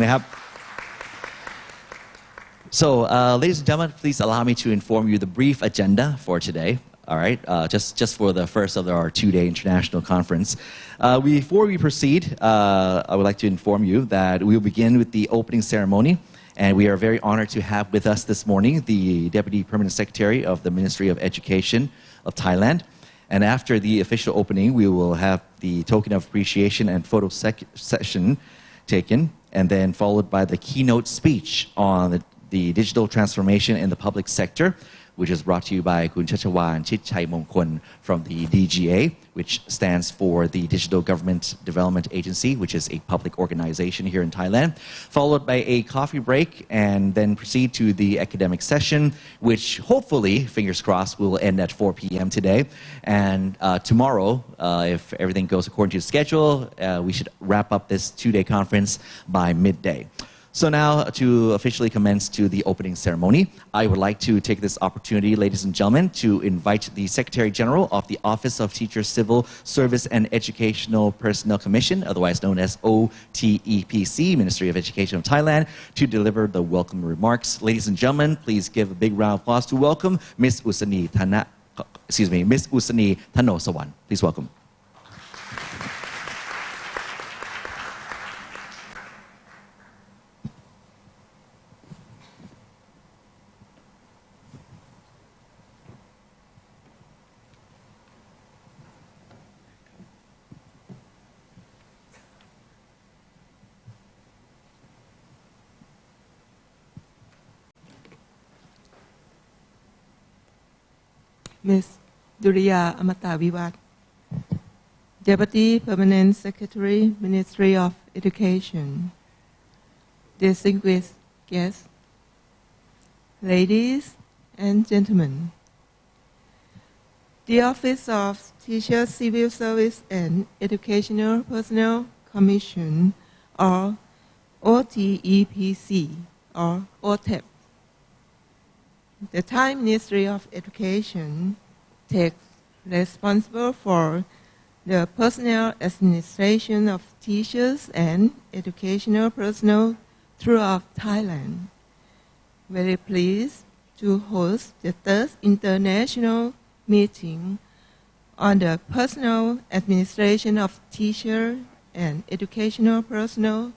นะครับ So, ladies and gentlemen, please allow me to inform you the brief agenda for today. All right, just for the first of our two-day international conference. Before we proceed, I would like to inform you that we will begin with the opening ceremony, and we are very honored to have with us this morning the Deputy Permanent Secretary of the Ministry of Education of Thailand. And after the official opening, we will have the token of appreciation and photo session taken, and then followed by the keynote speech on the digital transformation in the public sector, which is brought to you by Kun Chachawan Chitchai Mongkon from the DGA, which stands for the Digital Government Development Agency, which is a public organization here in Thailand, followed by a coffee break, and then proceed to the academic session, which hopefully, fingers crossed, will end at 4 p.m. today. And tomorrow, if everything goes according to schedule, we should wrap up this two-day conference by midday. So now, to officially commence to the opening ceremony, I would like to take this opportunity, ladies and gentlemen, to invite the Secretary General of the Office of Teacher Civil Service and Educational Personnel Commission, otherwise known as OTEPC, Ministry of Education of Thailand, to deliver the welcome remarks. Ladies and gentlemen, please give a big round of applause to welcome Miss Usani Thano Sawan. Please welcome. Ms. Duriya Amata Vivat, Deputy Permanent Secretary, Ministry of Education, distinguished guests, ladies and gentlemen. The Office of Teacher Civil Service and Educational Personnel Commission, or OTEPC, or OTEP, the Thai Ministry of Education takes responsible for the personnel administration of teachers and educational personnel throughout Thailand. Very pleased to host the third international meeting on the personnel administration of teachers and educational personnel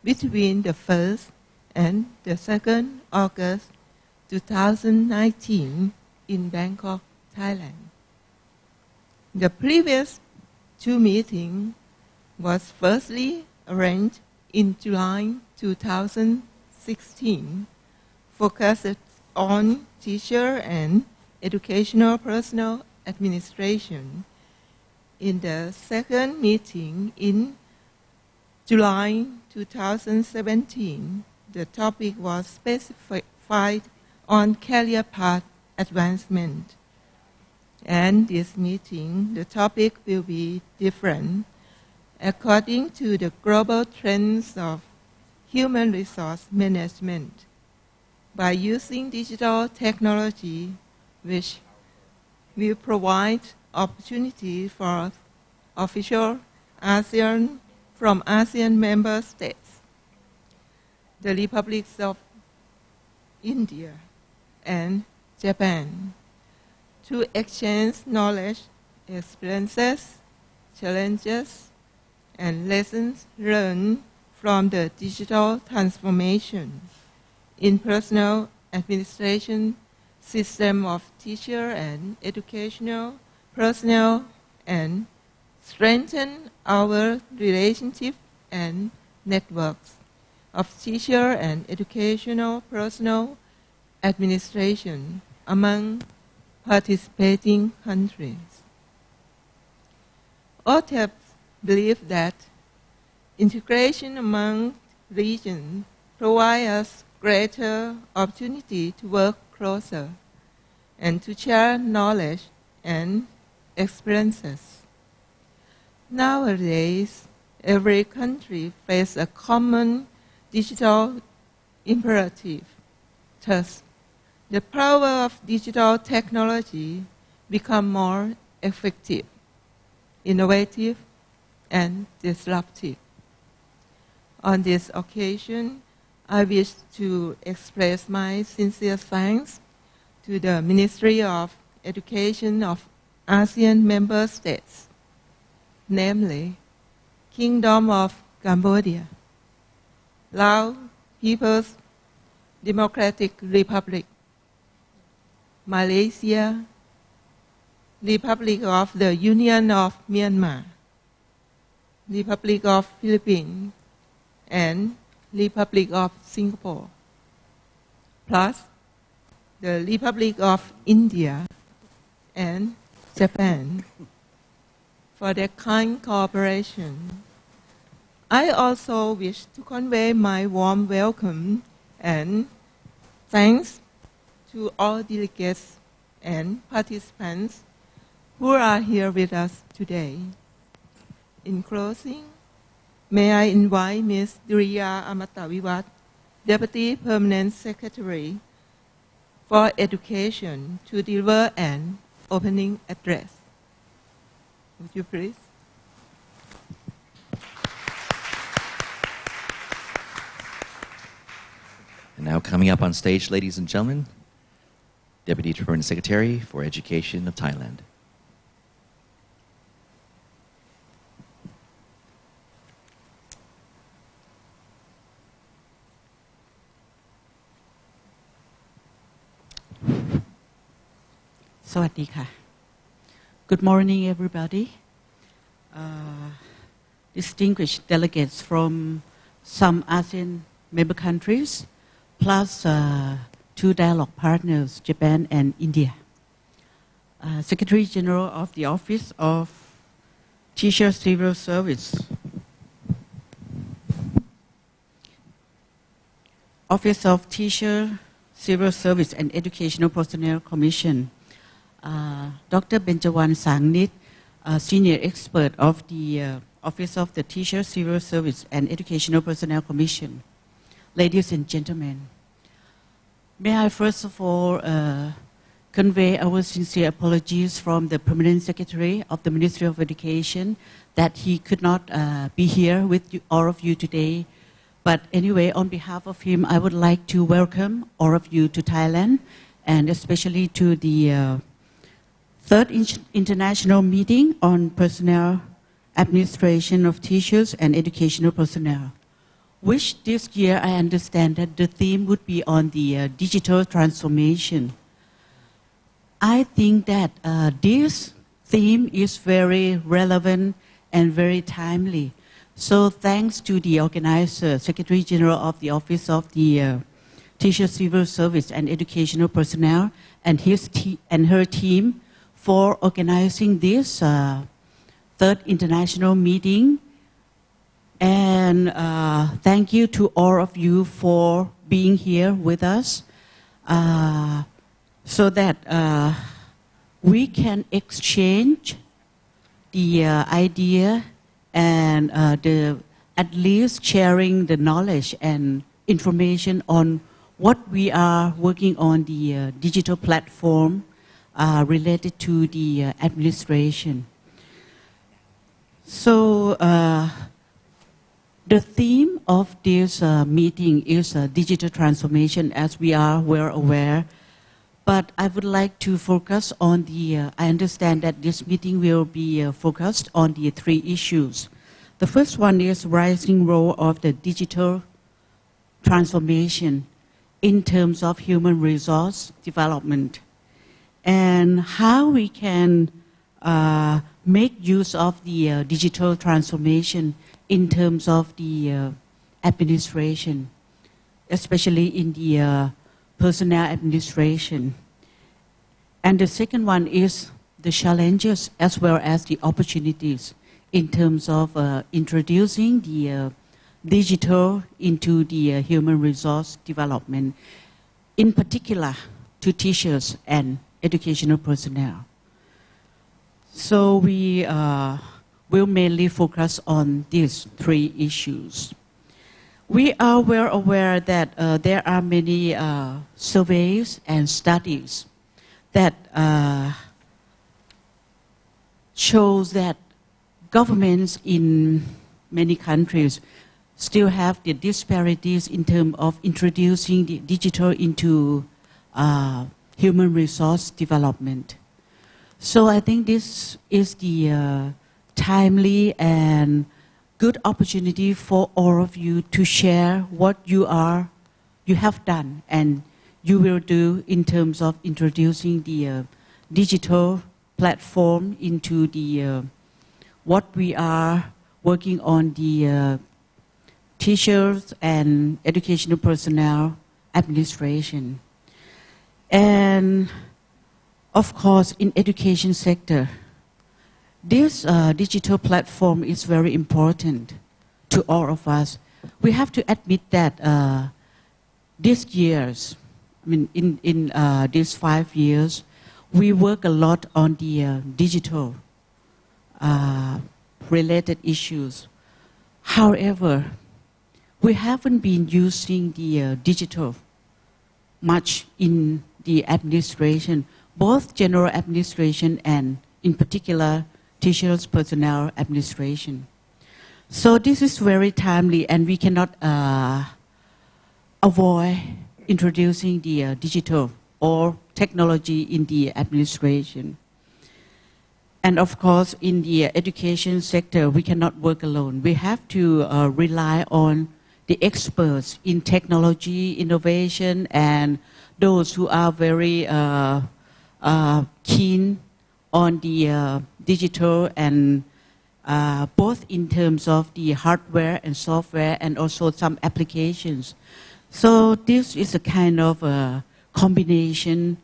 between the 1st and the 2nd August 2019 in Bangkok, Thailand. The previous two meetings was firstly arranged in July 2016, focused on teacher and educational personnel administration. In the second meeting in July 2017, the topic was specified on career path advancement. And this meeting, the topic will be different according to the global trends of human resource management by using digital technology, which will provide opportunity for official ASEAN from ASEAN member states, the Republics of India, and Japan to exchange knowledge, experiences, challenges, and lessons learned from the digital transformation in personnel administration system of teacher and educational personnel and strengthen our relationship and networks of teacher and educational personnel administration among participating countries. OTEP believes that integration among regions provides us greater opportunity to work closer and to share knowledge and experiences. Nowadays, every country faces a common digital imperative. Thus, the power of digital technology becomes more effective, innovative, and disruptive. On this occasion, I wish to express my sincere thanks to the Ministry of Education of ASEAN member states, namely Kingdom of Cambodia, Laos People's Democratic Republic, Malaysia, Republic of the Union of Myanmar, Republic of Philippines, and Republic of Singapore, plus the Republic of India and Japan for their kind cooperation. I also wish to convey my warm welcome and thanks to all delegates and participants who are here with us today. In closing, may I invite Ms. Duriya Amataviwat, Deputy Permanent Secretary for Education, to deliver an opening address. Would you please? And now coming up on stage, ladies and gentlemen, Deputy Permanent Secretary for Education of Thailand. Sawadee. Good morning, everybody. Distinguished delegates from some ASEAN member countries, plus two dialogue partners, Japan and India. Secretary General of the Office of Teacher Civil Service, Office of Teacher Civil Service and Educational Personnel Commission, Dr. Benjawan Sangnit, Senior Expert of the Office of the Teacher Civil Service and Educational Personnel Commission. Ladies and gentlemen, may I first of all convey our sincere apologies from the Permanent Secretary of the Ministry of Education that he could not be here with you, all of you today. But anyway, on behalf of him, I would like to welcome all of you to Thailand, and especially to the third international meeting on personnel administration of teachers and educational personnel, which this year I understand that the theme would be on the digital transformation. I think that this theme is very relevant and very timely. So thanks to the organizer, Secretary General of the Office of the Teacher Civil Service and Educational Personnel and her team for organizing this third international meeting. And thank you to all of you for being here with us so that we can exchange the idea and at least sharing the knowledge and information on what we are working on the digital platform related to the administration. So the theme of this meeting is digital transformation, as we are well aware. But I would like to focus on the, I understand that this meeting will be focused on the three issues. The first one is rising role of the digital transformation in terms of human resource development, and how we can make use of the digital transformation in terms of the administration, especially in the personnel administration. And the second one is the challenges as well as the opportunities in terms of introducing the digital into the human resource development, in particular to teachers and educational personnel. So we will mainly focus on these three issues. We are well aware that there are many surveys and studies that shows that governments in many countries still have the disparities in terms of introducing the digital into human resource development. So I think this is the timely and good opportunity for all of you to share what you have done and you will do in terms of introducing the digital platform into the what we are working on the teachers and educational personnel administration. And of course, in education sector, this digital platform is very important to all of us. We have to admit that these years, I mean, in these 5 years, we work a lot on the digital related issues. However, we haven't been using the digital much in the administration, both general administration and in particular teachers personnel administration. So this is very timely and we cannot avoid introducing the digital or technology in the administration. And of course, in the education sector, we cannot work alone. We have to rely on the experts in technology, innovation, and those who are very keen on the digital and both in terms of the hardware and software and also some applications. So this is a kind of a combination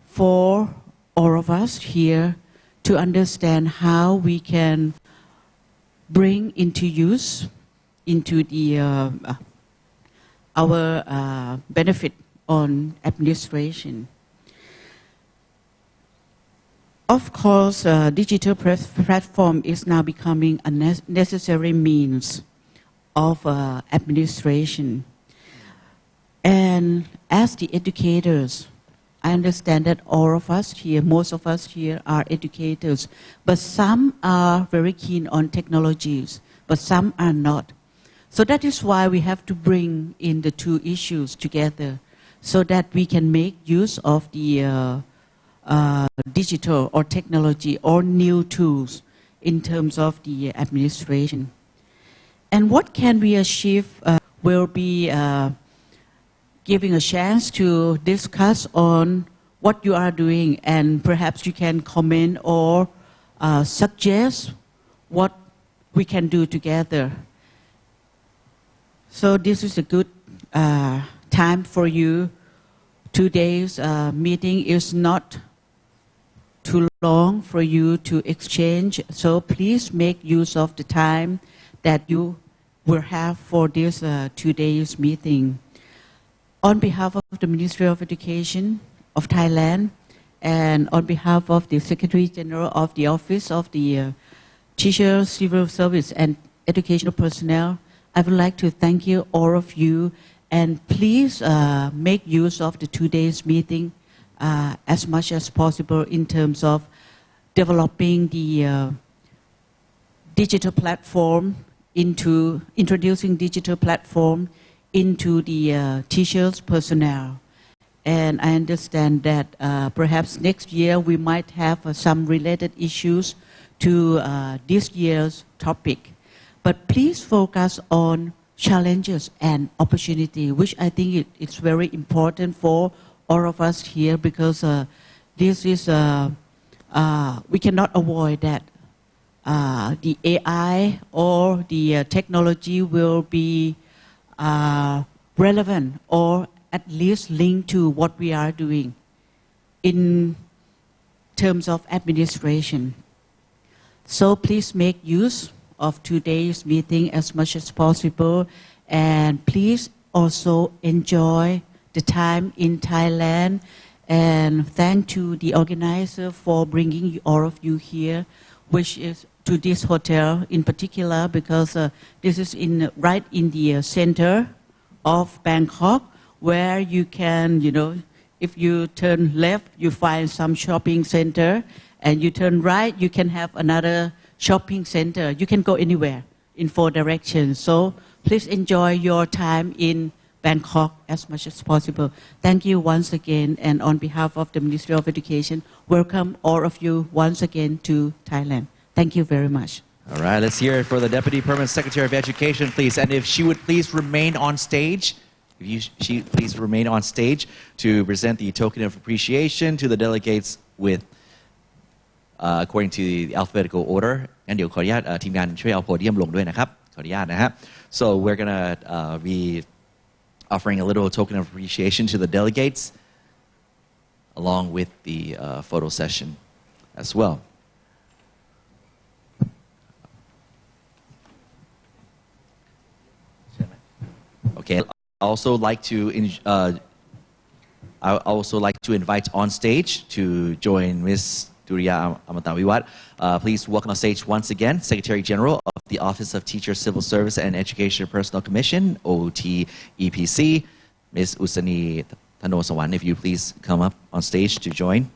for all of us here to understand how we can bring into use into the our benefit on administration. Of course, digital platform is now becoming a necessary means of administration. And as the educators, I understand that all of us here, most of us here are educators, but some are very keen on technologies, but some are not. So that is why we have to bring in the two issues together so that we can make use of the digital or technology or new tools in terms of the administration. And what can we achieve will be giving a chance to discuss on what you are doing, and perhaps you can comment or suggest what we can do together. So this is a good time for you. Today's meeting is not too long for you to exchange, so please make use of the time that you will have for this 2 days meeting. On behalf of the Ministry of Education of Thailand and on behalf of the Secretary General of the Office of the Teacher, Civil Service and Educational Personnel, I would like to thank you, all of you, and please make use of the 2 days meeting as much as possible in terms of developing the digital platform into introducing digital platform into the teachers personnel. And I understand that perhaps next year we might have some related issues to this year's topic. But please focus on challenges and opportunity, which I think it's very important for all of us here, because this is, we cannot avoid that the AI or the technology will be relevant or at least linked to what we are doing in terms of administration. So please make use of today's meeting as much as possible, and please also enjoy the time in Thailand, and thank to the organizer for bringing all of you here, which is to this hotel in particular, because this is right in the center of Bangkok, where you can, you know, if you turn left, you find some shopping center, and you turn right, you can have another shopping center. You can go anywhere in 4 directions. So Please enjoy your time in Bangkok as much as possible. Thank you once again, and on behalf of the Ministry of Education, welcome all of you once again to Thailand. Thank you very much. All right, let's hear it for the Deputy Permanent Secretary of Education, please. And if she would please remain on stage, she please remain on stage to present the token of appreciation to the delegates with, according to the alphabetical order. งั้นเดี๋ยวขออนุญาตทีมงานช่วยเอาโพเดียมลงด้วยนะครับขออนุญาตนะฮะ So we're gonna be offering a little token of appreciation to the delegates along with the photo session as well. Okay, I also like to invite on stage to join Ms. Duriya Amatawiwat. Please welcome on stage once again, Secretary General of the Office of Teacher Civil Service and Education Personnel Commission, OTEPC, Ms. Usani Thanosawan. If you please come up on stage to join.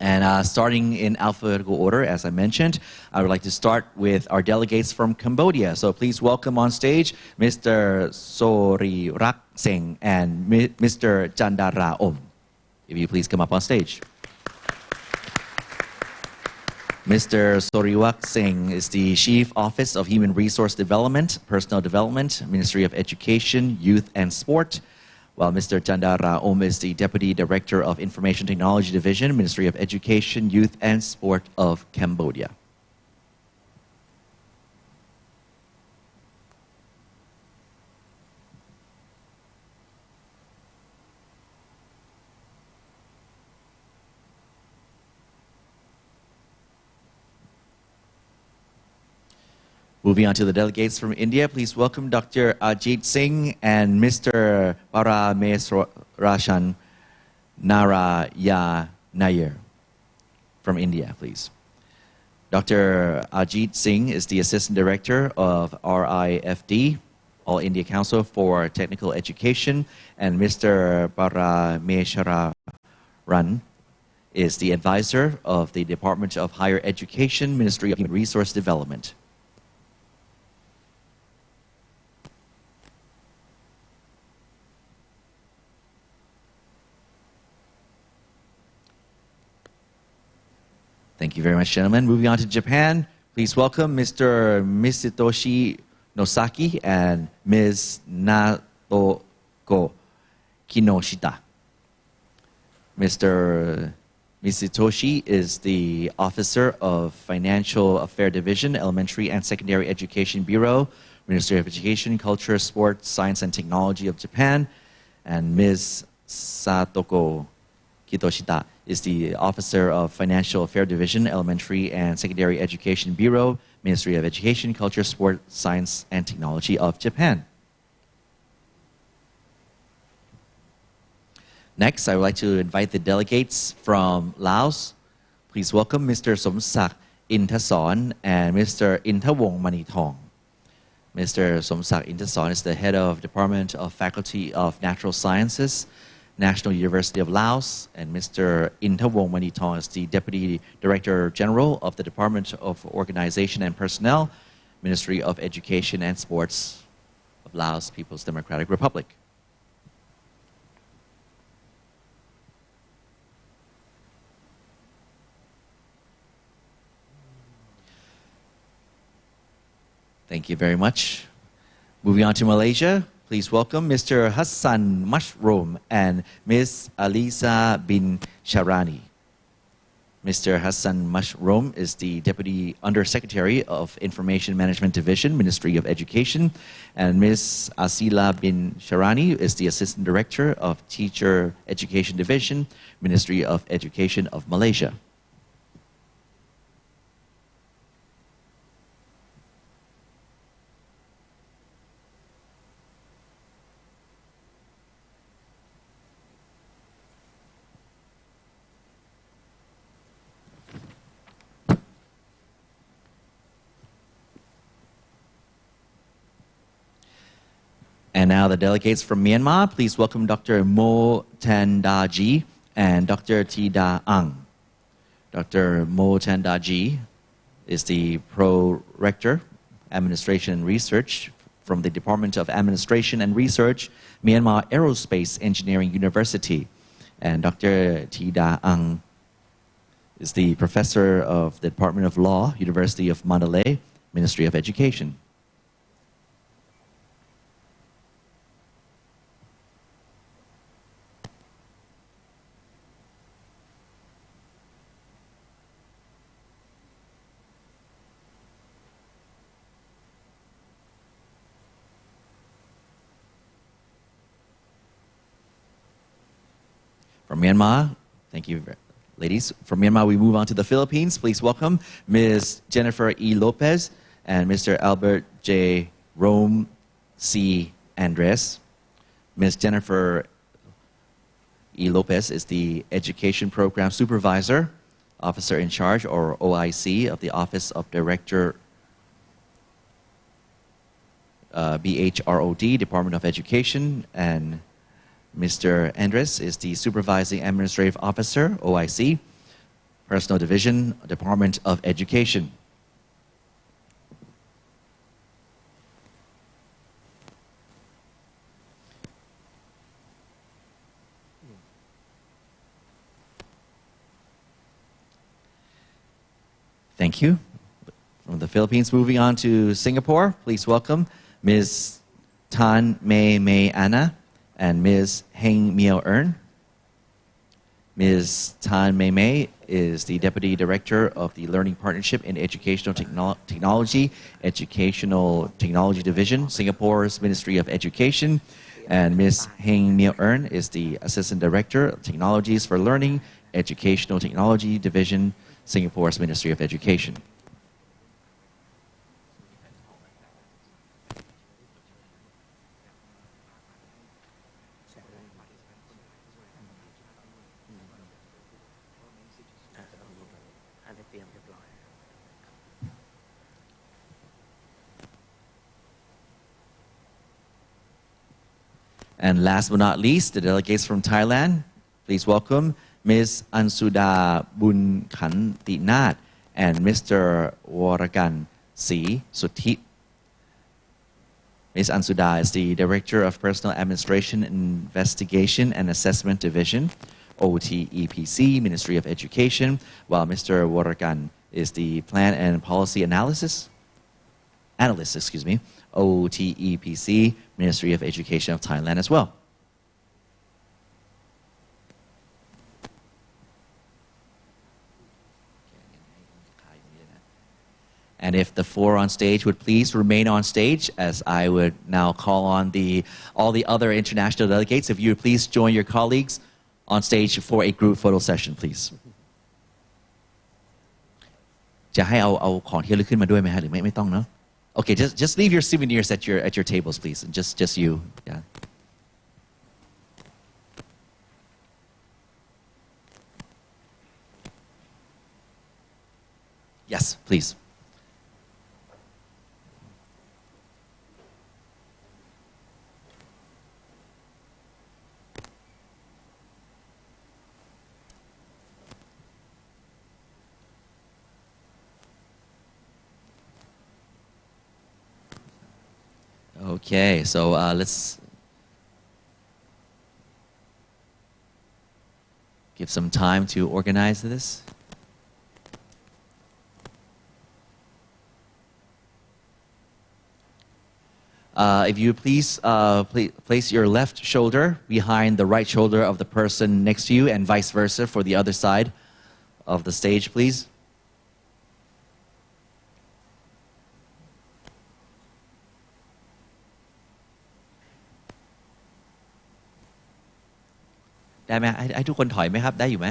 And starting in alphabetical order, as I mentioned, I would like to start with our delegates from Cambodia. So please welcome on stage Mr. Sorirak Singh and Mr. Chandara Om. If you please come up on stage. Mr. Sorirak Singh is the Chief Office of Human Resource Development, Personnel Development, Ministry of Education, Youth and Sport, while Mr. Chandara Om is the Deputy Director of Information Technology Division, Ministry of Education, Youth and Sport of Cambodia. Moving on to the delegates from India, please welcome Dr. Ajit Singh and Mr. Parameswaran Narayanayar from India, please. Dr. Ajit Singh is the Assistant Director of RIFD, All India Council for Technical Education, and Mr. Parameswaran is the Advisor of the Department of Higher Education, Ministry of Human Resource Development. Thank you very much, gentlemen. Moving on to Japan, please welcome Mr. Misitoshi Nosaki and Ms. Natoko Kinoshita. Mr. Misitoshi is the Officer of Financial Affairs Division, Elementary and Secondary Education Bureau, Ministry of Education, Culture, Sport, Science and Technology of Japan, and Ms. Satoko Kitoshita is the Officer of Financial Affairs Division, Elementary and Secondary Education Bureau, Ministry of Education, Culture, Sport, Science and Technology of Japan. Next, I would like to invite the delegates from Laos. Please welcome Mr. Somsak Intason and Mr. Intawong Manithong. Mr. Somsak Intason is the Head of Department of Faculty of Natural Sciences, National University of Laos, and Mr. Intawong Manithong is the Deputy Director General of the Department of Organization and Personnel, Ministry of Education and Sports of Laos People's Democratic Republic. Thank you very much. Moving on to Malaysia, please welcome Mr. Hassan Mashroom and Ms. Alisa bin Sharani. Mr. Hassan Mashroom is the Deputy Undersecretary of Information Management Division, Ministry of Education, and Ms. Asila bin Sharani is the Assistant Director of Teacher Education Division, Ministry of Education of Malaysia. And now the delegates from Myanmar, please welcome Dr. Mo Tandaji and Dr. Tida Ang. Dr. Mo Tandaji is the Pro-Rector, Administration and Research from the Department of Administration and Research, Myanmar Aerospace Engineering University. And Dr. Thida Ang is the professor of the Department of Law, University of Mandalay, Ministry of Education. From Myanmar, thank you, ladies. From Myanmar, we move on to the Philippines. Please welcome Ms. Jennifer E. Lopez and Mr. Albert J. Rome C. Andres. Ms. Jennifer E. Lopez is the Education Program Supervisor, Officer in Charge, or OIC, of the Office of Director, BHROD, Department of Education, and Mr. Andres is the Supervising Administrative Officer, OIC, Personal Division, Department of Education. Thank you. From the Philippines, moving on to Singapore, please welcome Ms. Tan May Anna and Ms. Heng Miao Ern. Ms. Tan May is the Deputy Director of the Learning Partnership in Educational Technology, Educational Technology Division, Singapore's Ministry of Education. And Ms. Heng Miao Ern is the Assistant Director of Technologies for Learning, Educational Technology Division, Singapore's Ministry of Education. And last but not least, the delegates from Thailand, please welcome Ms. Ansuda Bunkhantinat and Mr. Waragan C. Suthit. Ms. Ansuda is the Director of Personal Administration, Investigation and Assessment Division, OTEPC, Ministry of Education, while Mr. Waragan is the Plan and Policy Analyst, OTEPC, Ministry of Education of Thailand as well. And if the four on stage would please remain on stage, as I would now call on all the other international delegates, if you would please join your colleagues on stage for a group photo session, please. จะให้เอาของที่ระลึกขึ้นมาด้วยไหมฮะหรือไม่ต้องเนาะ Okay, just leave your souvenirs at your tables, please. And just you, yeah. Yes, please. Okay, so let's give some time to organize this. If you please place your left shoulder behind the right shoulder of the person next to you and vice versa for the other side of the stage, please.ได้ไหมให้ทุกคนถอยไหมครับได้อยู่ไหม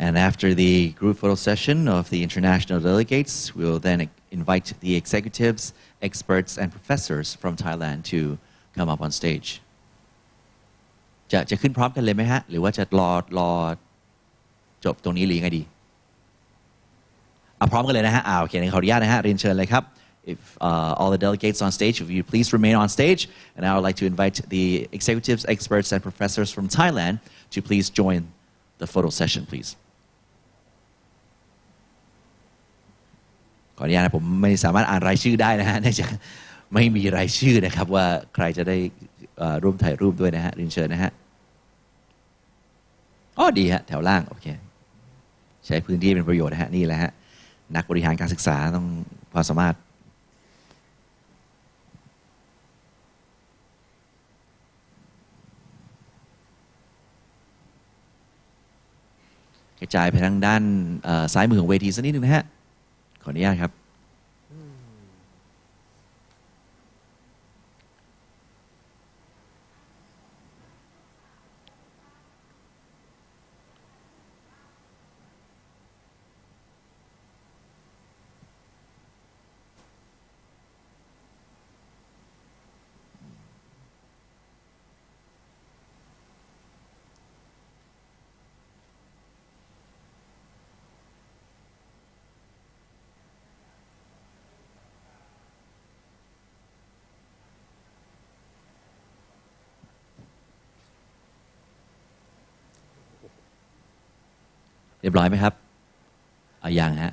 And after the group photo session of the international delegates, we will then invite the executives, experts, and professors from Thailand to come up on stage. จะขึ้นพร้อมกันเลยไหมฮะหรือว่าจะรอจบตรงนี้หรือยังไงดีพร้อมกันเลยนะฮะโอเคขออนุญาตนะฮะเรียนเชิญเลยครับ If all the delegates on stage, if you please remain on stage, and I would like to invite the executives, experts, and professors from Thailand to please join the photo session, please. ขออนุญาตนะผมไม่สามารถอ่านรายชื่อได้นะฮะเนื่องจากไม่มีรายชื่อนะครับว่าใครจะได้ร่วมถ่ายรูปด้วยนะฮะเรียนเชิญนะฮะดีฮะแถวล่างโอเคใช้พื้นที่เป็นประโยชน์นะฮะนี่แหละฮะนักบริหารการศึกษาต้องความสามารถกระจายไปทางด้านซ้ายมือของเวทีสักนิดนึงนะฮะขออนุญาตครับเรียบร้อยไหมครับยังฮะ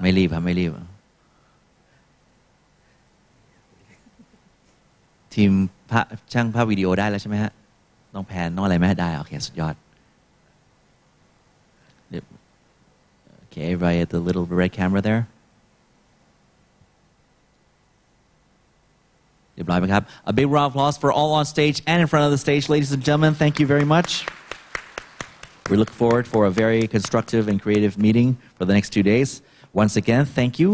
ไม่รีบครับไม่รีบทีมช่างภาพวิดีโอได้แล้วใช่ไหมฮะต้องแพนต้องอะไรไหมได้โอเคสุดยอดOkay, right at the little red camera there. เรียบร้อยไหมครับ A big round of applause for all on stage and in front of the stage, ladies and gentlemen. Thank you very much. We look forward for a very constructive and creative meeting for the next 2 days. Once again, thank you,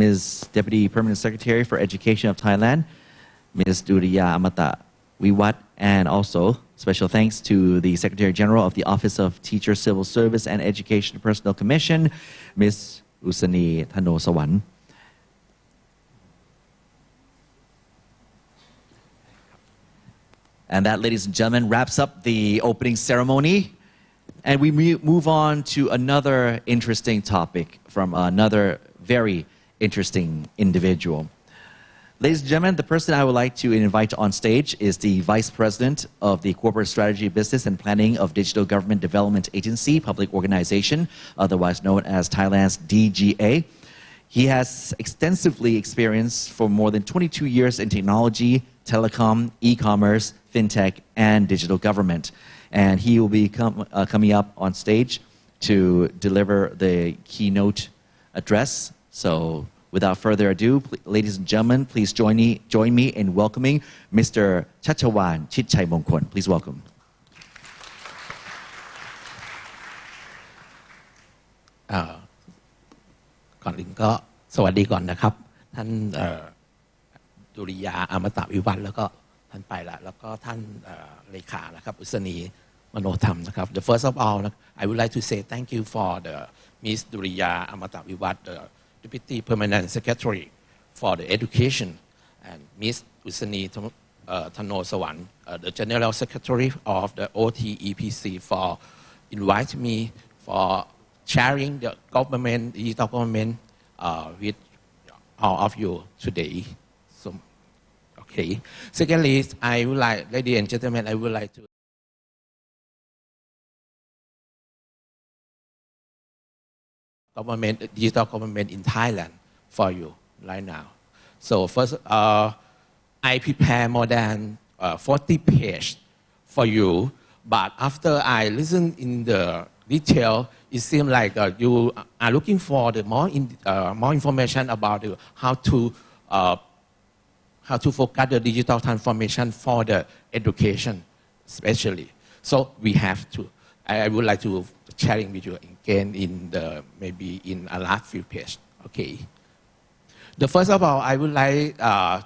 Ms. Deputy Permanent Secretary for Education of Thailand, Ms. Duriya Amata Wiwat, and also special thanks to the Secretary General of the Office of Teacher Civil Service and Education Personnel Commission, Ms. Usani Thano Sawan. And that, ladies and gentlemen, wraps up the opening ceremony. And we move on to another interesting topic from another very interesting individual. Ladies and gentlemen, the person I would like to invite on stage is the Vice President of the Corporate Strategy, Business and Planning of Digital Government Development Agency, Public Organization, otherwise known as Thailand's DGA. He has extensively experience for more than 22 years in technology, telecom, e-commerce, fintech, and digital government. And he will be coming up on stage to deliver the keynote address. So without further ado, ladies and gentlemen, please join me in welcoming Mr. Chachawan Chitchai Mongkon. Please welcome. ก่อนอื่นก็สวัสดีก่อนนะครับท่านดุริยาอมตะวิวัฒน์แล้วก็ท่านไปละแล้วก็ท่านเลขานะครับอุษณีมโนธรรมนะครับ The first of all I would like to say thank you for the Miss Duriya Amata Viwat, the Deputy Permanent Secretary for the Education, and Miss Usani Thano Sawan, the General Secretary of the OTEPC, for inviting me for sharing the government, digital government with all of you today. So, okay. Secondly, I would like, ladies and gentlemen, I would like to government, digital government in Thailand for you right now. So first, I prepare more than 40 pages for you, but after I listen in the detail, it seems like you are looking for the more information about how to focus the digital transformation for the education, especially. So we have to. I would like to sharing with you again in the maybe in a last few pages. Okay. The first of all, I would like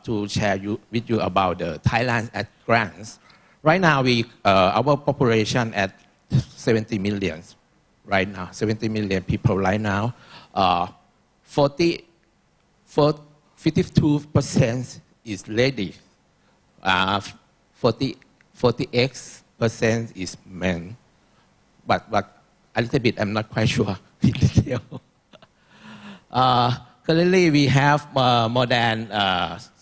to share with you about the Thailand at grants. Right now, our population at 70 million right now, 70 million people right now. 52% is lady, 48% is men. But a little bit, I'm not quite sure in detail. Currently, we have more than,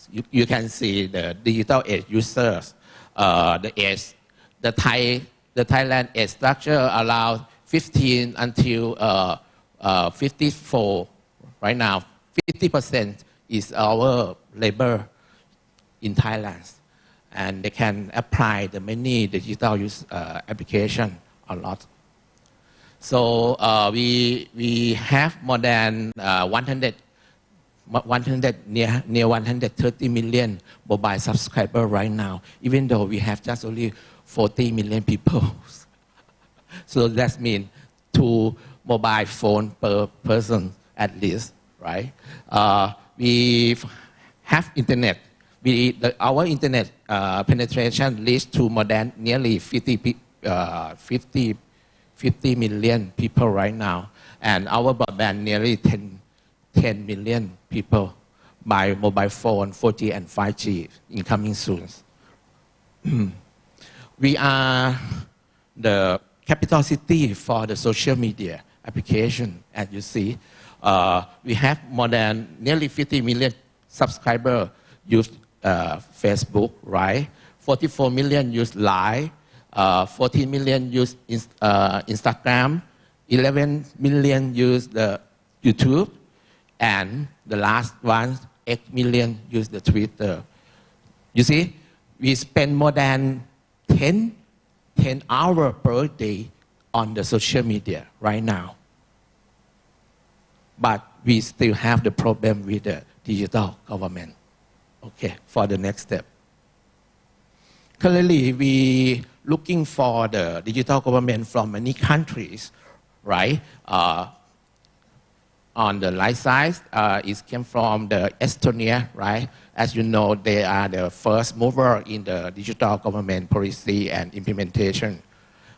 you can see the digital age users, the age, the Thailand age structure around 15 until 54 right now. 50% is our labor in Thailand, and they can apply the many digital use application a lot. So we have more than 100 near 130 million mobile subscribers right now, even though we have just only 40 million people. So that means 2 mobile phone per person at least, right? We have internet. Our internet penetration reaches to more than nearly 50 million people right now, and our broadband nearly 10 million people by mobile phone, 4G and 5G incoming soon. We are the capital city for the social media application, as you see. We have more than nearly 50 million subscribers use Facebook, right? 44 million use Line, 14 million use Instagram, 11 million use the YouTube, and the last one, 8 million use the Twitter. You see, we spend more than 10 hours per day on the social media right now. But we still have the problem with the digital government. Okay, for the next step. Currently, we looking for the digital government from many countries, right? On the right side, it came from the Estonia, right? As you know, they are the first mover in the digital government policy and implementation.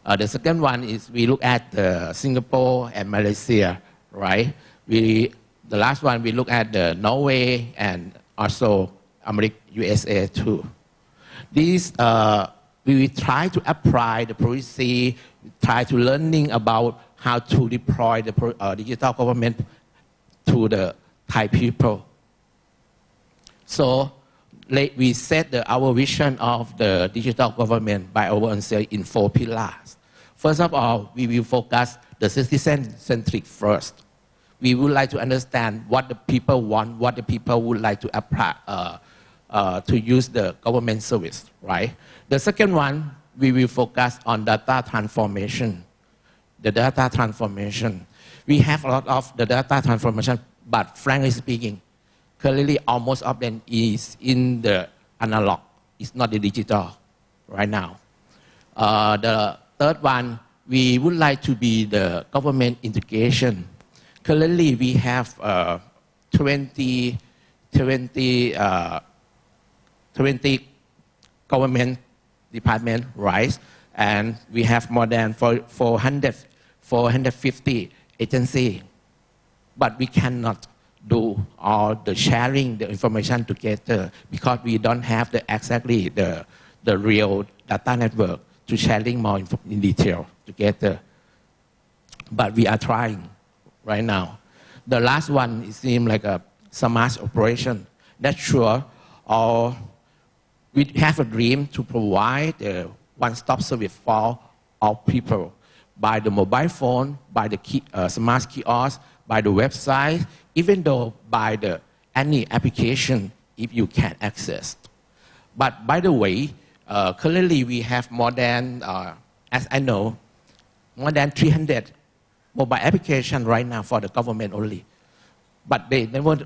The second one is we look at the Singapore and Malaysia, right? The last one, we look at the Norway and also USA too. These, we try to apply the policy, try to learning about how to deploy the digital government to the Thai people. So we set our vision of the digital government by ourselves in 4 pillars. First of all, we will focus the citizen-centric first. We would like to understand what the people want, what the people would like to apply, to use the government service, right? The second one, we will focus on data transformation. The data transformation. We have a lot of the data transformation, but frankly speaking, currently almost of them is in the analog. It's not the digital right now. The third one, we would like to be the government integration. Currently, we have 20 government department, right? And we have more than 450 agencies. But we cannot do all the sharing the information together because we don't have exactly the real data network to sharing more in detail together. But we are trying right now. The last one, it seems like a smart operation. That's sure. We have a dream to provide a one-stop service for all people by the mobile phone, by the smart kiosk, by the website, even though by any application if you can access. But by the way, currently we have more than, as I know, more than 300 mobile applications right now for the government only. But they never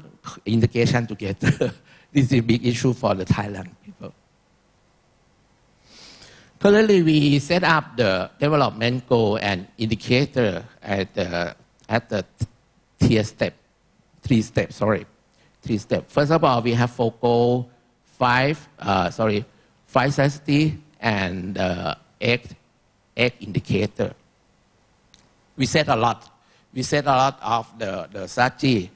integration together. This is a big issue for the Thailand people. Currently, we set up the development goal and indicator at the 3 steps. First of all, we have 4 goals, 5 safety and 8 egg indicator. We said a lot. We said a lot of the strategy.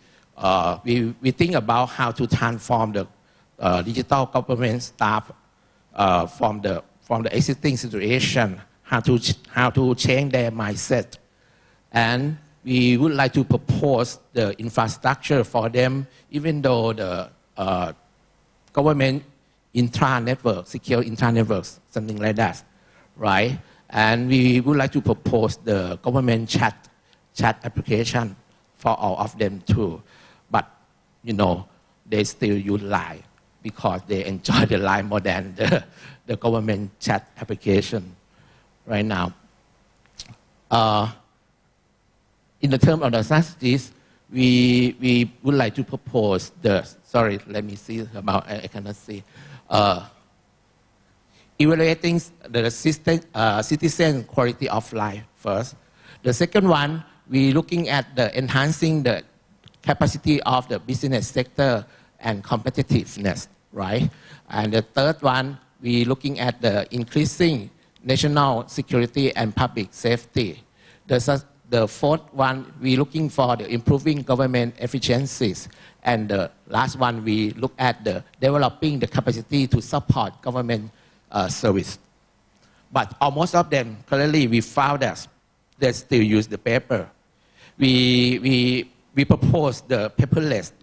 We think about how to transform the digital government staff from the existing situation, how to change their mindset, and we would like to propose the infrastructure for them, even though the government intra-network, secure intra-networks, something like that, right? And we would like to propose the government chat application for all of them too. But, you know, they still use Line because they enjoy the Line more than the government chat application right now. In the term of the strategies, we would like to propose the, sorry, let me see about, I cannot see. Evaluating the citizen quality of life first. The second one, we're looking at the enhancing the capacity of the business sector and competitiveness, right? And the third one, we're looking at the increasing national security and public safety. The fourth one, we're looking for the improving government efficiencies. And the last one, we look at the developing the capacity to support government service. But almost of them, currently we found that they still use the paper. We proposed the paperless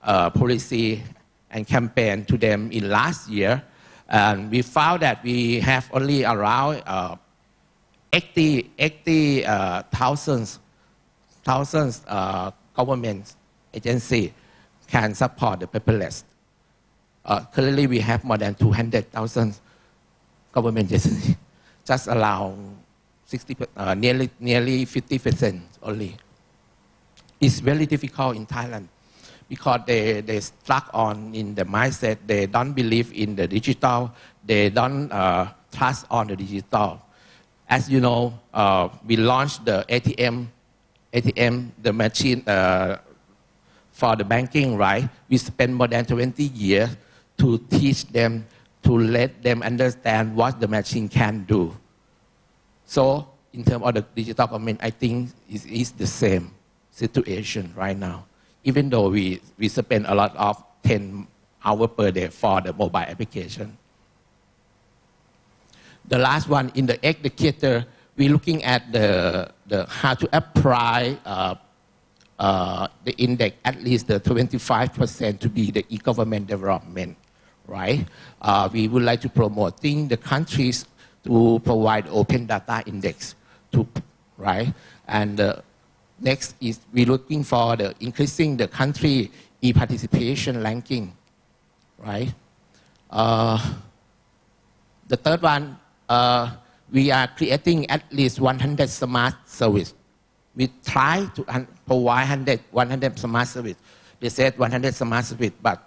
policy and campaign to them in last year. And we found that we have only around 80,000 government agency can support the paperless. Currently, we have more than 200,000 government agencies, just around 60, nearly 50% only. It's very difficult in Thailand because they stuck on in the mindset. They don't believe in the digital. They don't trust on the digital. As you know, we launched the ATM, the machine for the banking, right? We spent more than 20 years to teach them, to let them understand what the machine can do. So, in terms of the digital government, I think it's the same situation right now. Even though we spend a lot of 10 hours per day for the mobile application. The last one in the indicator, we're looking at the how to apply the index at least the 25% to be the e-government development, right? We would like to promoting the countries to provide open data index, right? And next is we're looking for the increasing the country e-participation ranking, right? The third one, we are creating at least 100 smart service. We try to provide 100 smart service. They said 100 smart service, but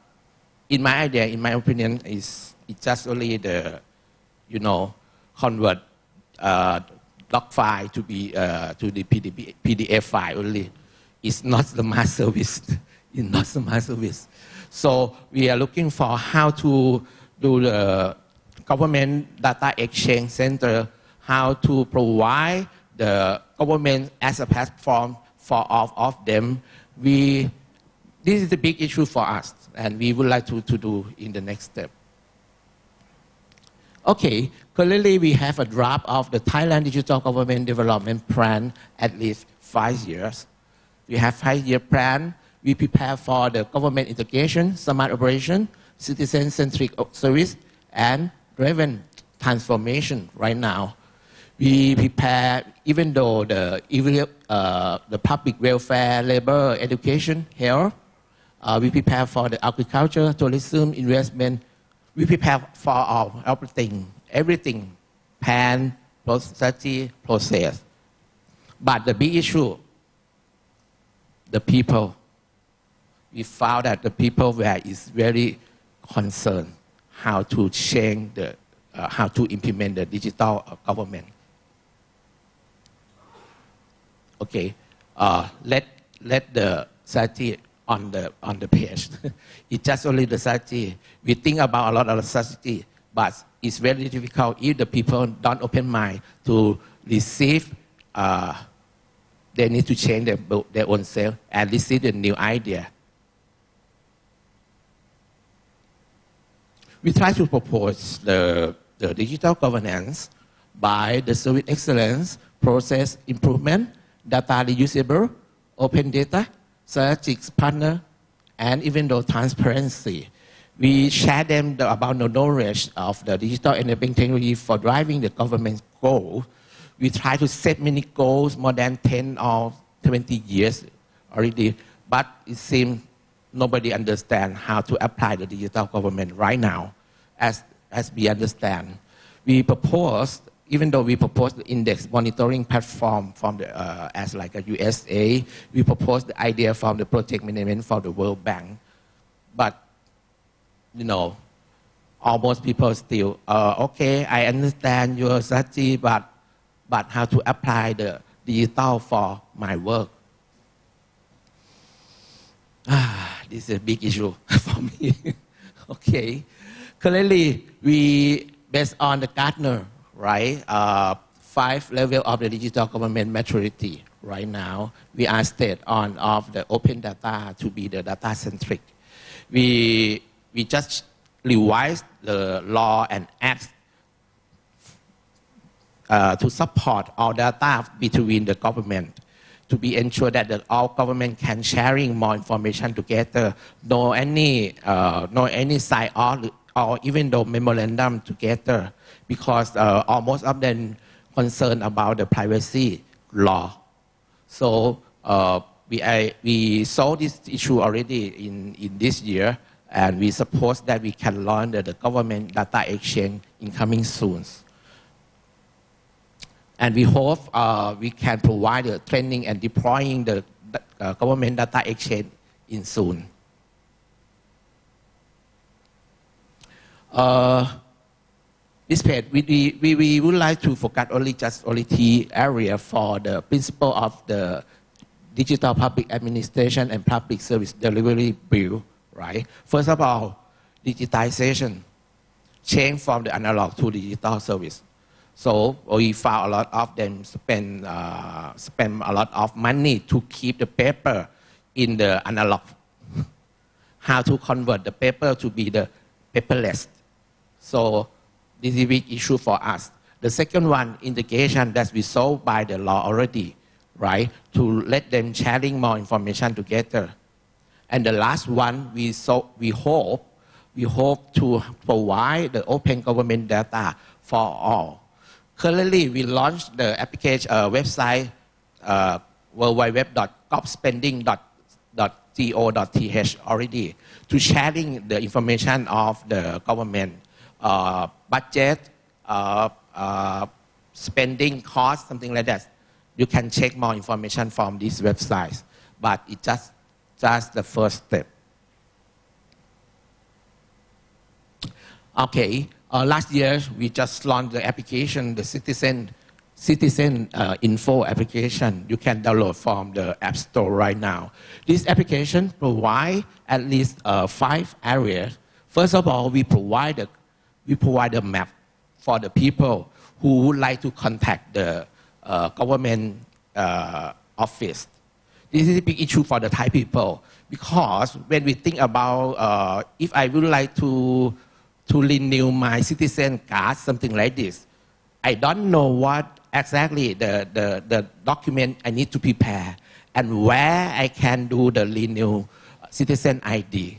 in my idea, in my opinion, it's just only the, you know, convert doc file to be to the PDF file only. It's not the mass service. It's not the mass service. So we are looking for how to do the government data exchange center, how to provide the government as a platform for all of them. This is a big issue for us, and we would like to do in the next step. Okay, currently we have a draft of the Thailand Digital Government Development Plan at least 5 years. We have 5-year plan. We prepare for the government integration, smart operation, citizen-centric service, and driven transformation right now. We prepare, even though the public welfare, labor, education, health, we prepare for the agriculture, tourism, investment. We prepare for all, everything, plan, strategy, process. But the big issue, the people, we found that the people is very concerned how to change how to implement the digital government. Okay, let the strategy on the page. It's just only the strategy. We think about a lot of the strategy, but it's very difficult if the people don't open mind to receive, they need to change their own self and receive a new idea. We try to propose the digital governance by the service excellence, process improvement, data reusable, open data, strategic partner, and even though transparency. We share them about the knowledge of the digital enabling technology for driving the government's goal. We try to set many goals more than 10 or 20 years already, but it seems nobody understands how to apply the digital government right now, as we understand. We propose, even though we propose the index monitoring platform from the, as like a USA, we propose the idea from the project management for the World Bank, but you know, almost people still, okay, I understand your strategy, but how to apply the digital for my work? This is a big issue for me. Okay, currently we, based on the Gartner, right, 5 level of the digital government maturity right now, we are state on of the open data to be the data centric. We just revised the law and acts to support all data between the government to be ensured that all government can sharing more information together, no any sign or even though memorandum together, because almost of them concerned about the privacy law. So we saw this issue already in this year, and we suppose that we can launch the government data exchange in coming soon. And we hope we can provide the training and deploying the government data exchange in soon. This page, we would like to focus only 3 areas for the principle of the digital public administration and public service delivery bill. Right? First of all, digitization, change from the analog to digital service. So we found a lot of them spend a lot of money to keep the paper in the analog. How to convert the paper to be the paperless. So this is a big issue for us. The second one, integration that we solved by the law already, right? To let them sharing more information together. And the last one, we hope to provide the open government data for all. Currently, we launched the application website www.govspending.go.th already to sharing the information of the government budget, spending cost, something like that. You can check more information from these websites, but it's just the first step. Okay, last year we just launched the application, the Citizen Info application. You can download from the App Store right now. This application provides at least 5 areas. First of all, we provide a map for the people who would like to contact the government office. This is a big issue for the Thai people, because when we think about if I would like to renew my citizen card, something like this, I don't know what exactly the document I need to prepare and where I can do the renew citizen ID.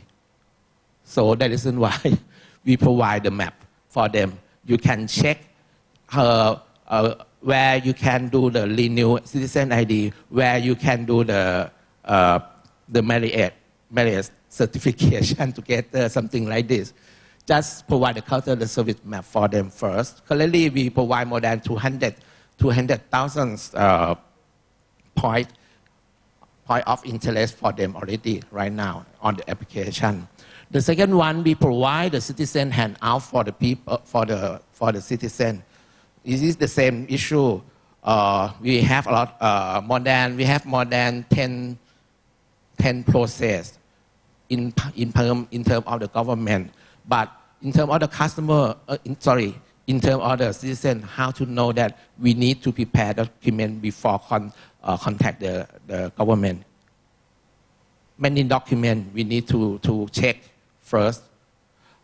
So that is why we provide the map for them. You can check where you can do the renew citizen ID, where you can do the marriage certification together, something like this. Just provide the customer service map for them first. Currently, we provide more than 200,000 point of interest for them already right now on the application. The second one, we provide the citizen handout for the people, for the citizen. This is the same issue. We have a lot more than 10 process in terms of the government, but in terms of the customer, in in terms of the citizen, how to know that we need to prepare document before contact the government. Many documents we need to check first.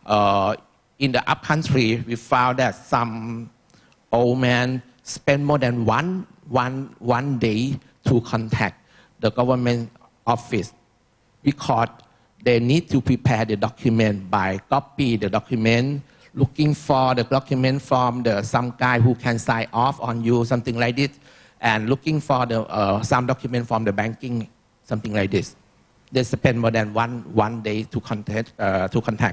In the upcountry, we found that some old man spend more than one day to contact the government office because they need to prepare the document by copy the document, looking for the document from some guy who can sign off on you, something like this, and looking for some document from the banking, something like this. They spend more than one day to contact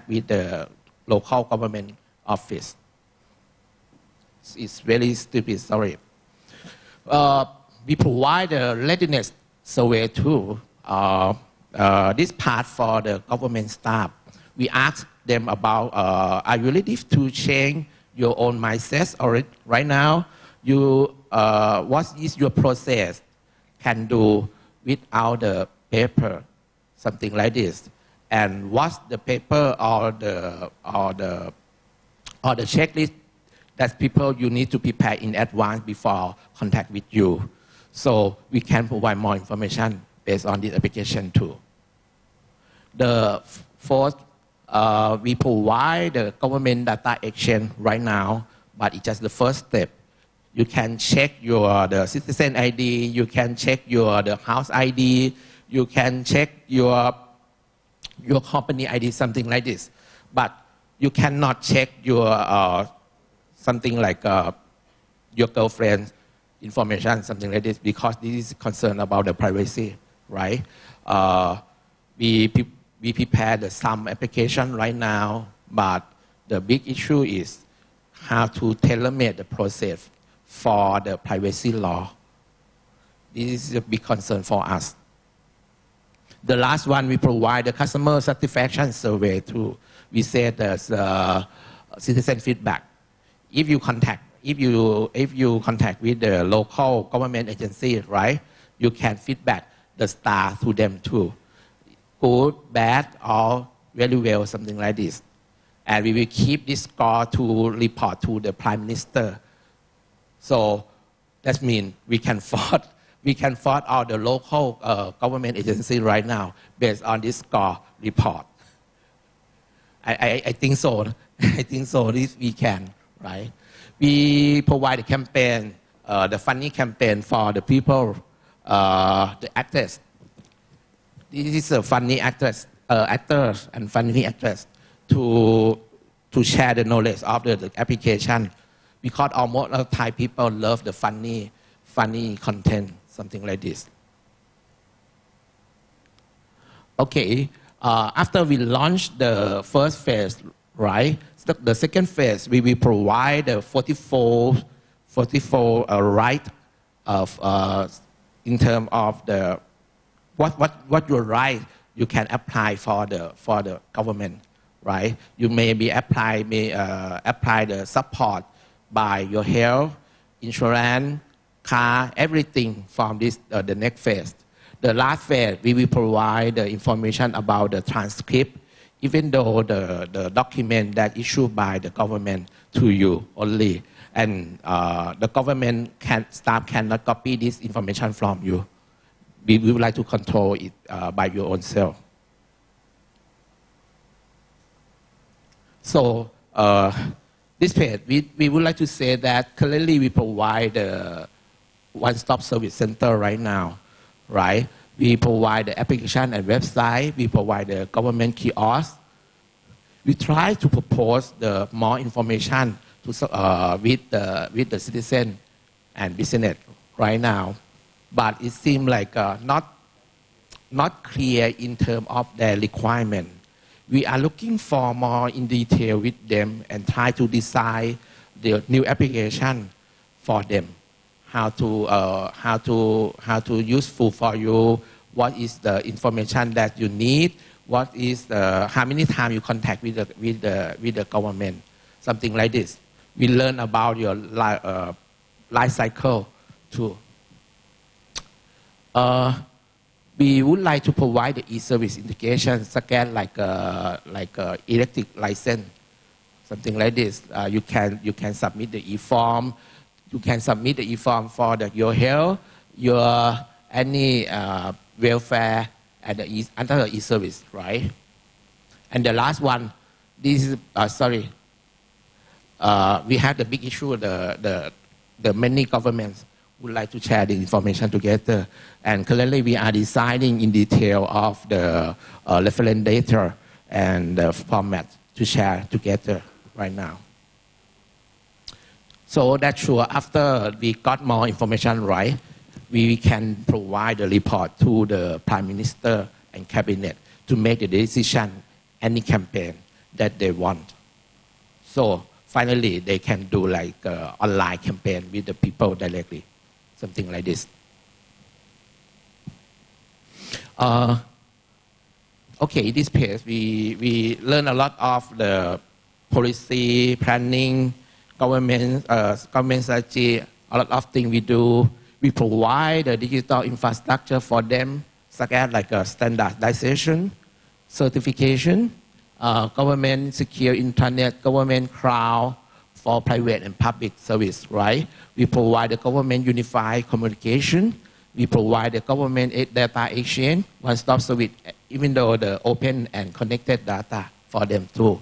with the local government office. It's very stupid, sorry. We provide a readiness survey too. This part for the government staff. We ask them about, are you ready to change your own mindset already? Right now, what is your process can do without the paper, something like this, and what's the paper or the checklist that people you need to prepare in advance before contact with you. So we can provide more information based on this application too. The fourth, we provide the government data exchange right now, but it's just the first step. You can check the citizen ID, you can check the house ID, you can check your company ID, something like this. But you cannot check your something like your girlfriend's information, something like this, because this is concerned about the privacy, right? We prepared some application right now, but the big issue is how to tailor-make the process for the privacy law. This is a big concern for us. The last one, we provide the customer satisfaction survey too. We say there's citizen feedback. If you contact with the local government agency, right, you can feedback the star to them too. Good, bad, or very well, something like this. And we will keep this score to report to the Prime Minister. So that means we can fault all the local government agency right now based on this score report. I think so. I think so. This we can, right? We provide a campaign, the funny campaign for the people, the actors. This is a funny actors and funny actors to share the knowledge of the application, because almost all Thai people love the funny content, something like this. Okay, after we launch the first phase, right? The second phase, we will provide the 44 right of in terms of the what your right you can apply for the government, right? You may apply the support by your health, insurance, car, everything from this the next phase. The last phase, we will provide the information about the transcript, even though the document that issued by the government to you only, and the government staff cannot copy this information from you. We would like to control it by your own self. So this page, we would like to say that currently we provide the one-stop service center right now, right? We provide the application and website. We provide the government kiosk. We try to propose the more information to with the citizen and business right now, but it seems like not clear in terms of their requirement. We are looking for more in detail with them and try to design the new application for them. How to useful for you, what is the information that you need, what is how many times you contact with the government, something like this. We learn about your life cycle too. We would like to provide the e-service integration, such as like electric license something like this. You can submit the e-form. You can submit the e-form for your health, your any welfare and under the e-service, right? And the last one, this is we have the big issue. The many governments would like to share the information together, and currently we are designing in detail of the reference data and the format to share together right now. So that's sure after we got more information right, we can provide the report to the Prime Minister and Cabinet to make the decision, any campaign that they want. So finally, they can do like online campaign with the people directly, something like this. Okay, this page, we learn a lot of the policy, planning, government strategy, a lot of things we do. We provide the digital infrastructure for them, such as like standardization, certification, government secure internet, government cloud for private and public service, right? We provide the government unified communication. We provide the government data exchange, one-stop service, even though the open and connected data for them too.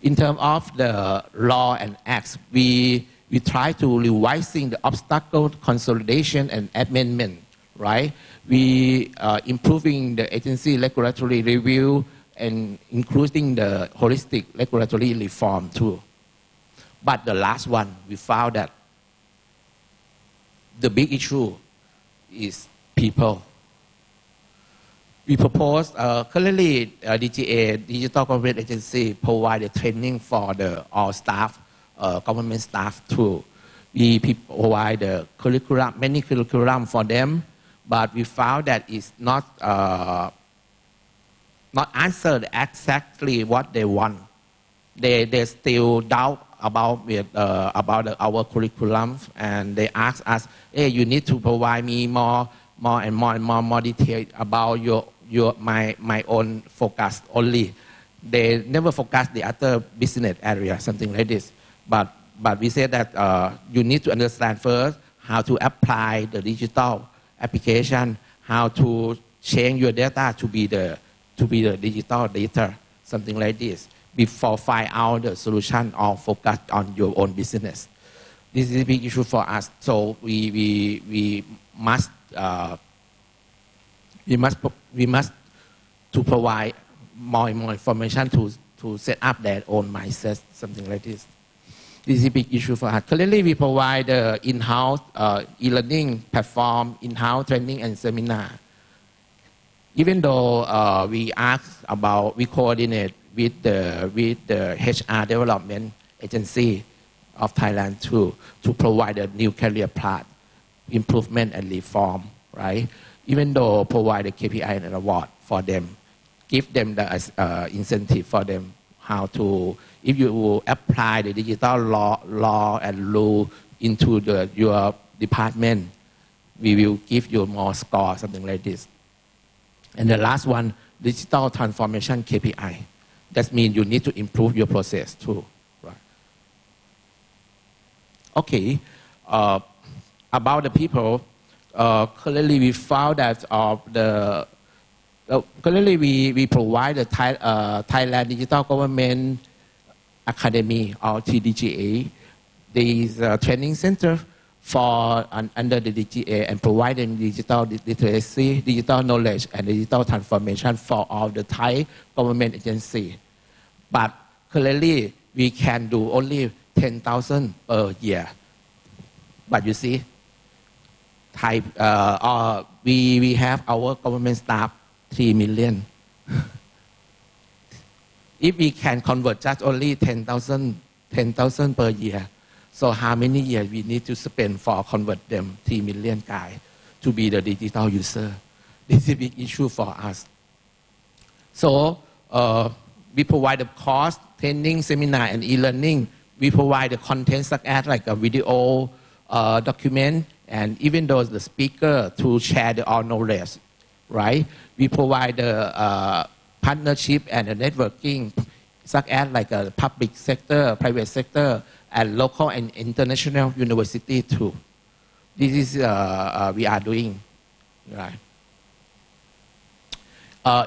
In terms of the law and acts, we try to revising the obstacle consolidation and amendment, right? We improving the agency regulatory review and including the holistic regulatory reform too. But the last one, we found that the big issue is people. We propose currently DGA, Digital Government Agency, provide the training for all staff, government staff too. We provide the curriculum, many curriculum for them, but we found that it's not answered exactly what they want. They still doubt about our curriculum, and they ask us, hey, you need to provide me more detail about my own focus only. They never focus the other business area, something like this. But we say that you need to understand first how to apply the digital application, how to change your data to be the digital data, something like this, before find out the solution or focus on your own business. This is a big issue for us. So we must to provide more and more information to set up their own mindset, something like this. This is a big issue for us. Currently, we provide the in-house e-learning platform, in-house training and seminar. Even though we coordinate with the HR development agency of Thailand to provide a new career path, improvement and reform, right? Even though provide the KPI and award for them, give them the incentive for them, how to, if you apply the digital law and rule into your department, we will give you more score, something like this. And the last one, digital transformation KPI. That means you need to improve your process too. Right? Okay, about the people, currently we found that currently we provide the Thailand Digital Government Academy or TDGA. There is a training center for under the DGA and providing digital literacy, digital knowledge, and digital transformation for all the Thai government agency. But currently, we can do only 10,000 per year. But you see, we have our government staff 3 million. If we can convert just only 10,000 per year, so how many years we need to spend for convert them 3 million guys to be the digital user? This is a big issue for us. So we provide the course, training, seminar, and e-learning. We provide the content such as like a video, document, and even though the speaker to share the all knowledge, right? We provide the partnership and the networking such as like a public sector, private sector, and local and international university too. This is we are doing, right?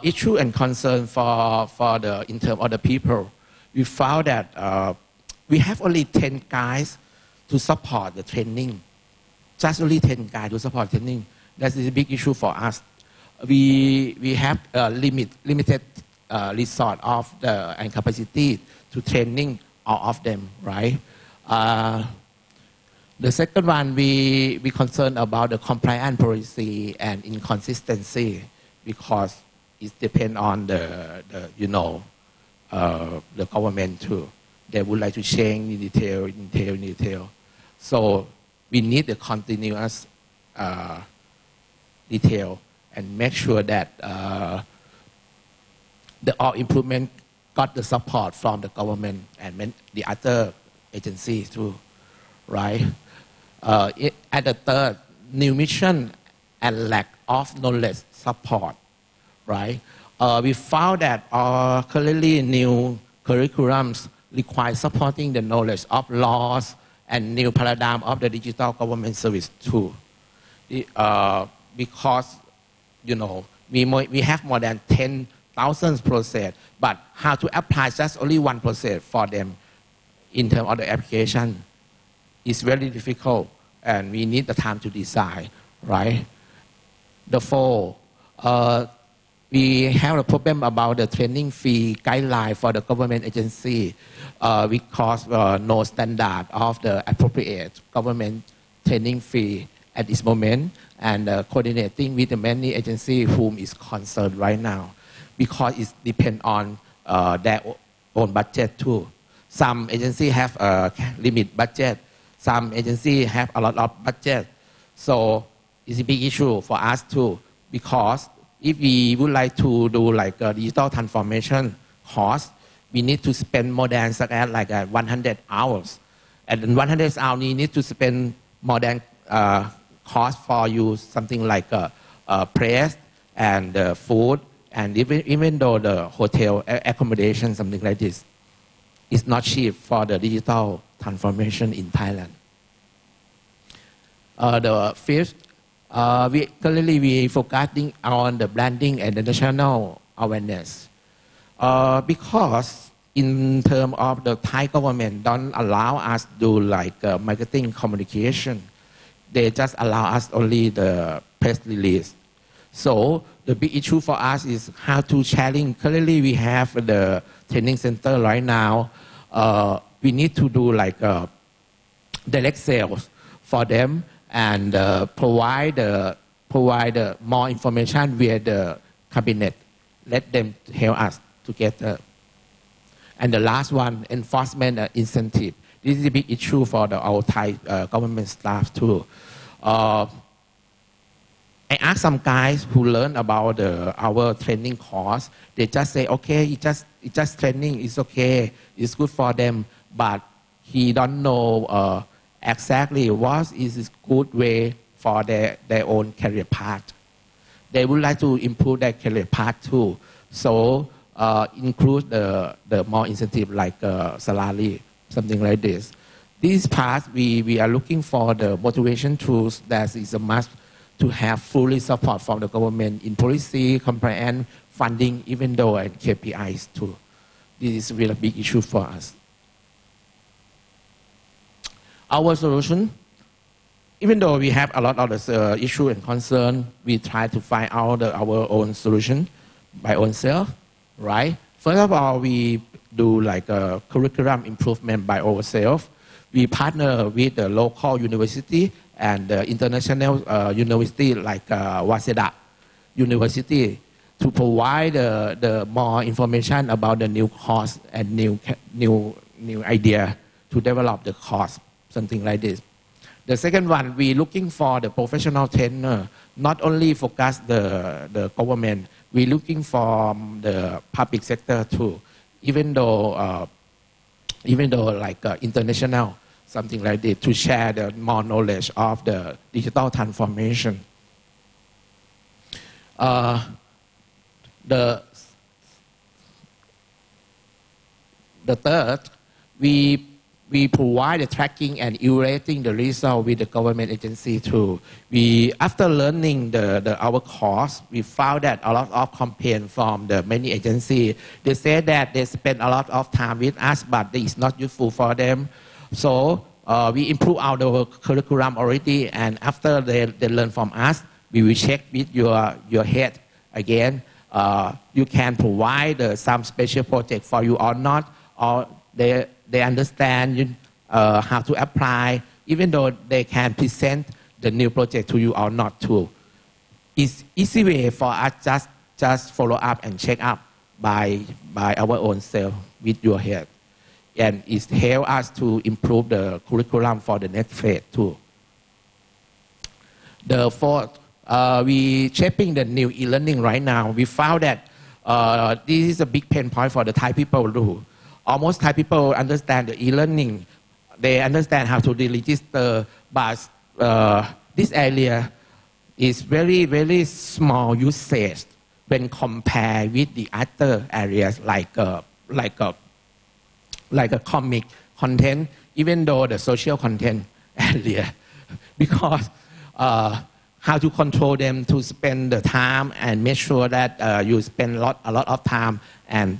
Issue and concern for the in terms of the people, we found that we have only 10 guys to support the training. Just only 10 guys to support training. That is a big issue for us. We have limited resource of and capacity to training all of them, right? The second one, we concerned about the compliance policy and inconsistency because it depends on the government too. They would like to change in detail. So we need the continuous detail and make sure that the all improvement got the support from the government and the other agencies too, right? At the third, new mission and lack of knowledge support, right? We found that currently new curriculums require supporting the knowledge of laws and new paradigm of the digital government service too. Because we have more than 10,000 process, but how to apply just only one process for them in terms of the application is very difficult, and we need the time to decide, right? The four, we have a problem about the training fee guideline for the government agency because no standard of the appropriate government training fee at this moment, and coordinating with the many agencies whom is concerned right now because it depends on their own budget too. Some agencies have a limit budget. Some agencies have a lot of budget. So it's a big issue for us too, because if we would like to do like a digital transformation course, we need to spend more than 100 hours. And in 100 hours, we need to spend more than cost for you something like press and food, and even though the hotel accommodation, something like this, is not cheap for the digital transformation in Thailand. The fifth, we focusing on the branding and the national awareness. Because in terms of the Thai government don't allow us to do like marketing communication, they just allow us only the press release. So the big issue for us is how to sharing. Currently we have the training center right now. We need to do like direct sales for them and provide more information via the cabinet. Let them help us together. And the last one, enforcement incentive. This is a big issue for our Thai government staff too. I asked some guys who learn about our training course. They just say, okay, it's just training. It's okay. It's good for them. But he don't know exactly what is a good way for their own career path. They would like to improve their career path too. So include the more incentive like salary, something like this. This part, we are looking for the motivation tools that is a must to have fully support from the government in policy, compliance, funding, even though and KPIs too. This is a really big issue for us. Our solution, even though we have a lot of the issue and concern, we try to find out our own solution by ourselves, right? First of all, we do like a curriculum improvement by ourselves. We partner with the local university and the international university like Waseda University to provide the more information about the new course and new idea to develop the course, something like this. The second one, we looking for the professional trainer, not only focus the government, we looking for the public sector too, even though like international, something like this, to share the more knowledge of the digital transformation. The third, we provide the tracking and evaluating the result with the government agency too. After learning our course, we found that a lot of complaints from the many agencies. They say that they spend a lot of time with us, but it is not useful for them. So we improve our curriculum already, and after they learn from us, we will check with your head again. You can provide some special project for you or not, or they understand how to apply, even though they can present the new project to you or not too. It's easy way for us just follow up and check up by our own self with your head. And it helps us to improve the curriculum for the next phase too. The fourth, we shaping the new e-learning right now. We found that this is a big pain point for the Thai people too. Almost Thai people understand the e-learning. They understand how to register, but this area is very, very small usage when compared with the other areas like a comic content, even though the social content area, because how to control them to spend the time and make sure that you spend a lot of time and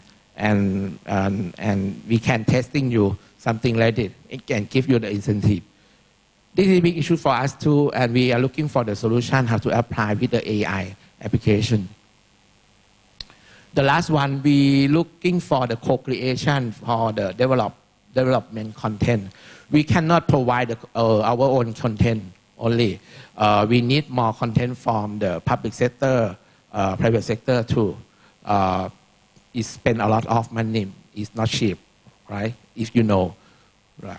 we can testing you something like this. It can give you the incentive. This is a big issue for us too, and we are looking for the solution how to apply with the AI application. The last one, we looking for the co-creation for the development content. We cannot provide our own content only. We need more content from the public sector, private sector too. It spend a lot of money. It's not cheap, right? If you know, right?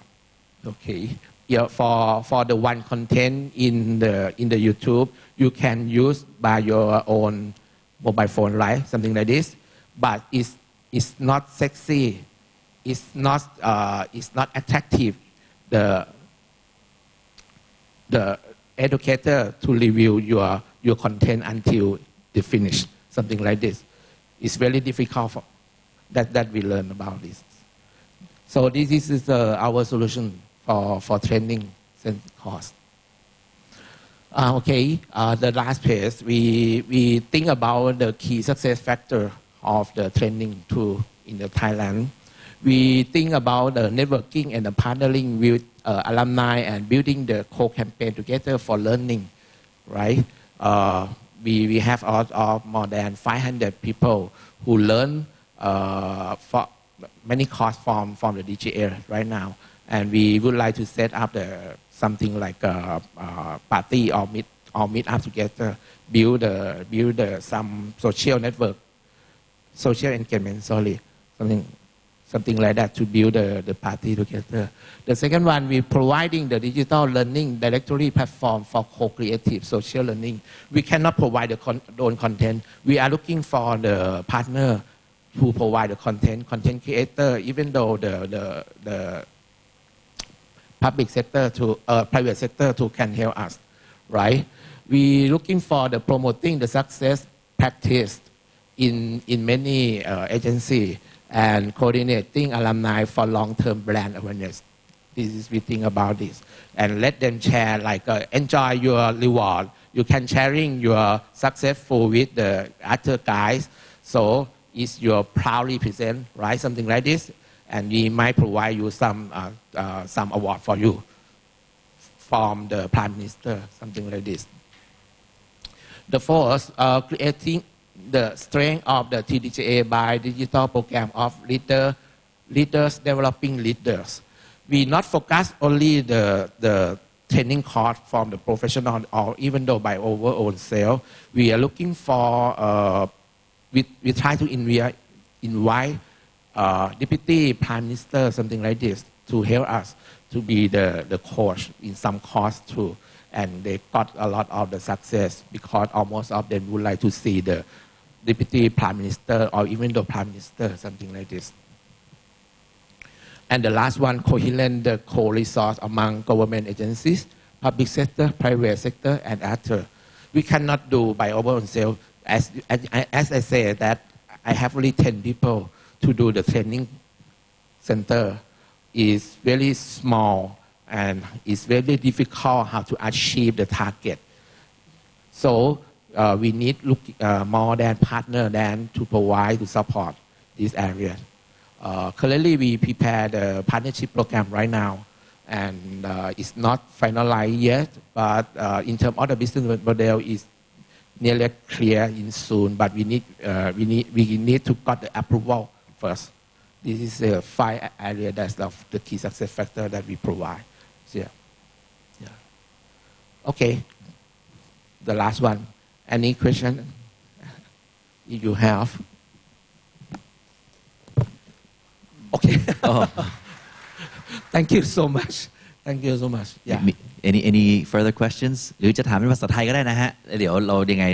Okay. Yeah, for the one content in the YouTube, you can use by your own mobile phone, right? Something like this, but it's not sexy. It's not attractive. The educator to review your content until they finish. Something like this. It's very difficult that we learn about this. So this is our solution for training course. Okay, the last page, we think about the key success factor of the training tool in the Thailand. We think about the networking and the partnering with alumni and building the co-campaign together for learning, right? We have more than 500 people who learn for many courses from the DGA right now. And we would like to set up something like a party or meet up together, build some social network, social engagement, something like that to build the party together. The second one, we're providing the digital learning directory platform for co-creative social learning. We cannot provide the own content. We are looking for the partner who provide the content creator, even though the public sector to private sector to can help us, right? We looking for the promoting the success practice in many agencies and coordinating alumni for long-term brand awareness. This is we think about this and let them share like enjoy your reward. You can sharing your successful with the other guys. So it's your proudly present, right? Something like this. And we might provide you some award for you from the Prime Minister, something like this. The fourth, creating the strength of the TDGA by digital program of leaders developing leaders. We not focus only the training course from the professional or even though by our own self. We are looking for, we try to invite Deputy Prime Minister, something like this, to help us to be the coach in some course too. And they got a lot of the success because almost of them would like to see the Deputy Prime Minister or even the Prime Minister, something like this. And the last one, coherent the co-resource among government agencies, public sector, private sector, and other. We cannot do by our own self. As I say that I have only 10 people to do the training center is very small and it's very difficult how to achieve the target. So we need more than partner than to provide to support this area. Currently, we prepare the partnership program right now, and it's not finalized yet. But in terms of the business model, is nearly clear in soon. But we need to get the approval first. This is the 5 area that's the key success factor that we provide. So, yeah. Okay. The last one. Any question? If you have. Okay. Oh. Thank you so much. Thank you so much. Yeah. Any further questions หรือจะถามเป็นภาษาไทยก็ได้นะฮะเดี๋ยวเรายังไง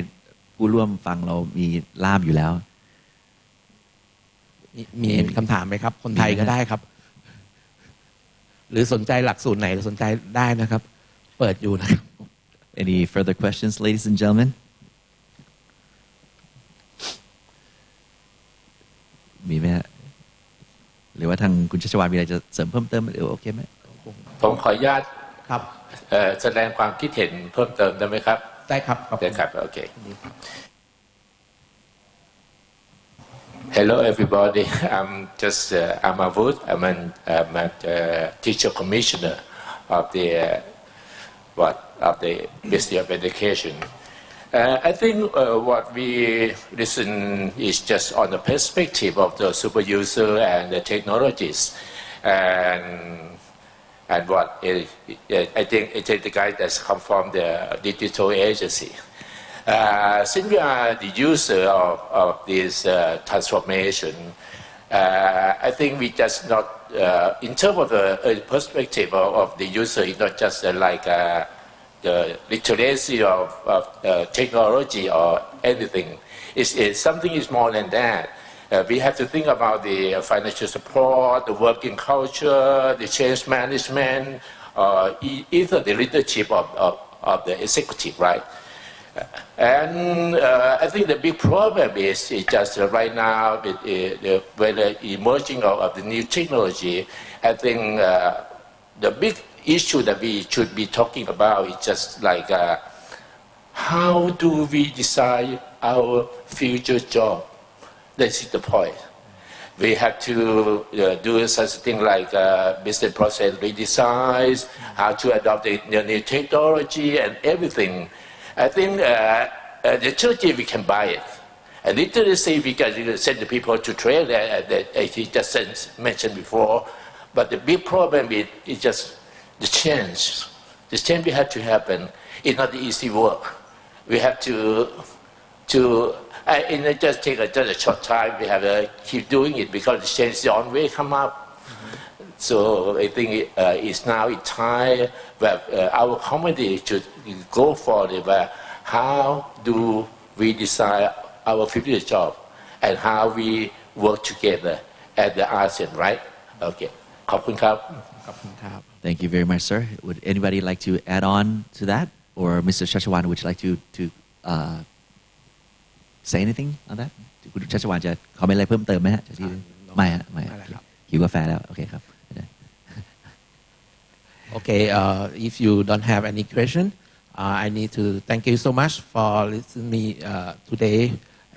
ผู้ร่วมฟังเรามีล่ามอยู่แล้วมีคำถามไหมครับคนไทยก็ได้ครับหรือสนใจหลักสูตรไหนสนใจได้นะครับเปิดอยู่นะครับ Any further questions ladies and gentlemen มีไหมฮะหรือว่าทางคุณชัชวาลมีอะไรจะเสริมเพิ่มเติมหรือโอเคไหมผมขออนุญาตครับแสดงความคิดเห็นเพิ่มเติมได้ไหมครับได้ครับได้ครับโอเค Hello everybody I'm just I'm Avud I'm a teacher commissioner of the Ministry of Education I think what we listen is just on the perspective of the super user and the technologies and what I think the guy that's come from the digital agency. Since we are the user of this transformation, I think we just not, in terms of the perspective of the user, it's not just like the literacy of technology or anything. It's something is more than that. We have to think about the financial support, the working culture, the change management, either the leadership of the executive, right? And I think the big problem is just right now with the emerging of the new technology. I think the big issue that we should be talking about is just like how do we decide our future job? That's the point. We have to do such thing like business process redesign, how to adopt the new technology and everything. I think the technology we can buy it. And literacy we can send the people to train as he just mentioned before. But the big problem is just the change. The change we have to happen. It's not easy work. We have to it just take just a short time. We have to keep doing it because the change is the only way come up. So I think it's now time where our community should go for it. Where how do we decide our future job and how we work together at the ASEAN, right? Okay. ขอบคุณครับ Thank you very much, sir. Would anybody like to add on to that, or Mr. Chachawan, would you like to say anything on that? คุณชัชวาลจะคอมเมนต์อะไรเพิ่มเติมไหมฮะไม่ฮะไม่หิวกาแฟแล้วโอเคครับ Okay, if you don't have any question, I need to thank you so much for listening today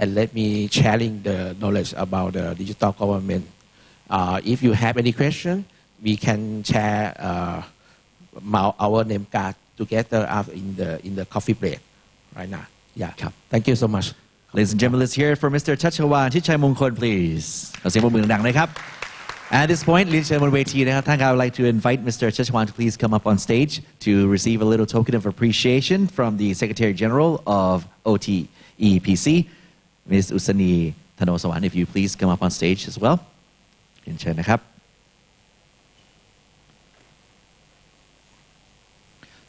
and let me sharing the knowledge about the digital government. If you have any question, we can share our name card together in the coffee break right now. Yeah. Thank you so much. Ladies and gentlemen, let's hear it for Mr. Chachawan Chichaimongkol, please. ขอเสียงปรบมือดังๆเลยครับ At this point, I would like to invite Mr. Chachawan to please come up on stage to receive a little token of appreciation from the Secretary General of OTEPC, Ms. Usani Thanosawan. If you please come up on stage as well.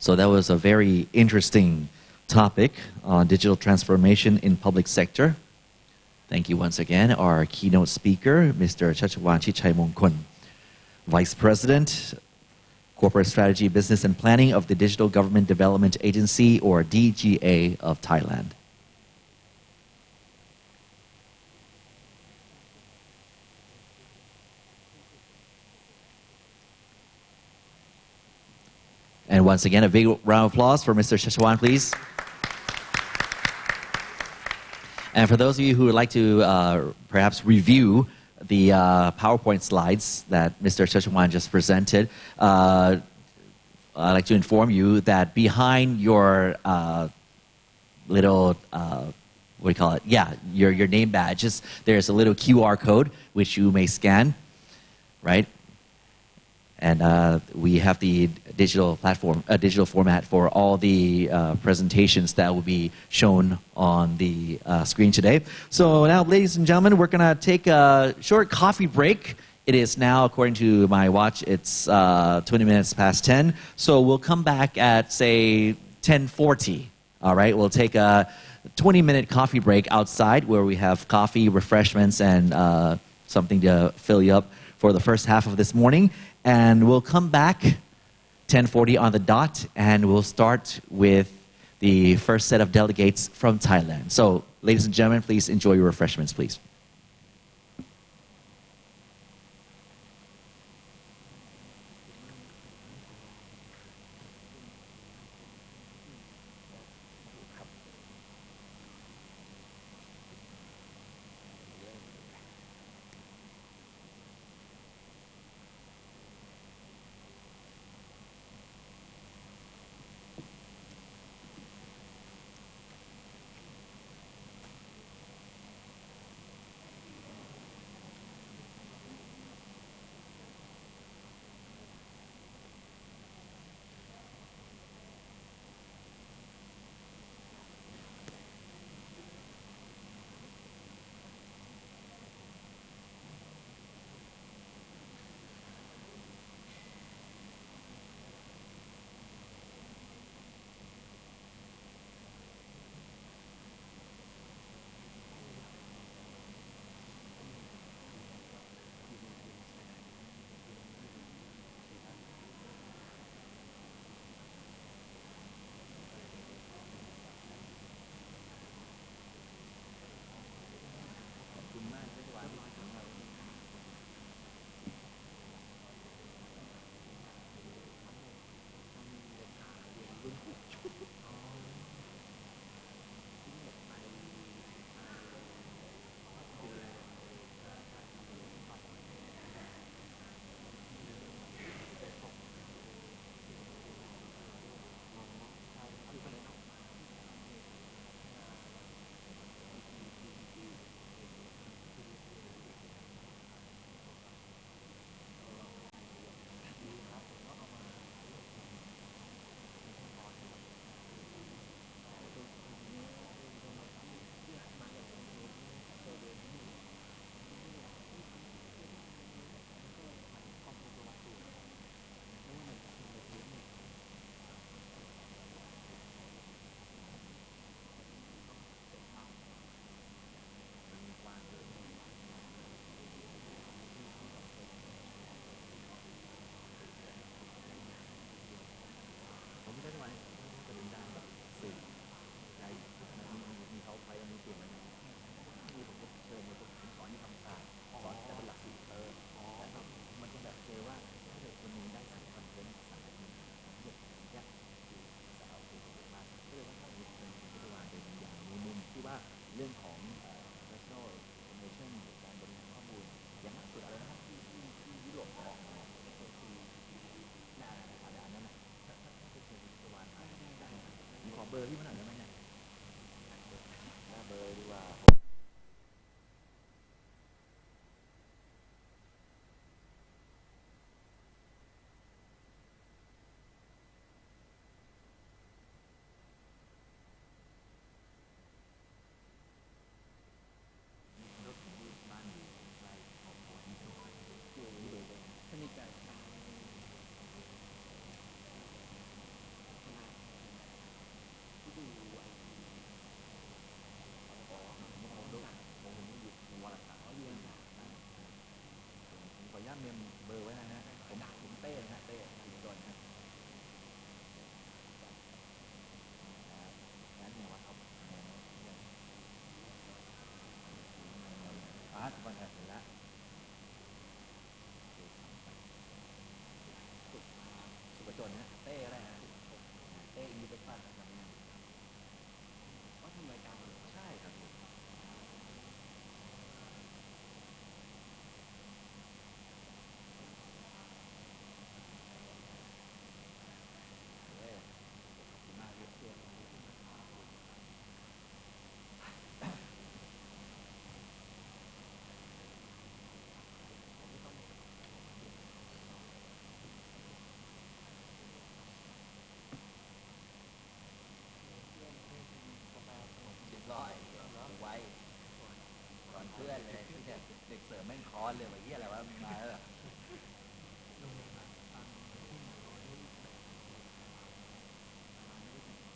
So that was a very interesting topic on digital transformation in public sector. Thank you once again, our keynote speaker, Mr. Chachawan Chichaimongkol, Vice President, Corporate Strategy, Business and Planning of the Digital Government Development Agency, or DGA of Thailand. And once again, a big round of applause for Mr. Chachawan, please. And for those of you who would like to perhaps review the PowerPoint slides that Mr. Chachawan just presented, I'd like to inform you that behind your little, what do you call it? Yeah, your name badges, there's a little QR code which you may scan, right? And we have the digital platform, digital format for all the presentations that will be shown on the screen today. So now, ladies and gentlemen, we're going to take a short coffee break. It is now, according to my watch, it's 20 minutes past 10. So we'll come back at, say, 10:40. All right, we'll take a 20-minute coffee break outside where we have coffee, refreshments, and something to fill you up for the first half of this morning. And we'll come back 10:40 on the dot, and we'll start with the first set of delegates from Thailand. So, ladies and gentlemen, please enjoy your refreshments, please. เพื่อนเลยที่เด็กเสริมแม่งคอร์สเลยว่าเหี้ยอะไรวะมาแล้ว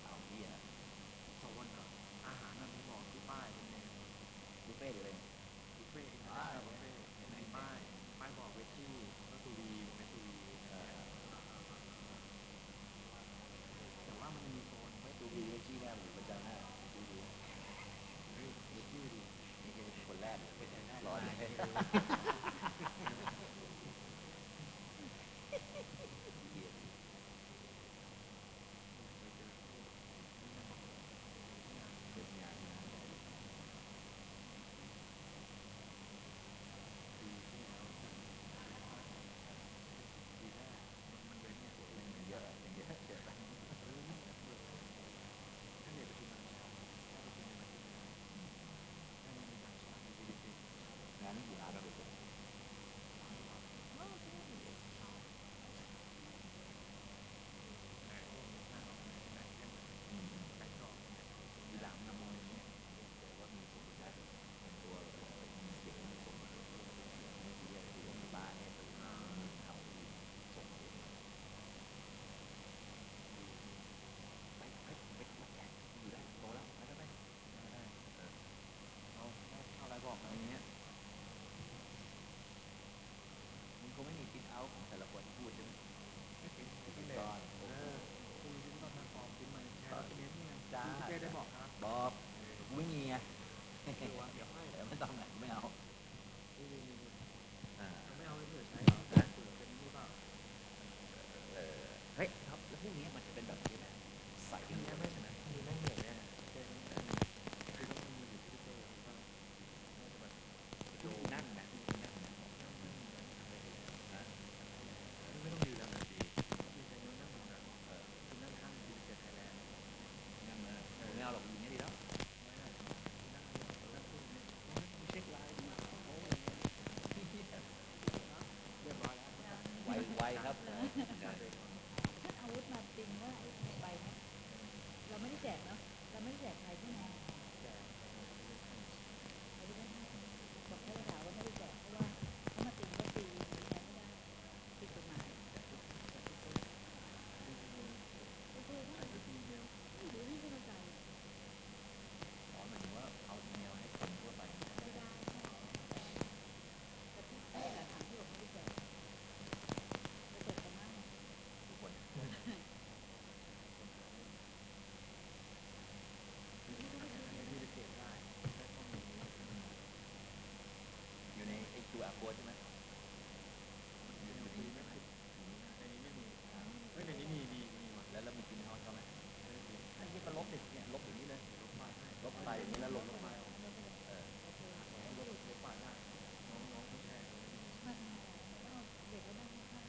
เอาเหี้ยบุฟเฟ่ต์หรืออะไรดูดีชี้แม่หมูประจันหน้าดูดีนี่คนแรกรอเลยงั้นอยู่ร้านเราเด็กทีหลังนะมึงเนี่ยแต่ว่ามีสมรสเป็นตัวมีเสียงมีสมรสไม่ทีเรียกที่ว่ามีบ้านเนี่ยตื่นมีทำที่ส่งเสียงไปมาแจกอยู่ได้โตแล้วไปได้เอาอะไรบอกอะไรเงี้ยมึงคงไม่มีคิดเอาของแต่ละคนพูดใช่ไหมก่อนจ้าบอกกูไม่มีไงไม่ต้องไหนไม่เอาเฮ้ยครับแล้วพวกนี้มันจะเป็นแบบนี้แหละใส่กันไม่ใช่ไหมนั่นนะนั่นนะไม่เอาหรอกอย่างนี้ดีแล้วเช็คไลน์ไวครับอาวุธมาจริงว่าใบนี้เราไม่ได้แจกเนาะเราไม่ได้แจกใครที่ไหนบอกให้เราถามว่าไม่ได้แจกเพราะว่าเขามาติงก็ตีแทนไม่ได้ผิดกฎหมายดูที่เข้าใจอ๋อหมายถึงว่าเอาอีเมลให้คนทั่วไปไม่ได้แต่ที่แต่ละถามที่บอกไม่ได้แจกจะแจกกันมากทุกคนอยู่ในไอ้ QR code ใช่ไหมแล้วมีกินฮอตเขาไหมอันนี้ก็ลบดิเนี่ยลบอย่างนี้เลยลบไปอย่างนี้แล้วลงลบมาเด็กก็นั่งข้าง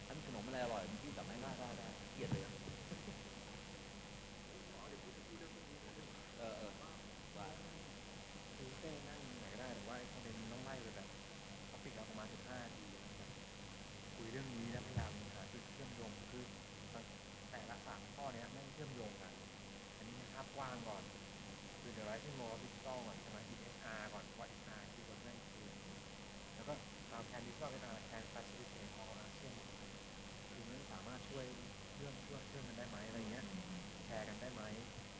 ถ้ามีขนมอะไรอร่อยพี่สั่งให้ได้เกลียดเลยว่าคุยเรื่องนี้แล้วพยายามหาจุดเชื่อมโยงคือแต่ละ3 ข้อเนี้ยไม่เชื่อมโยงกันอันนี้ภาพกว้างก่อนคือ the rising role of digital ก่อนใช่ไหม SR ก่อนว่า SR คือคนนั่นคือแล้วก็ how can digital SR can facilitate all ASEAN คือมันสามารถช่วยเรื่องกันได้ไหมอะไรเงี้ยแชร์กันได้ไหม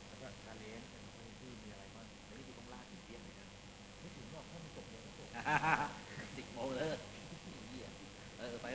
แล้วก็ challenge ที่มีอะไรบ้าง แล้วนี่กูต้องลากถึงเที่ยงเลยนะ ไม่ถึงหรอกถ้ามันจบเร็วก็จบ10 โมงเลยเหี้ยไป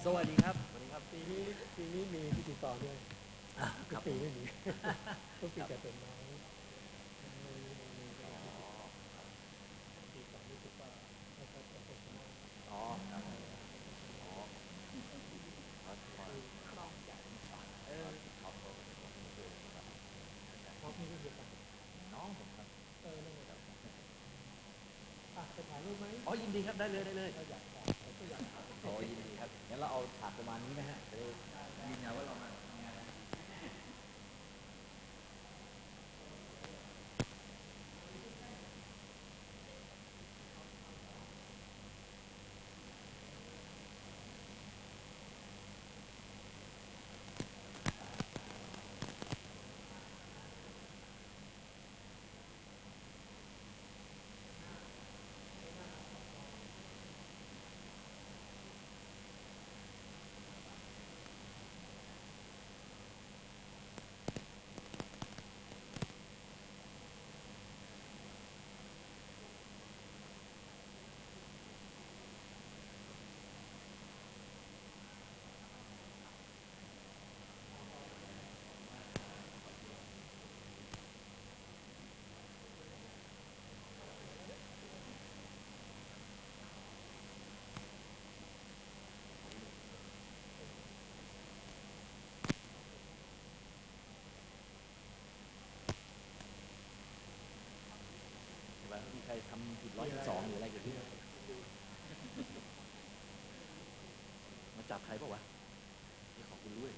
สวัสดีครับสวัสดีครับปีนี้มีพิธีกรด้วยทุกปีไม่มีทุกปีจะเป็นน้องปีก่อนรู้สึกว่าไม่ค่อยจะเป็นอ๋อครับอ๋อเขาพี่รุ่นเดียวกันน้องผมครับนั่นเลยครับไปถ่ายรูปไหมอ๋อยินดีครับได้เลยโอ้ยินดีครับงั้นเราเอาฉากประมาณนี้นะฮะจะได้ยืนยันว่าเรามาทำงานนะมีใครทำผิด112หรืออะไรอย่างนี้มาจับใครเปล่าวะนี่ของคุณรู้เลย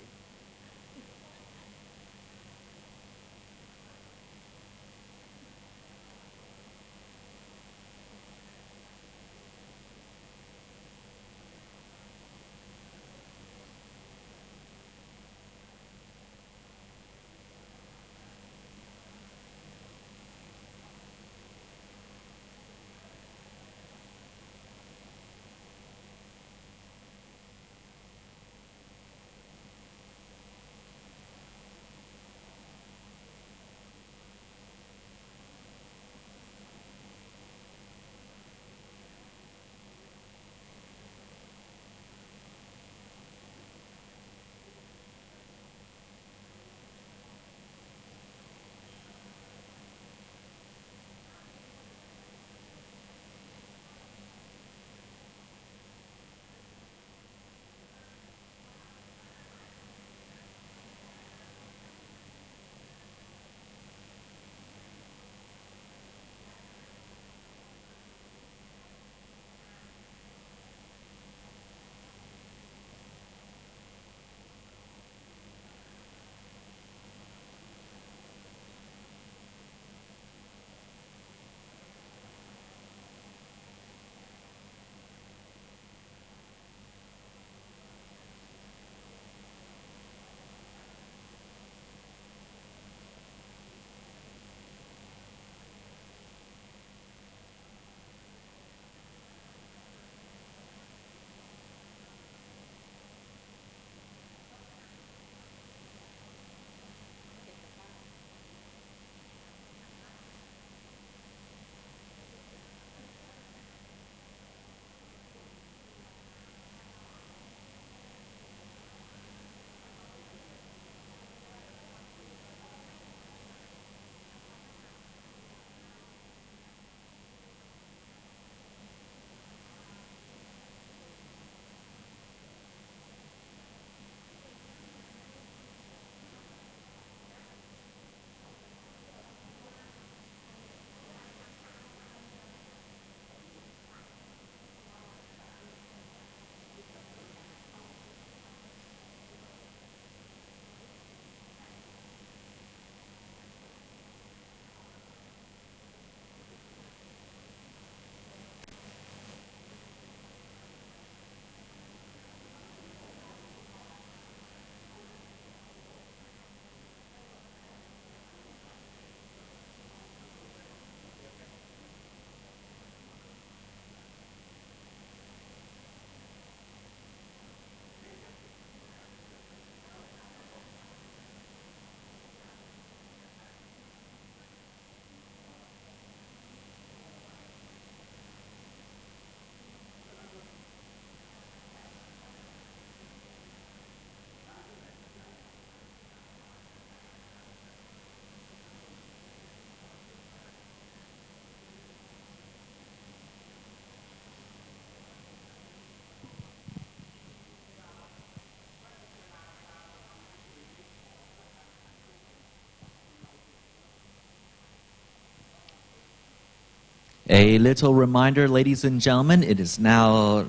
A little reminder, ladies and gentlemen, it is now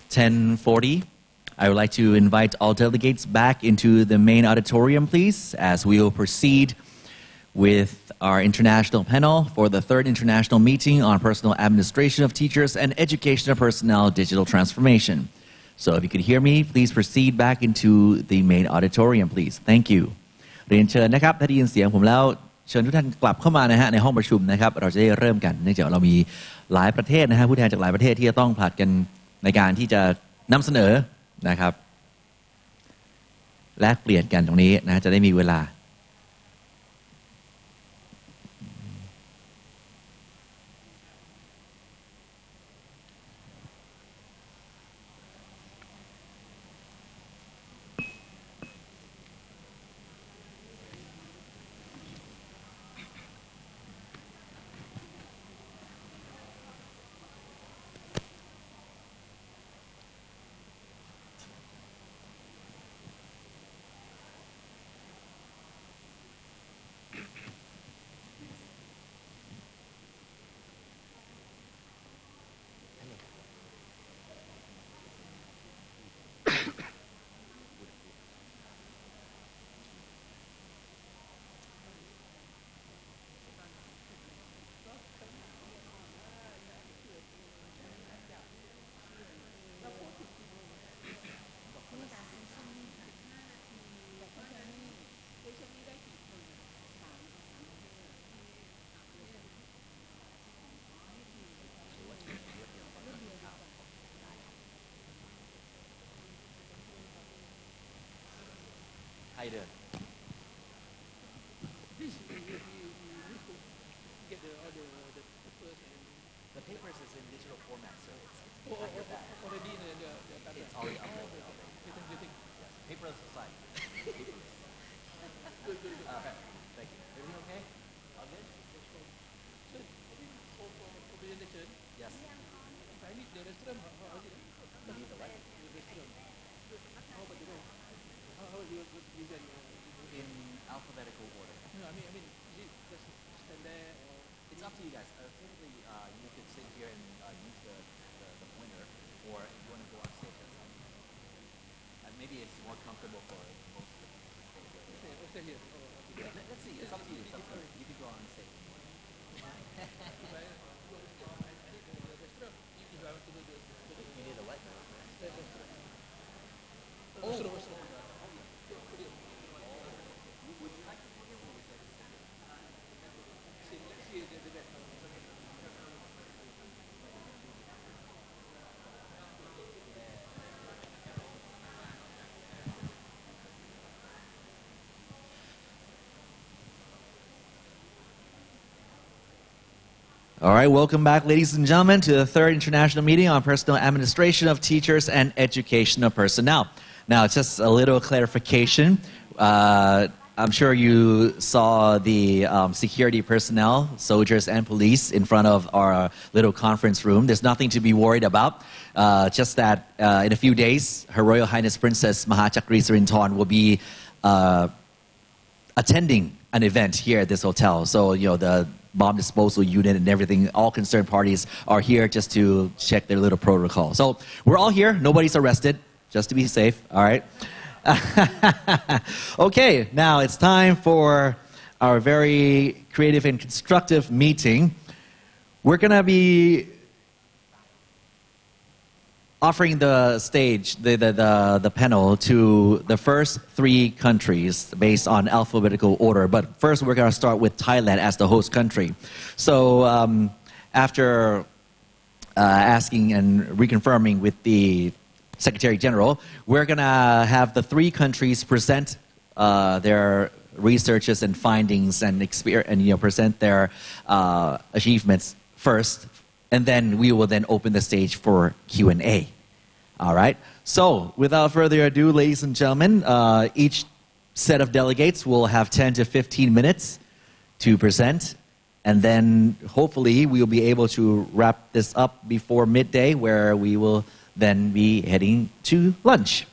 10:40. I would like to invite all delegates back into the main auditorium, please, as we will proceed with our international panel for the third international meeting on personal administration of teachers and educational personnel digital transformation. So if you could hear me, please proceed back into the main auditorium, please. Thank you. เรียนเชิญนะครับถ้าได้ยินเสียงผมแล้วเชิญทุกท่านกลับเข้ามานะฮะในห้องประชุมนะครับเราจะได้เริ่มกันเนื่องจากเรามีหลายประเทศนะฮะผู้แทนจากหลายประเทศที่จะต้องผลัดกันในการที่จะนำเสนอนะครับและเปลี่ยนกันตรงนี้นะจะได้มีเวลาใครเดิน The papers is in digital format, so already it's already uploaded. Yes, paper aside. Okay, thank you. Everything okay? All good? Yes. You need the what? In alphabetical order. It's up to you guys. Typically, you could sit here and use the pointer, or if you want to go on stage, that's fine. Maybe it's more comfortable for most of you. Let's see. It's up to you. You can go on stage. You need a what? All right, welcome back, ladies and gentlemen, to the third international meeting on personal administration of teachers and educational personnel. Now, just a little clarification. I'm sure you saw the security personnel, soldiers and police in front of our little conference room. There's nothing to be worried about. Just that in a few days, Her Royal Highness Princess Mahachakri Sirinthorn will be attending an event here at this hotel. So, you know, the bomb disposal unit and everything, all concerned parties are here just to check their little protocol. So we're all here. Nobody's arrested, just to be safe. All right. Okay, now it's time for our very creative and constructive meeting. We're going to be offering the stage, the panel to the first three countries based on alphabetical order. But first, we're going to start with Thailand as the host country. So after asking and reconfirming with the Secretary General, we're going to have the three countries present their researches and findings and present their achievements first, and then we will then open the stage for Q&A. All right. So without further ado, ladies and gentlemen, each set of delegates will have 10 to 15 minutes to present, and then hopefully we will be able to wrap this up before midday, where we will then be heading to lunch.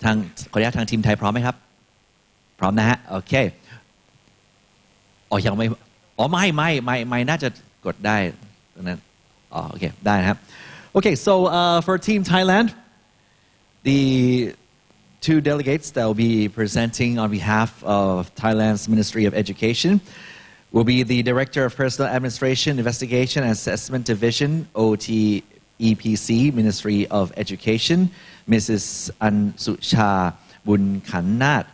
ขออนุญาตทางทีมไทยพร้อมไหมครับพร้อมนะฮะโอเคยังไม่ไม่น่าจะกดได้ Okay ได้นะครับ Okay, so for Team Thailand, the two delegates that will be presenting on behalf of Thailand's Ministry of Education will be the Director of Personnel Administration, Investigation and Assessment Division, OTEPC, Ministry of Education, Mrs. Ansucha Bunkhantinat,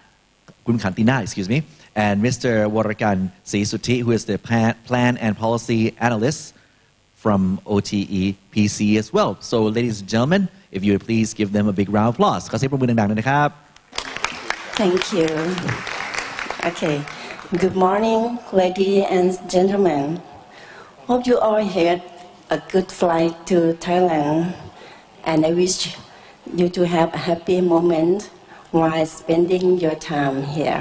excuse me, and Mr. Warakan Sisuti, who is the Plan and Policy Analyst from OTEPC as well. So, ladies and gentlemen, if you would please give them a big round of applause. ขอเสียงปรบมือดังๆด้วยนะครับ Thank you. Okay. Good morning, ladies and gentlemen. Hope you all had a good flight to Thailand, and I wish you to have a happy moment while spending your time here.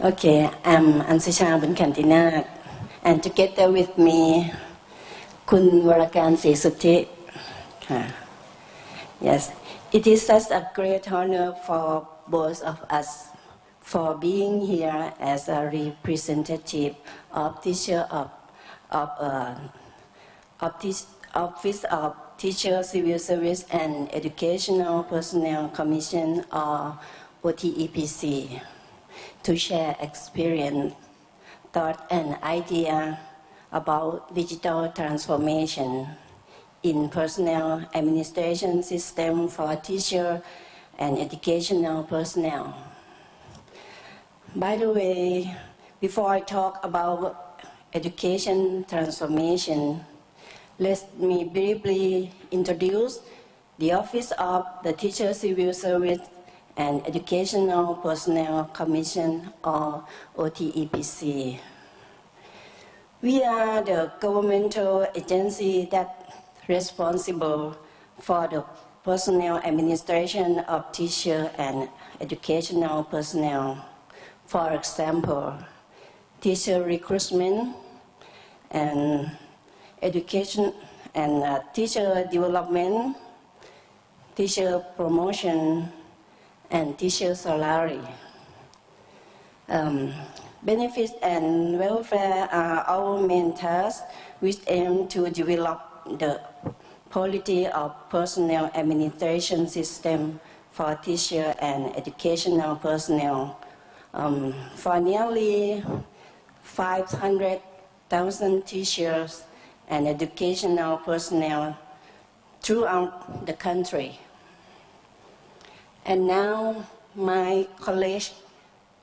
Okay, I'm Ansucha Bunkhantinat, and together with me, Kun Warakan Sisuti. Yes, it is such a great honor for both of us for being here as a representative of teacher of this Office of Teacher Civil Service and Educational Personnel Commission or OTEPC to share experience, thought and idea about digital transformation in personnel administration system for teacher and educational personnel. By the way, before I talk about education transformation, let me briefly introduce the Office of the Teacher Civil Service and Educational Personnel Commission or OTEPC. We are the governmental agency that responsible for the personnel administration of teacher and educational personnel. For example, teacher recruitment and education and teacher development, teacher promotion, and teacher salary. Benefits and welfare are our main tasks, which aim to develop the quality of personnel administration system for teacher and educational personnel. For nearly 500,000 teachers and educational personnel throughout the country. And now my colleague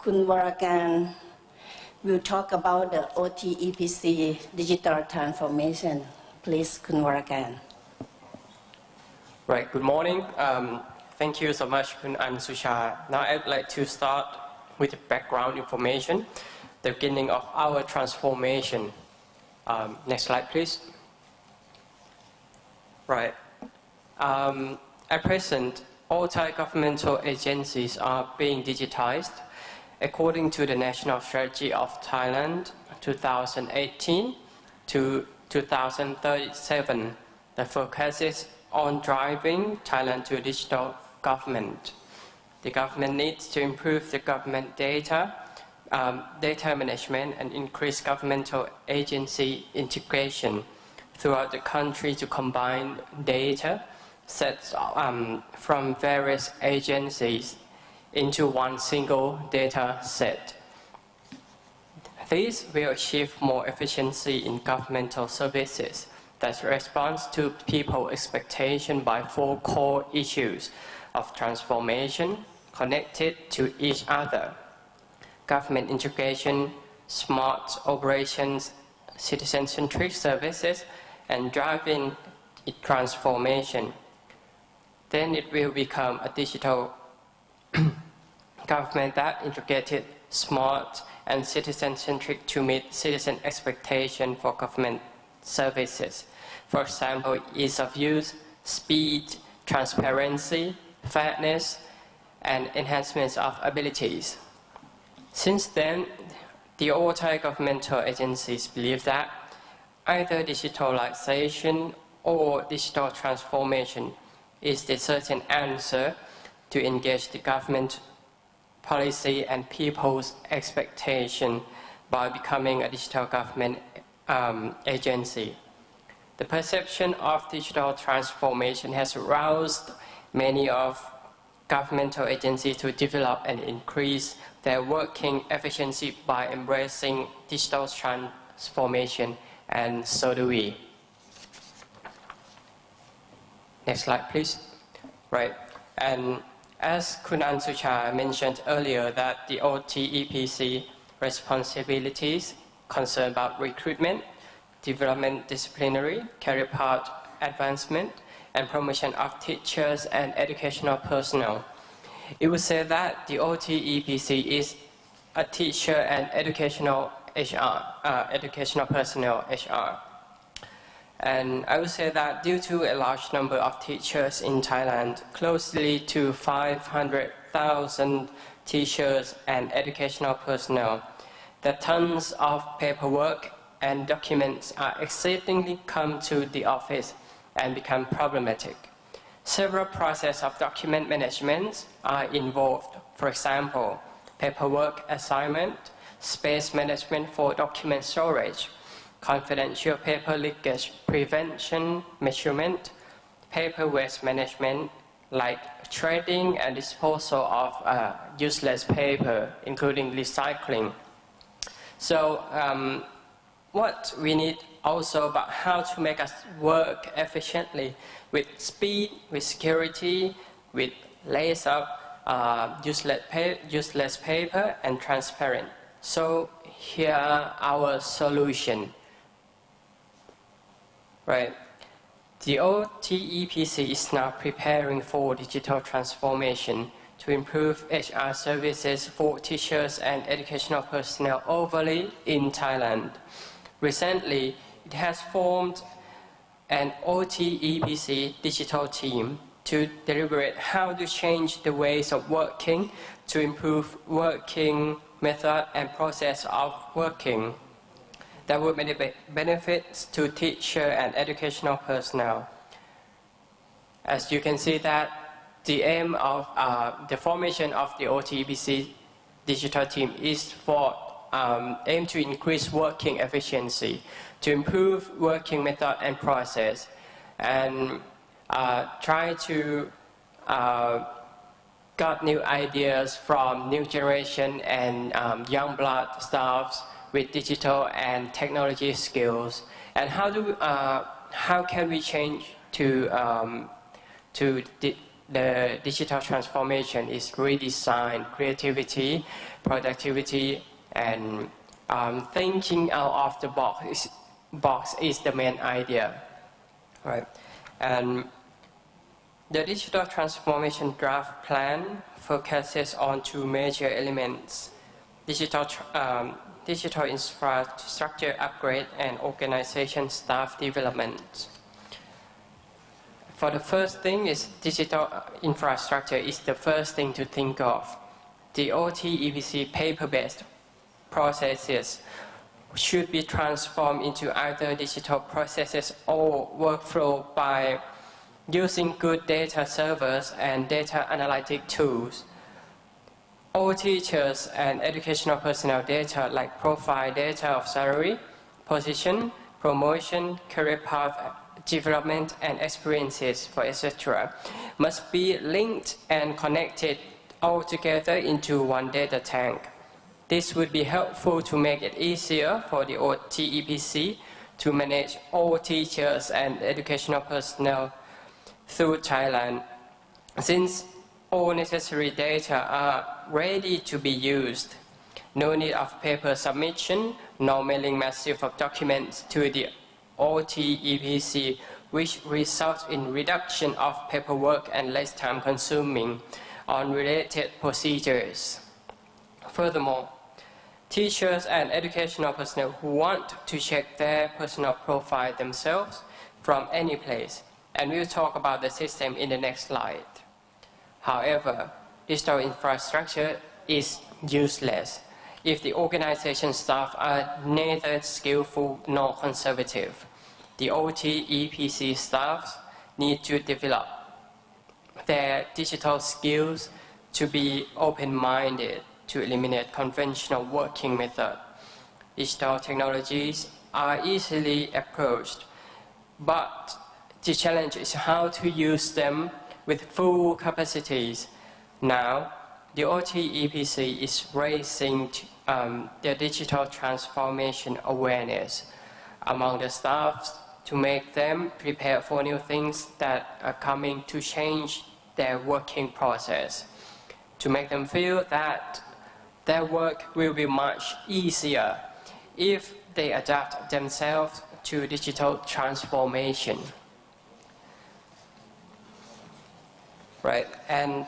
Kun Warakan will talk about the OTEPC digital transformation. Please, Kun Warakan. Right, good morning. Thank you so much, Kun Ansucha. Now I'd like to start with the background information, the beginning of our transformation. Next slide, please. Right. At present, all Thai governmental agencies are being digitized according to the National Strategy of Thailand 2018 to 2037 that focuses on driving Thailand to digital government. The government needs to improve the government data management and increase governmental agency integration throughout the country to combine data sets from various agencies into one single data set. This will achieve more efficiency in governmental services that responds to people's expectation by 4 core issues of transformation connected to each other: government integration, smart operations, citizen-centric services, and driving transformation. Then it will become a digital government that integrated, smart, and citizen-centric to meet citizen expectation for government services. For example, ease of use, speed, transparency, fairness, and enhancements of abilities. Since then, the all Thai governmental agencies believe that either digitalization or digital transformation is the certain answer to engage the government policy and people's expectation by becoming a digital government agency. The perception of digital transformation has aroused many of governmental agencies to develop and increase their working efficiency by embracing digital transformation, and so do we. Next slide, please. Right, and as Kun Ansucha mentioned earlier, that the OTEPC responsibilities concern about recruitment, development, disciplinary, career path advancement, and promotion of teachers and educational personnel. It would say that the OTEPC is a teacher and educational personnel HR. And I would say that due to a large number of teachers in Thailand, closely to 500,000 teachers and educational personnel, that tons of paperwork and documents are exceedingly come to the office and become problematic. Several processes of document management are involved. For example, paperwork assignment, space management for document storage, confidential paper leakage prevention measurement, paper waste management, like trading and disposal of useless paper, including recycling. So what we need also about how to make us work efficiently with speed, with security, with less of useless paper and transparent. So here are our solution. Right. The OTEPC is now preparing for digital transformation to improve HR services for teachers and educational personnel overall in Thailand. Recently, it has formed an OTEPC digital team to deliberate how to change the ways of working to improve working method and process of working that would benefit to teacher and educational personnel. As you can see that the aim of the formation of the OTEPC digital team is for aim to increase working efficiency, to improve working method and process, and try to got new ideas from new generation and young blood staffs with digital and technology skills. And how can we change to the digital transformation is redesign, creativity, productivity, and thinking out of the box is the main idea, right? And the digital transformation draft plan focuses on two major elements: digital infrastructure upgrade and organization staff development. For the first thing is digital infrastructure is the first thing to think of. The OTEPC paper-based processes should be transformed into either digital processes or workflow by using good data servers and data analytic tools. All teachers and educational personnel data like profile data of salary, position, promotion, career path development and experiences, for etc. must be linked and connected all together into one data tank. This would be helpful to make it easier for the OTEPC to manage all teachers and educational personnel through Thailand. Since all necessary data are ready to be used, no need of paper submission, nor mailing massive of documents to the OTEPC, which results in reduction of paperwork and less time consuming on related procedures. Furthermore, teachers and educational personnel who want to check their personal profile themselves from any place, and we'll talk about the system in the next slide. However, digital infrastructure is useless if the organization staff are neither skillful nor conservative. The OTEPC staff need to develop their digital skills to be open-minded to eliminate conventional working method. Digital technologies are easily approached but the challenge is how to use them with full capacities. Now, the OT EPC is raising their digital transformation awareness among the staff to make them prepare for new things that are coming to change their working process, to make them feel that their work will be much easier if they adapt themselves to digital transformation. Right, and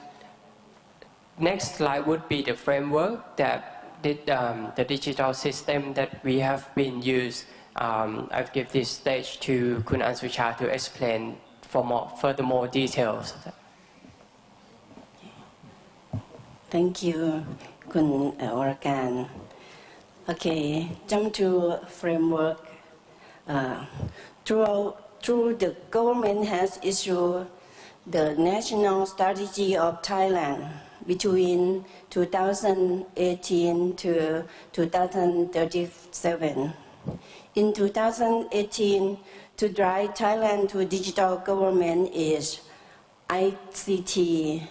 next slide would be the framework that the digital system that we have been used. I've given this stage to Kun Ansucha to explain for furthermore details. Thank you, Kun Orakan. Okay, jump to framework. Through the government has issued the National Strategy of Thailand between 2018 to 2037. In 2018, to drive Thailand to digital government is ICT,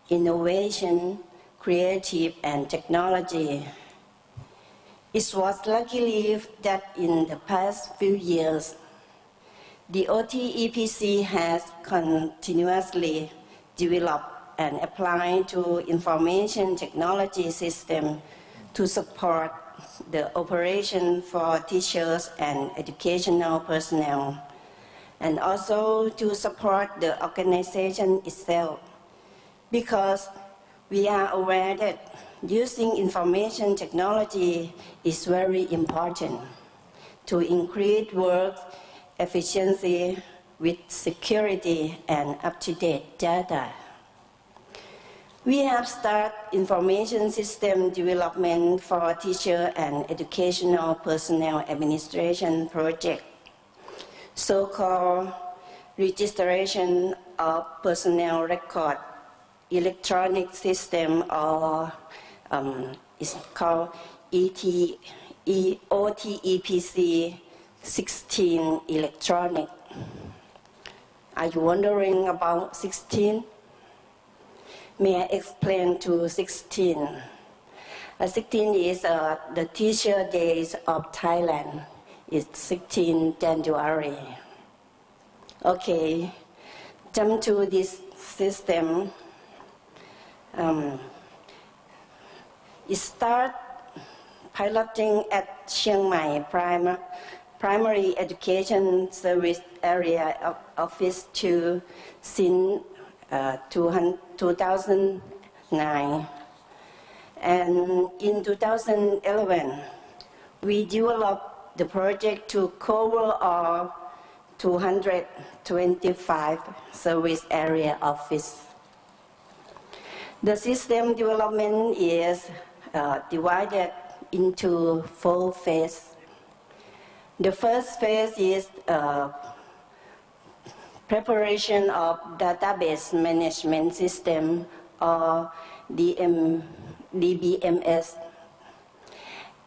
innovation, creative and technology. It was luckily that in the past few years, the OT EPC has continuously developed and applied to information technology system to support the operation for teachers and educational personnel, and also to support the organization itself, because we are aware that using information technology is very important to increase work efficiency with security and up-to-date data. We have started information system development for teacher and educational personnel administration project, so-called registration of personnel record electronic system, or it's called OTEPC 16 electronic. Are you wondering about 16? May I explain to 16? 16 is the Teacher Days of Thailand. It's 16 January. Okay, jump to this system. It started piloting at Chiang Mai Primary Education Service Area Office 2 since 2009. And in 2011, we developed the project to cover all 225 service area office. The system development is divided into 4 phases. The first phase is preparation of database management system, or DBMS.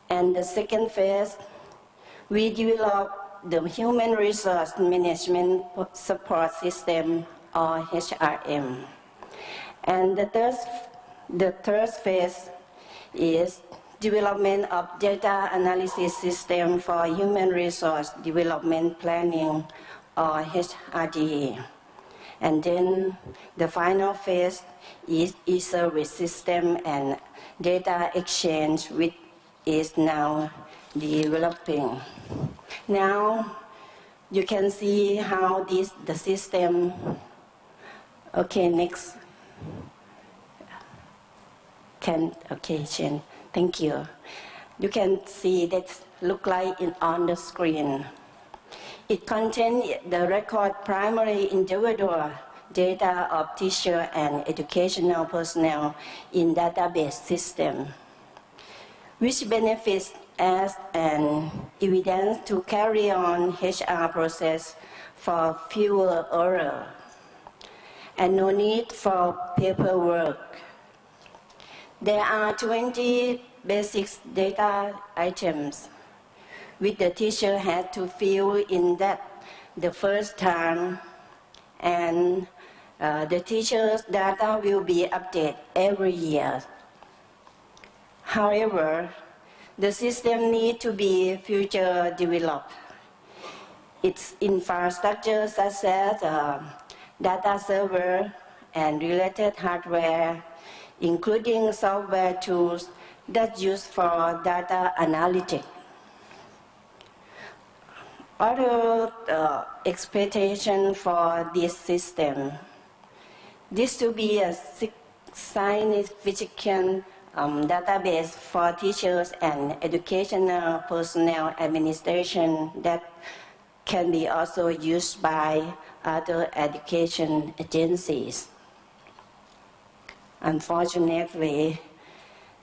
And the second phase, we develop the human resource management support system, or HRM. And the third phase is development of data analysis system for human resource development planning, or HRD. And then the final phase is e-service system and data exchange, which is now developing. Now you can see how the system. Okay, next. Okay, Chen. Thank you. You can see that look like on the screen. It contains the record primary individual data of teacher and educational personnel in database system, which benefits as an evidence to carry on HR process for fewer errors and no need for paperwork. There are 20 basic data items which the teacher had to fill in that the first time, and the teachers' data will be updated every year. However, the system needs to be future developed. Its infrastructure such as data server and related hardware, including software tools that's used for data analytics. Other expectation for this system, this to be a significant database for teachers and educational personnel administration that can be also used by other education agencies. Unfortunately,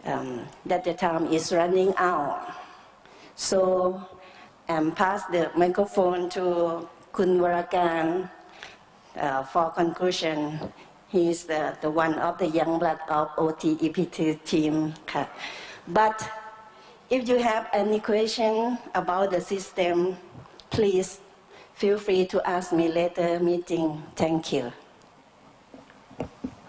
that the time is running out. So I'm pass the microphone to Kun Warakan for conclusion. He is the one of the young blood of OTEPT team. But if you have any question about the system, please feel free to ask me later meeting. Thank you.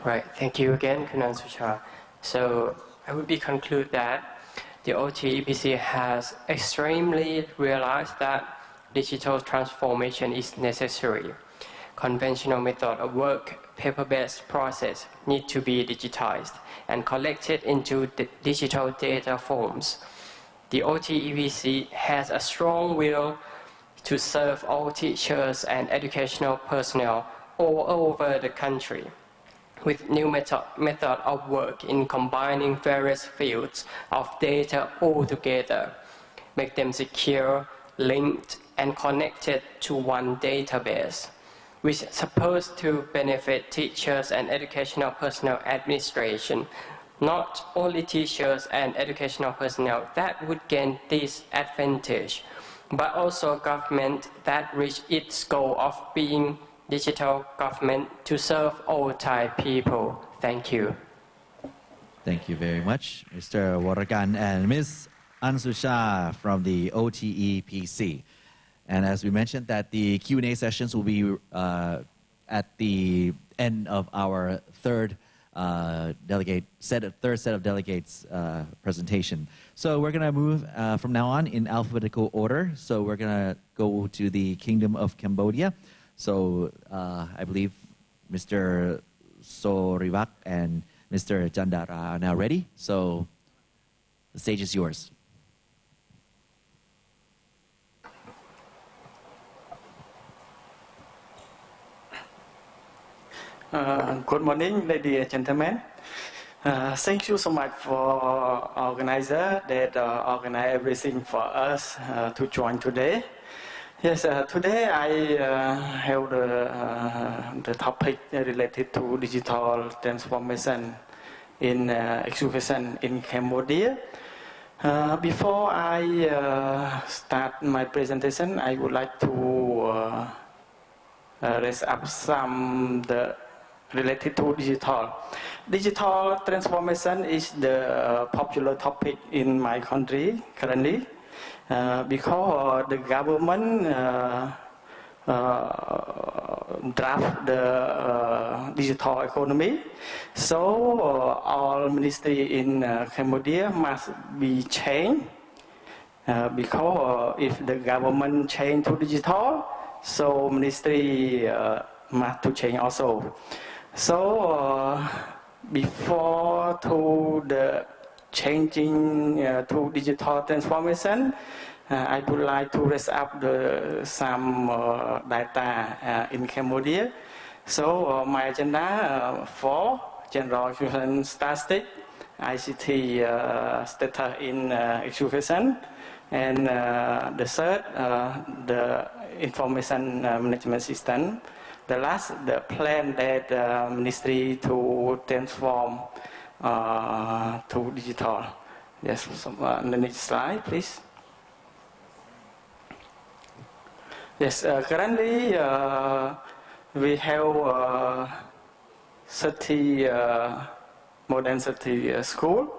Right, thank you again, Kunan Sucha. So I would conclude that the OTEPC has extremely realized that digital transformation is necessary. Conventional method of work, paper-based process need to be digitized and collected into digital data forms. The OTEPC has a strong will to serve all teachers and educational personnel all over the country with new method of work in combining various fields of data all together, make them secure, linked, and connected to one database, which is supposed to benefit teachers and educational personnel administration. Not only teachers and educational personnel that would gain this advantage, but also government that reach its goal of being digital government to serve all Thai people. Thank you. Thank you very much, Mr. Warakan and Ms. Ansusha from the OTEPC. And as we mentioned, that the Q&A sessions will be at the end of our third set of delegates presentation. So we're going to move from now on in alphabetical order. So we're going to go to the Kingdom of Cambodia. So I believe Mr. Sorivak and Mr. Chandara are now ready. So the stage is yours. Good morning, ladies and gentlemen. Thank you so much for organizer that organize everything for us to join today. Yes, today I have the topic related to digital transformation in education in Cambodia. Before I start my presentation, I would like to raise up some related to digital. Digital transformation is the popular topic in my country currently. Because the government draft the digital economy, so all ministry in Cambodia must be changed. Because if the government change to digital, so ministry must to change also. So before to the changing to digital transformation, I would like to raise up some data in Cambodia. So my agenda for general education statistics, ICT status in education, and the third, the information management system. The last, the plan that ministry to transform to digital. Yes, the next slide, please. Yes, currently we have 30, more than 30 schools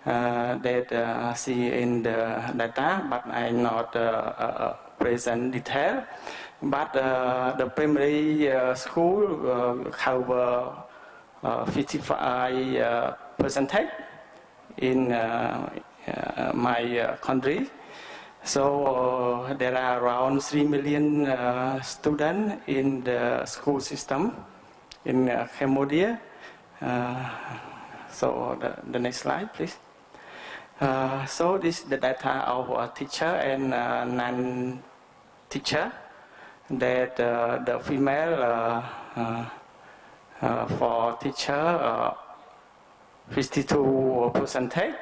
that see in the data, but I'm not present detail. but the primary school cover 55% in my country. So there are around 3 million students in the school system in Cambodia. So the next slide, please. So this is the data of teacher and non-teacher. That the female for teacher 52%,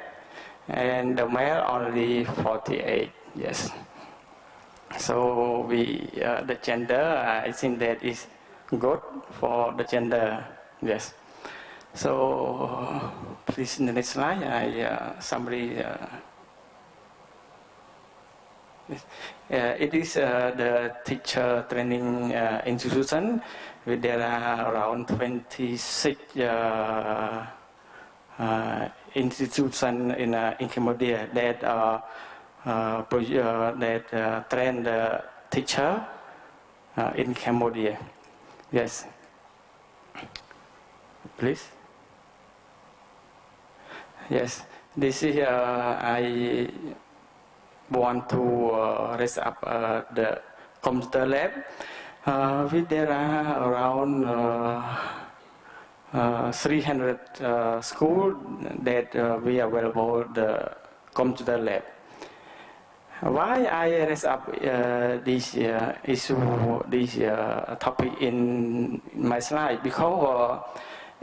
and the male only 48. Yes. So the gender, I think that is good for the gender. Yes. So please, in the next slide, I summary. It is the teacher training institution. There are around 26 institutions in Cambodia that train the teacher in Cambodia. Yes. Please. Yes. This is I want to raise up the computer lab. There are around 300 schools that we available the computer lab. Why I raise up this issue, this topic in my slide? Because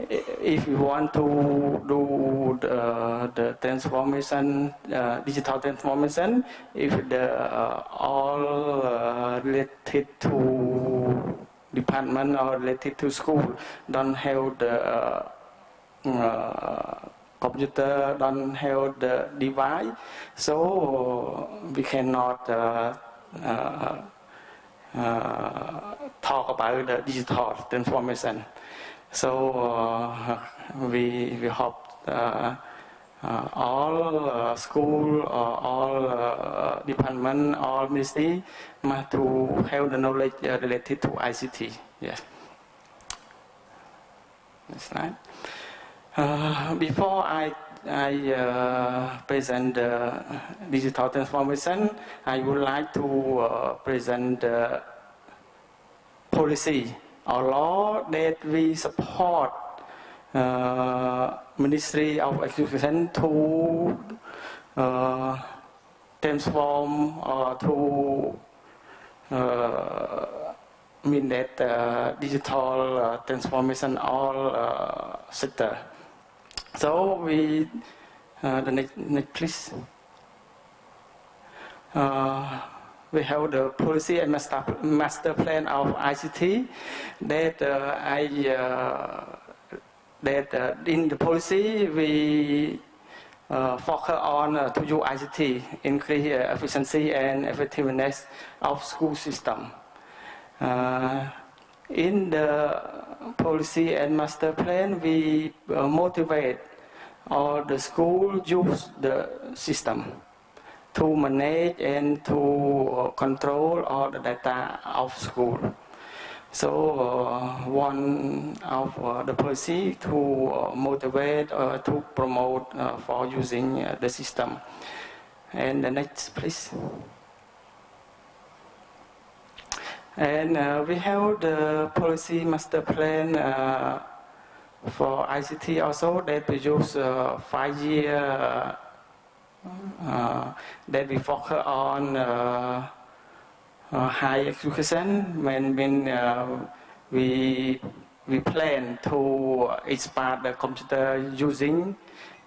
if you want to do the transformation, digital transformation, if all related to department or related to school don't have the computer, don't have the device, so we cannot talk about the digital transformation. So we hope all school, all department, all ministry must to have the knowledge related to ICT. Yes. Next slide. Before I present the digital transformation, I would like to present the policy or law that we support Ministry of Education to transform or to mean that digital transformation all sector. So we the next please. We have the policy and master plan of ICT that in the policy we focus on to use ICT, increase efficiency and effectiveness of school system. In the policy and master plan, we motivate all the school use the system to manage and to control all the data of school. So one of the policy to motivate to promote for using the system. And the next, please. And we have the policy master plan for ICT also that we use 5 years. That we focus on high education when we plan to expand the computer using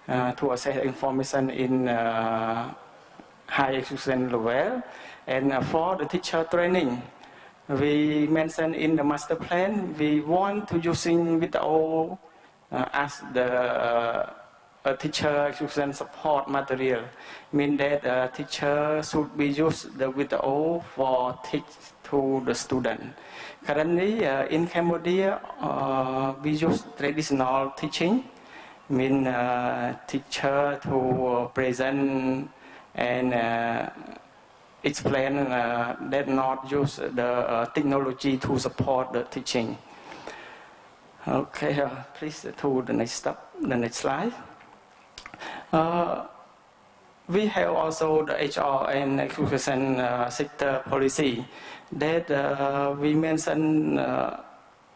to access information in high education level. And for the teacher training, we mentioned in the master plan we want to using video as the teacher education support material, mean that teacher should be used the video for teach to the student. Currently in Cambodia we use traditional teaching, mean teacher to present and explain that not use the technology to support the teaching. Okay, please to the next step, the next slide. We have also the HR and education sector policy that we mentioned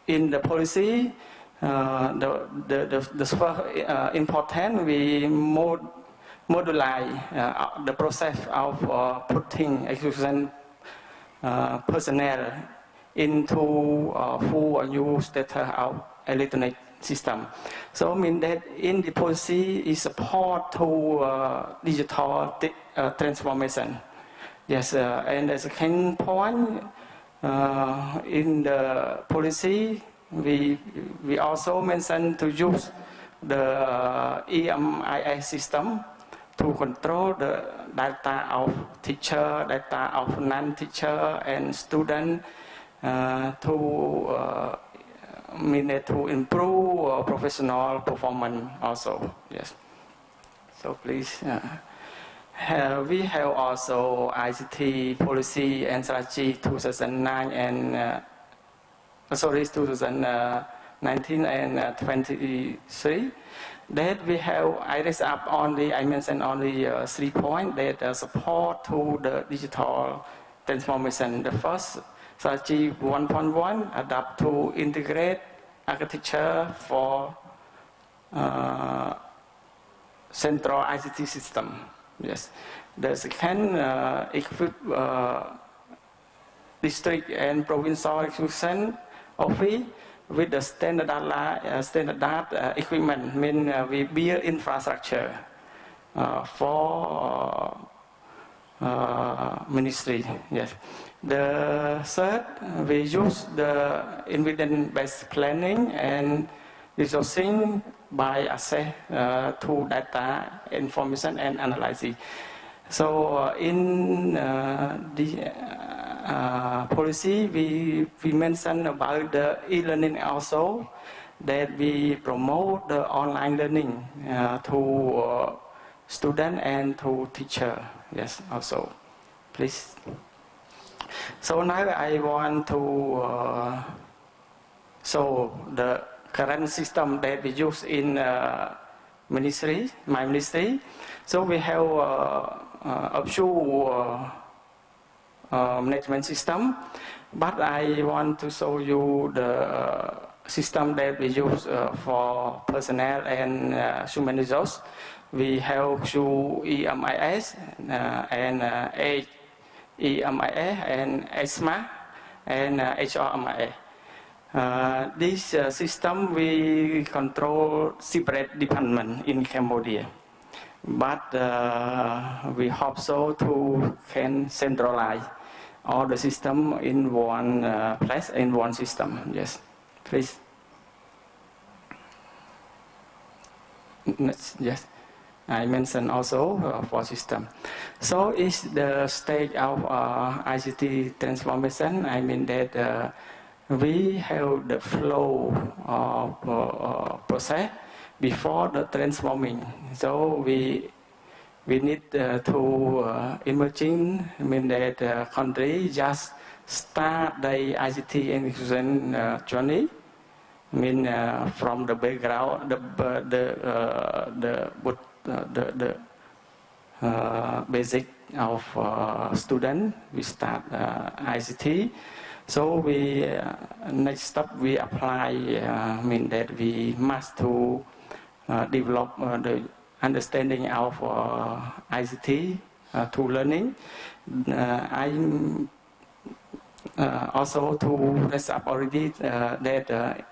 in the policy. The first important we modularize the process of putting education personnel into full use data of electronic system. So I mean that in the policy is support to digital transformation. Yes, and the second point in the policy we also mentioned to use the EMIS system to control the data of teacher, data of non-teacher and student to improve professional performance also. Yes. So please, we have also ICT policy and strategy 2009 and 2019 and 23. That we have I raised up only I mentioned only 3 points that support to the digital transformation. The first strategy 1.1 adapt to integrate architecture for central ICT system. Yes. The second equip district and provincial execution office with the standard equipment. Mean we build infrastructure for ministry. Yes. The third, we use the evidence-based planning and resourcing by access to data, information, and analysis. So in the policy, we mentioned about the e-learning also, that we promote the online learning to student and to teacher. Yes, also, please. So now I want to show the current system that we use in ministry, my ministry. So we have a few management system, but I want to show you the system that we use for personnel and human resource. We have few EMIS and EMIS and ESMA and HRMIS. This system we control separate department in Cambodia, but we hope so to can centralize all the system in one place, in one system. Yes, please. Yes, I mentioned also for system. So is the stage of ICT transformation. I mean that we have the flow of process before the transforming. So we need to emerging. I mean that country just start the ICT inclusion journey. I mean from the background, the basic of student. We start ICT. So we next step we apply. I mean that we must to develop the understanding of ICT to learning. I also to raise up already that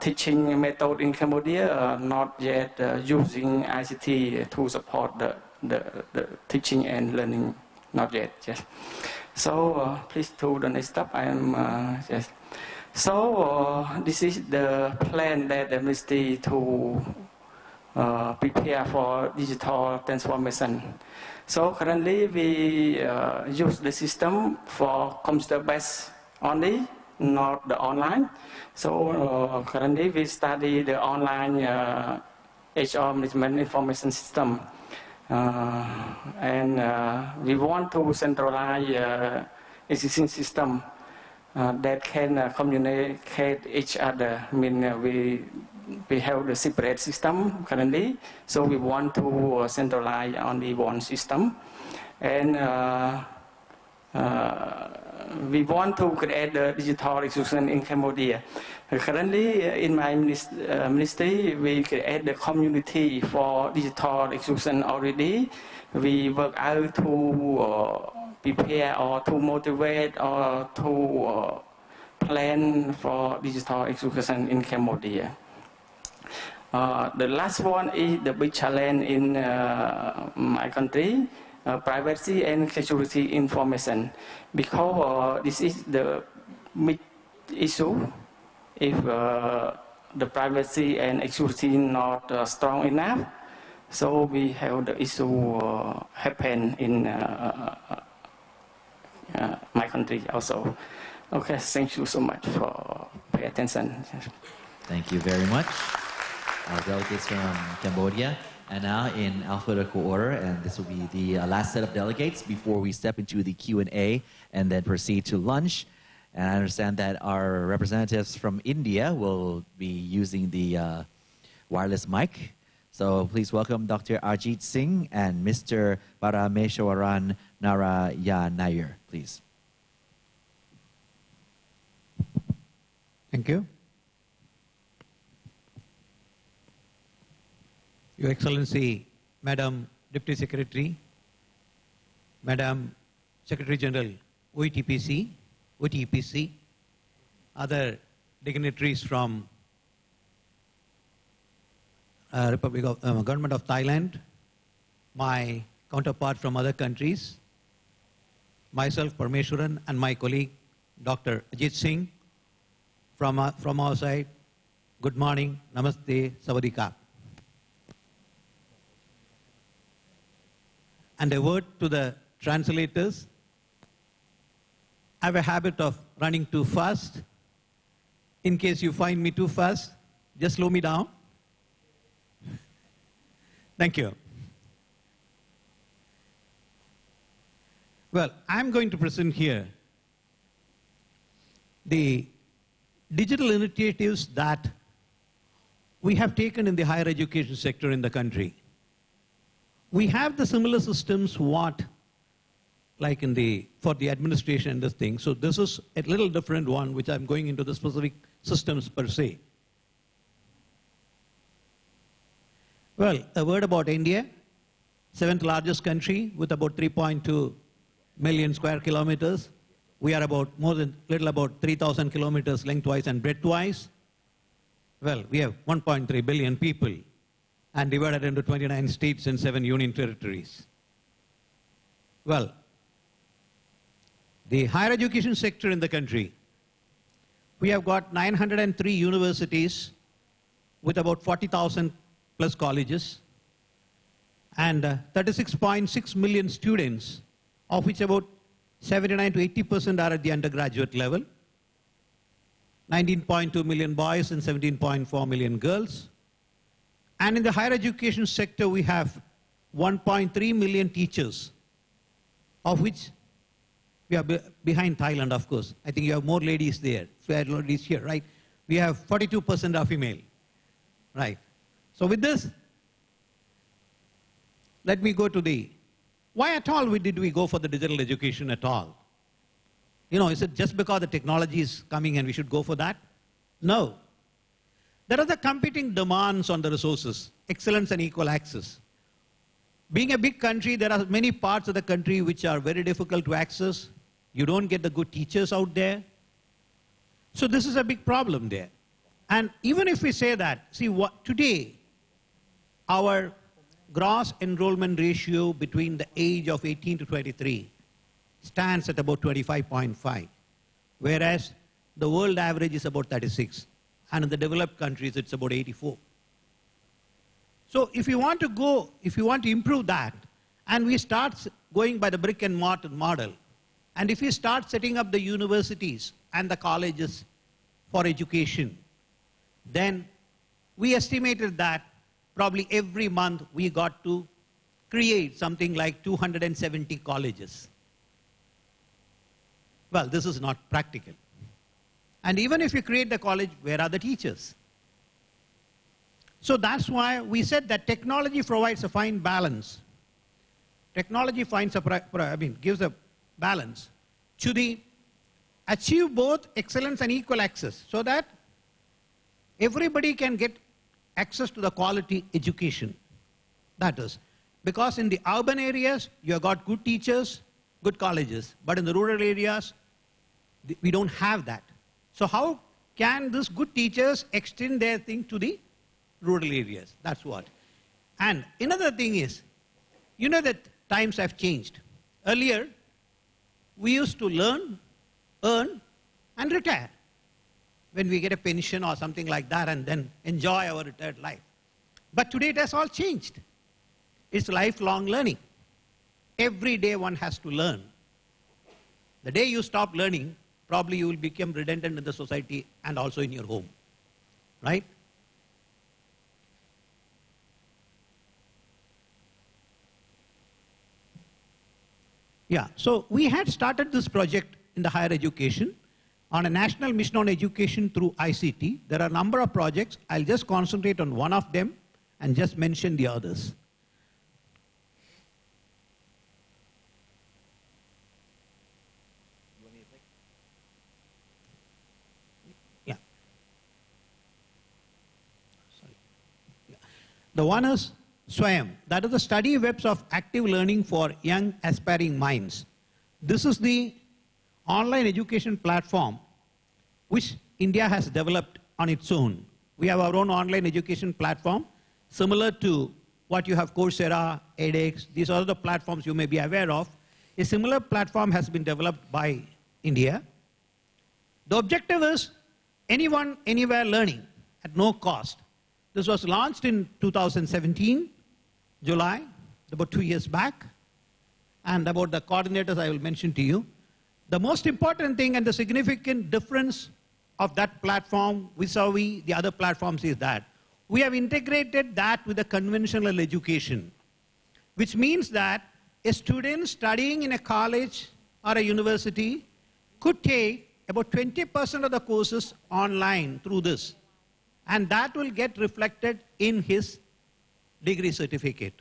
teaching method in Cambodia not yet using ICT to support the teaching and learning, not yet. Yes. So please to the next step. I am yes. So this is the plan that the ministry to prepare for digital transformation. So currently we use the system for computer-based only, not the online. So currently we study the online HR management information system. and we want to centralize existing system that can communicate each other. I mean, we have the separate system currently, so we want to centralize only one system, and we want to create the digital institution in Cambodia. Currently, in my ministry, we create the community for digital institution already. We work out to prepare or to motivate or to plan for digital education in Cambodia. The last one is the big challenge in my country, privacy and security information, because this is the big issue. If the privacy and security not strong enough, so we have the issue happen in my country also. Okay, thank you so much for paying attention. Thank you very much. Our delegates from Cambodia. And now in alphabetical order, and this will be the last set of delegates before we step into the Q&A and then proceed to lunch. And I understand that our representatives from India will be using the wireless mic. So please welcome Dr. Ajit Singh and Mr. Parameshwaran Narayanayar, please. Thank you. Your Excellency, Madam Deputy Secretary, Madam Secretary General, OTPC, other dignitaries from Republic of Government of Thailand, my counterpart from other countries, myself, Parameshwaran, and my colleague, Dr. Ajit Singh, from our side, good morning, namaste, sawadee-ka. And a word to the translators. I have a habit of running too fast. In case you find me too fast, just slow me down. Thank you. Well, I'm going to present here the digital initiatives that we have taken in the higher education sector in the country. We have the similar systems like for the administration and this thing. So this is a little different one, which I'm going into the specific systems per se. Well, a word about India, 7th largest country with about 3.2 million square kilometers. We are about little about 3,000 kilometers lengthwise and breadthwise. Well, we have 1.3 billion people and divided into 29 states and 7 union territories. Well, the higher education sector in the country, we have got 903 universities with about 40,000 plus colleges and 36.6 million students, of which about 79 to 80% are at the undergraduate level, 19.2 million boys and 17.4 million girls. And in the higher education sector, we have 1.3 million teachers, of which we are behind Thailand, of course. I think you have more ladies there, fair ladies here, right? We have 42% are female, right? So with this, let me go to why at all did we go for the digital education at all? Is it just because the technology is coming and we should go for that? No. There are the competing demands on the resources, excellence and equal access. Being a big country, there are many parts of the country which are very difficult to access. You don't get the good teachers out there. So this is a big problem there. And even if we say that, today, our gross enrollment ratio between the age of 18 to 23 stands at about 25.5, whereas the world average is about 36. And in the developed countries, it's about 84. So if you want to improve that, and we start going by the brick and mortar model, and if we start setting up the universities and the colleges for education, then we estimated that probably every month we got to create something like 270 colleges. Well, this is not practical. And even if you create the college, where are the teachers? So that's why we said that technology provides a fine balance. Technology gives a balance to achieve both excellence and equal access, so that everybody can get access to the quality education. That is, because in the urban areas, you have got good teachers, good colleges, but in the rural areas, we don't have that. So how can these good teachers extend their thing to the rural areas? That's what. And another thing is, you know that times have changed. Earlier, we used to learn, earn, and retire when we get a pension or something like that, and then enjoy our retired life. But today it has all changed. It's lifelong learning. Every day one has to learn. The day you stop learning, probably you will become redundant in the society and also in your home, right? Yeah, so we had started this project in the higher education on a national mission on education through ICT. There are a number of projects. I'll just concentrate on one of them and just mention the others. Yeah. Sorry. Yeah. The one is Swayam. That is the study webs of active learning for young aspiring minds. This is the online education platform which India has developed on its own. We have our own online education platform similar to what you have Coursera, edX. These are the platforms you may be aware of. A similar platform has been developed by India. The objective is anyone, anywhere learning at no cost. This was launched in 2017, July, about 2 years back. And about the coordinators I will mention to you. The most important thing and the significant difference of that platform vis-a-vis the other platforms is that we have integrated that with the conventional education, which means that a student studying in a college or a university could take about 20% of the courses online through this, and that will get reflected in his degree certificate.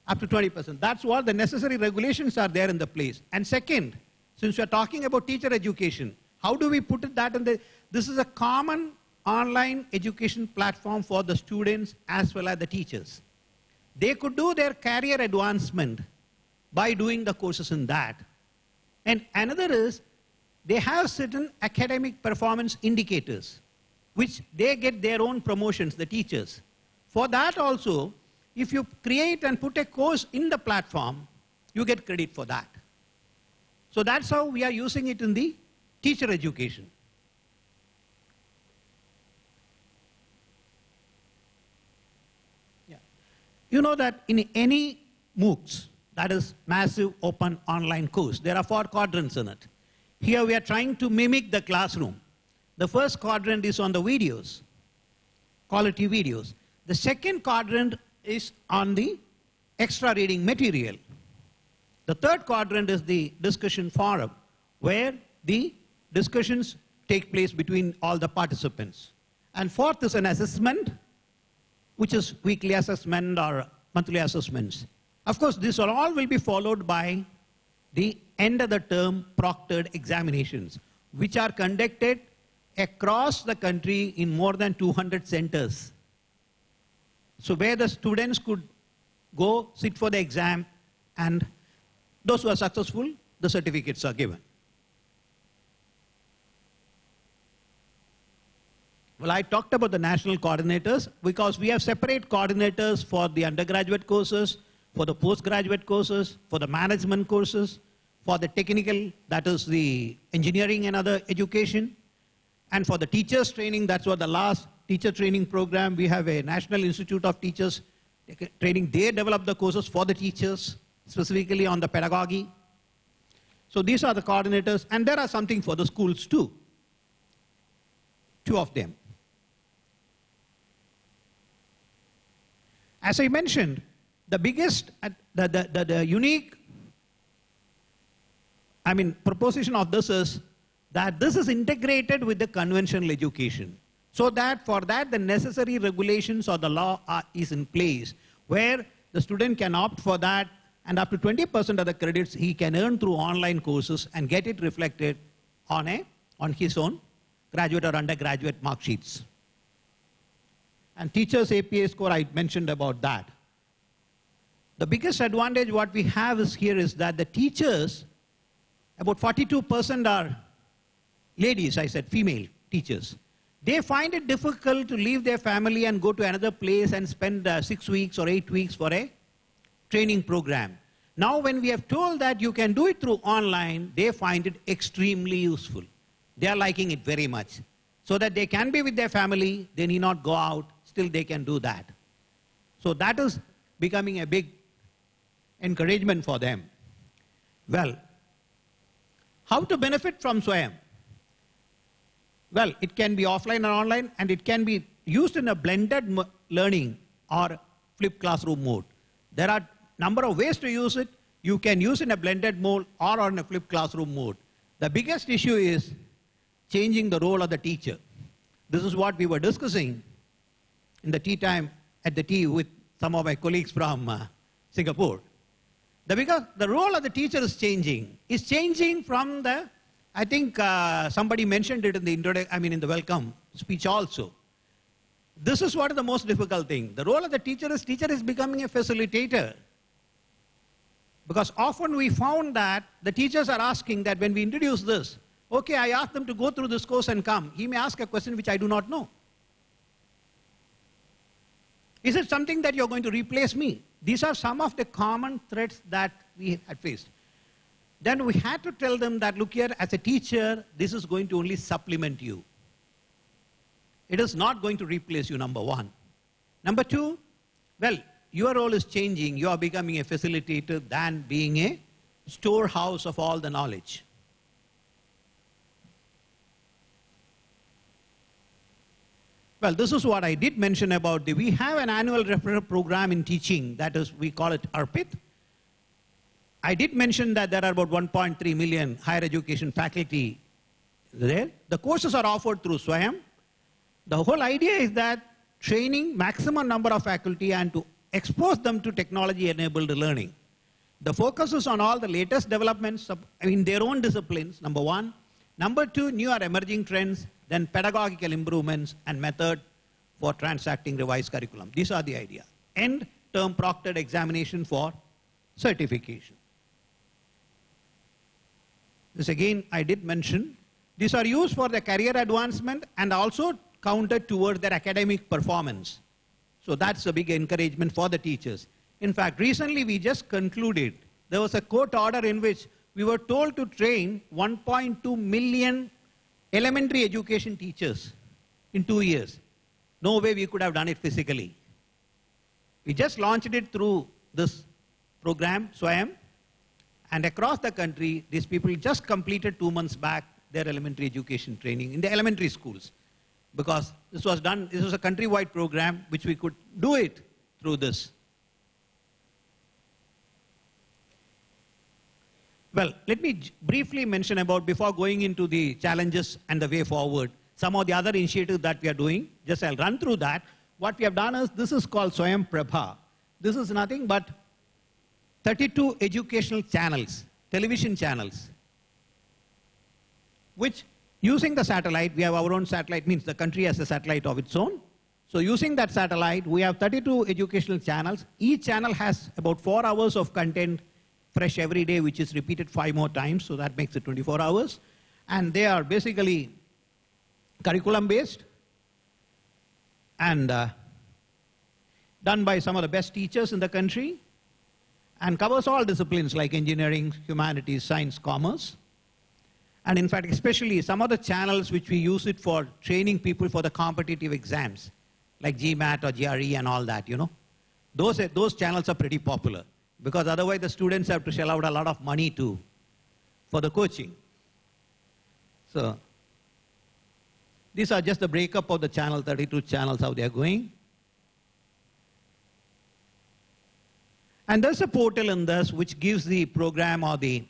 Up to 20%. That's what the necessary regulations are there in the place. And second, since we are talking about teacher education, how do we put it that in the, this is a common online education platform for the students as well as the teachers. They could do their career advancement by doing the courses in that. And another is, they have certain academic performance indicators, which they get their own promotions, the teachers. For that also, if you create and put a course in the platform, you get credit for that. So that's how we are using it in the teacher education. Yeah. You know that in any MOOCs, that is massive open online course, there are 4 quadrants in it. Here we are trying to mimic the classroom. The first quadrant is on the videos, quality videos. The second quadrant is on the extra reading material. The third quadrant is the discussion forum, where the discussions take place between all the participants. And fourth is an assessment, which is weekly assessment or monthly assessments. Of course, this all will be followed by the end of the term proctored examinations, which are conducted across the country in more than 200 centers. So where the students could go sit for the exam, and those who are successful, the certificates are given. Well, I talked about the national coordinators because we have separate coordinators for the undergraduate courses, for the postgraduate courses, for the management courses, for the technical, that is the engineering and other education, and for the teachers training, that's what the last teacher training program, we have a National Institute of Teachers training. They develop the courses for the teachers, specifically on the pedagogy. So these are the coordinators, and there are something for the schools too. 2 of them. As I mentioned, The biggest, the unique, proposition of this is that this is integrated with the conventional education. So that for that the necessary regulations or the law is in place where the student can opt for that, and up to 20% of the credits he can earn through online courses and get it reflected on his own graduate or undergraduate mark sheets. And teachers APA score, I mentioned about that. The biggest advantage what we have is that the teachers, about 42% are ladies, I said female teachers. They find it difficult to leave their family and go to another place and spend 6 weeks or 8 weeks for a training program. Now when we have told that you can do it through online, they find it extremely useful. They are liking it very much. So that they can be with their family, they need not go out, still they can do that. So that is becoming a big encouragement for them. Well, how to benefit from SWAYAM? Well, it can be offline or online, and it can be used in a blended learning or flipped classroom mode. There are a number of ways to use it. You can use in a blended mode or on a flipped classroom mode. The biggest issue is changing the role of the teacher. This is what we were discussing in the tea time at the tea with some of my colleagues from Singapore. Because the role of the teacher is changing from the, I think somebody mentioned it in the in the welcome speech also. This is what is the most difficult thing. The role of the teacher is becoming a facilitator. Because often we found that the teachers are asking that when we introduce this, okay, I ask them to go through this course and come. He may ask a question which I do not know. Is it something that you're going to replace me? These are some of the common threats that we had faced. Then we had to tell them that, look here, as a teacher, this is going to only supplement you. It is not going to replace you, number one. Number two, well, your role is changing. You are becoming a facilitator than being a storehouse of all the knowledge. Well, this is what I did mention about we have an annual referral program in teaching, that is, we call it ARPIT. I did mention that there are about 1.3 million higher education faculty there. The courses are offered through SWAYAM. The whole idea is that training maximum number of faculty and to expose them to technology-enabled learning. The focus is on all the latest developments in their own disciplines, number one. Number two, new or emerging trends, then pedagogical improvements and method for transacting revised curriculum. These are the idea. End term proctored examination for certification. This again I did mention. These are used for the career advancement and also counted towards their academic performance. So that's a big encouragement for the teachers. In fact, recently we just concluded, there was a court order in which we were told to train 1.2 million elementary education teachers in 2 years. No way we could have done it physically. We just launched it through this program, SWAYAM, and across the country, these people just completed 2 months back their elementary education training in the elementary schools. Because this was done, this was a countrywide program which we could do it through this. Well, let me briefly mention about, before going into the challenges and the way forward, some of the other initiatives that we are doing. Just I'll run through that. What we have done is, this is called SWAYAM Prabha. This is nothing but 32 educational channels, television channels, which using the satellite, we have our own satellite, means the country has a satellite of its own. So using that satellite, we have 32 educational channels. Each channel has about 4 hours of content fresh every day, which is repeated 5 more times, so that makes it 24 hours. And they are basically curriculum-based and done by some of the best teachers in the country, and covers all disciplines like engineering, humanities, science, commerce. And in fact, especially some of the channels which we use it for training people for the competitive exams, like GMAT or GRE and all that, you know. Those channels are pretty popular, because otherwise the students have to shell out a lot of money for the coaching. So these are just the breakup of the channel, 32 channels, how they are going. And there's a portal in this which gives the program or the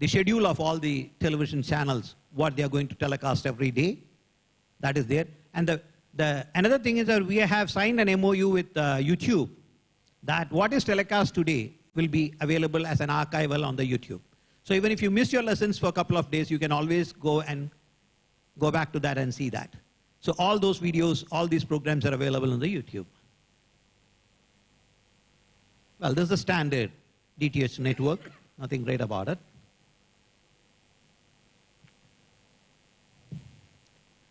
schedule of all the television channels, what they are going to telecast every day. That is there. And another thing is that we have signed an MOU with YouTube that what is telecast today will be available as an archival on the YouTube. So even if you miss your lessons for a couple of days, you can always go back to that and see that. So all those videos, all these programs are available on the YouTube. Well, this is the standard DTH network, nothing great about it.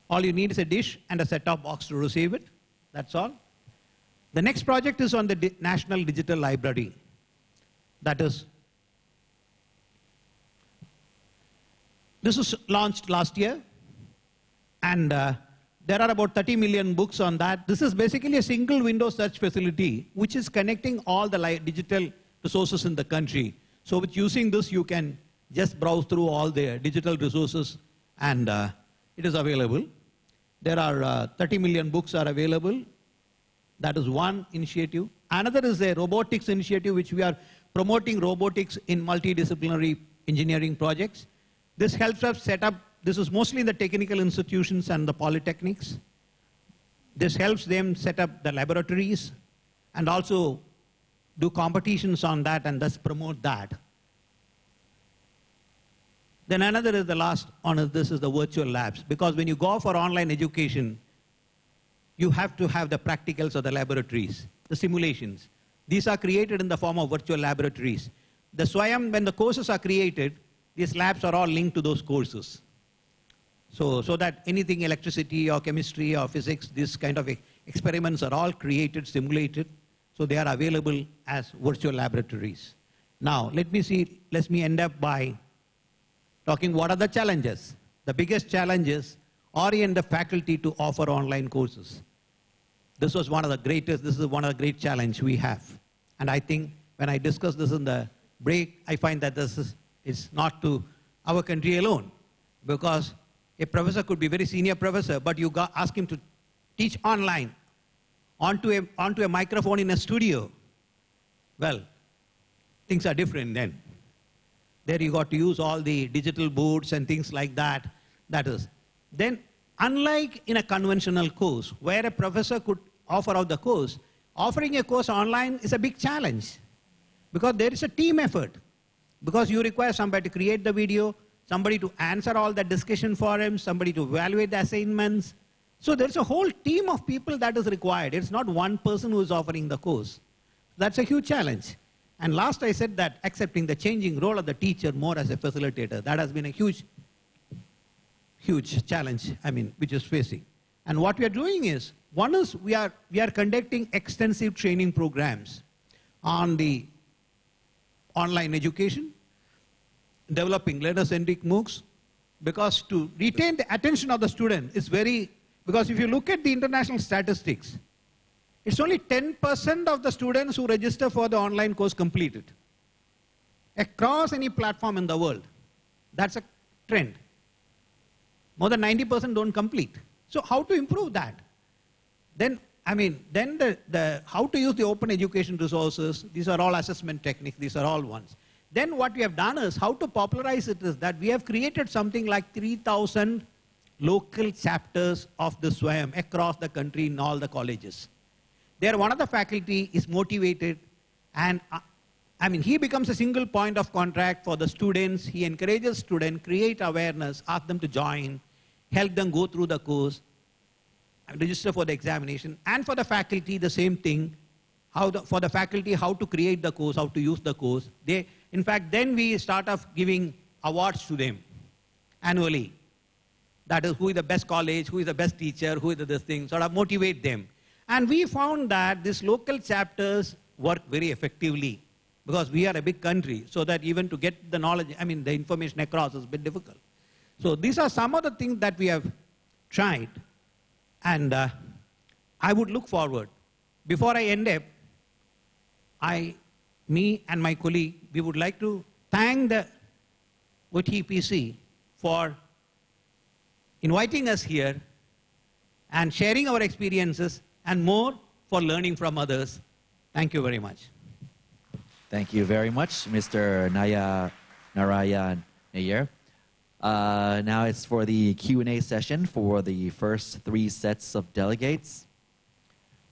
All you need is a dish and a set-top box to receive it. That's all. The next project is on the National Digital Library. That is, this was launched last year, and there are about 30 million books on that. This is basically a single window search facility which is connecting all the digital resources in the country. So with using this, you can just browse through all the digital resources, and it is available. There are 30 million books are available. That is one initiative. Another is a robotics initiative, which we are promoting robotics in multidisciplinary engineering projects. This helps us set up, this is mostly in the technical institutions and the polytechnics. This helps them set up the laboratories and also do competitions on that and thus promote that. Then another is the last on this is the virtual labs, because when you go for online education, you have to have the practicals of the laboratories, the simulations. These are created in the form of virtual laboratories. The SWAYAM, when the courses are created, these labs are all linked to those courses. So that anything electricity or chemistry or physics, this kind of experiments are all created, simulated, so they are available as virtual laboratories. Now, let me end up by talking what are the challenges. The biggest challenge is orient the faculty to offer online courses. This is one of the great challenges we have. And I think when I discussed this in the break, I find that this is not to our country alone, because a professor could be a very senior professor, but you ask him to teach online onto a microphone in a studio. Well, things are different then. There you got to use all the digital boards and things like that. That is. Then, unlike in a conventional course, where a professor could offer out the course, offering a course online is a big challenge, because there is a team effort. Because you require somebody to create the video, somebody to answer all the discussion forums, somebody to evaluate the assignments. So there's a whole team of people that is required. It's not one person who is offering the course. That's a huge challenge. And last I said that accepting the changing role of the teacher more as a facilitator, that has been a huge challenge, which is facing. And what we are doing is, one is we are conducting extensive training programs on the online education, developing learner-centric MOOCs, because to retain the attention of the student is because if you look at the international statistics, it's only 10% of the students who register for the online course complete it. Across any platform in the world, that's a trend. More than 90% don't complete. So how to improve that? Then, how to use the open education resources, these are all assessment techniques, these are all ones. Then what we have done is, how to popularize it is that we have created something like 3,000 local chapters of the SWAYAM across the country in all the colleges. There, one of the faculty is motivated, and he becomes a single point of contact for the students. He encourages students, create awareness, ask them to join, help them go through the course, register for the examination. And for the faculty, the same thing. For the faculty, how to create the course, how to use the course. In fact, then we start off giving awards to them annually. That is, who is the best college, who is the best teacher, who is this thing, sort of motivate them. And we found that these local chapters work very effectively, because we are a big country, so that even to get the knowledge, the information across is a bit difficult. So these are some of the things that we have tried, and I would look forward. Before I end up, me and my colleague, we would like to thank the OTPC for inviting us here and sharing our experiences, and more for learning from others. Thank you very much. Thank you very much, Mr. Narayan Nair. Now it's for the Q&A session for the first 3 sets of delegates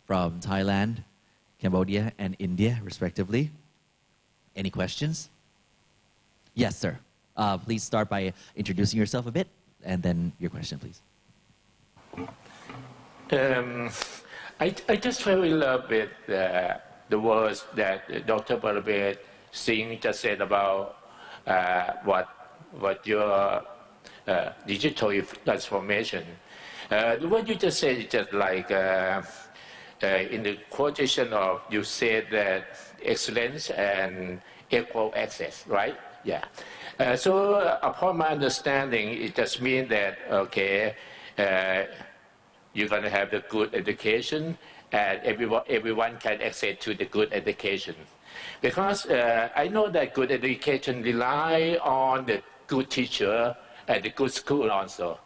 from Thailand, Cambodia, and India, respectively. Any questions? Yes, sir. Please start by introducing yourself a bit, and then your question, please. I just really love it, the words that Dr. Barbet Singh just said about what your digital transformation. What you just said is just like in the quotation of you said that excellence and equal access, right? Yeah. So upon my understanding, it just means that, okay, you're going to have the good education and everyone can access to the good education. Because I know that good education rely on the good teacher and the good school also.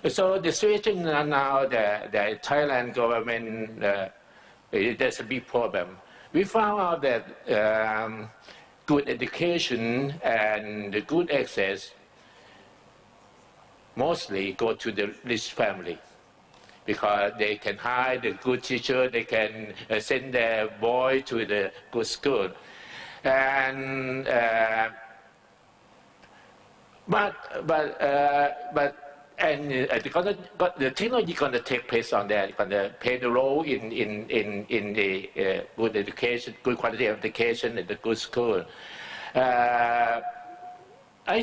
So the situation now that the Thailand government, there's a big problem. We found out that good education and the good access mostly go to the rich family, because they can hire the good teacher, they can send their boy to the good school. And the technology going to take place on that, going to play the role in the good education, good quality of education in the good school. I'm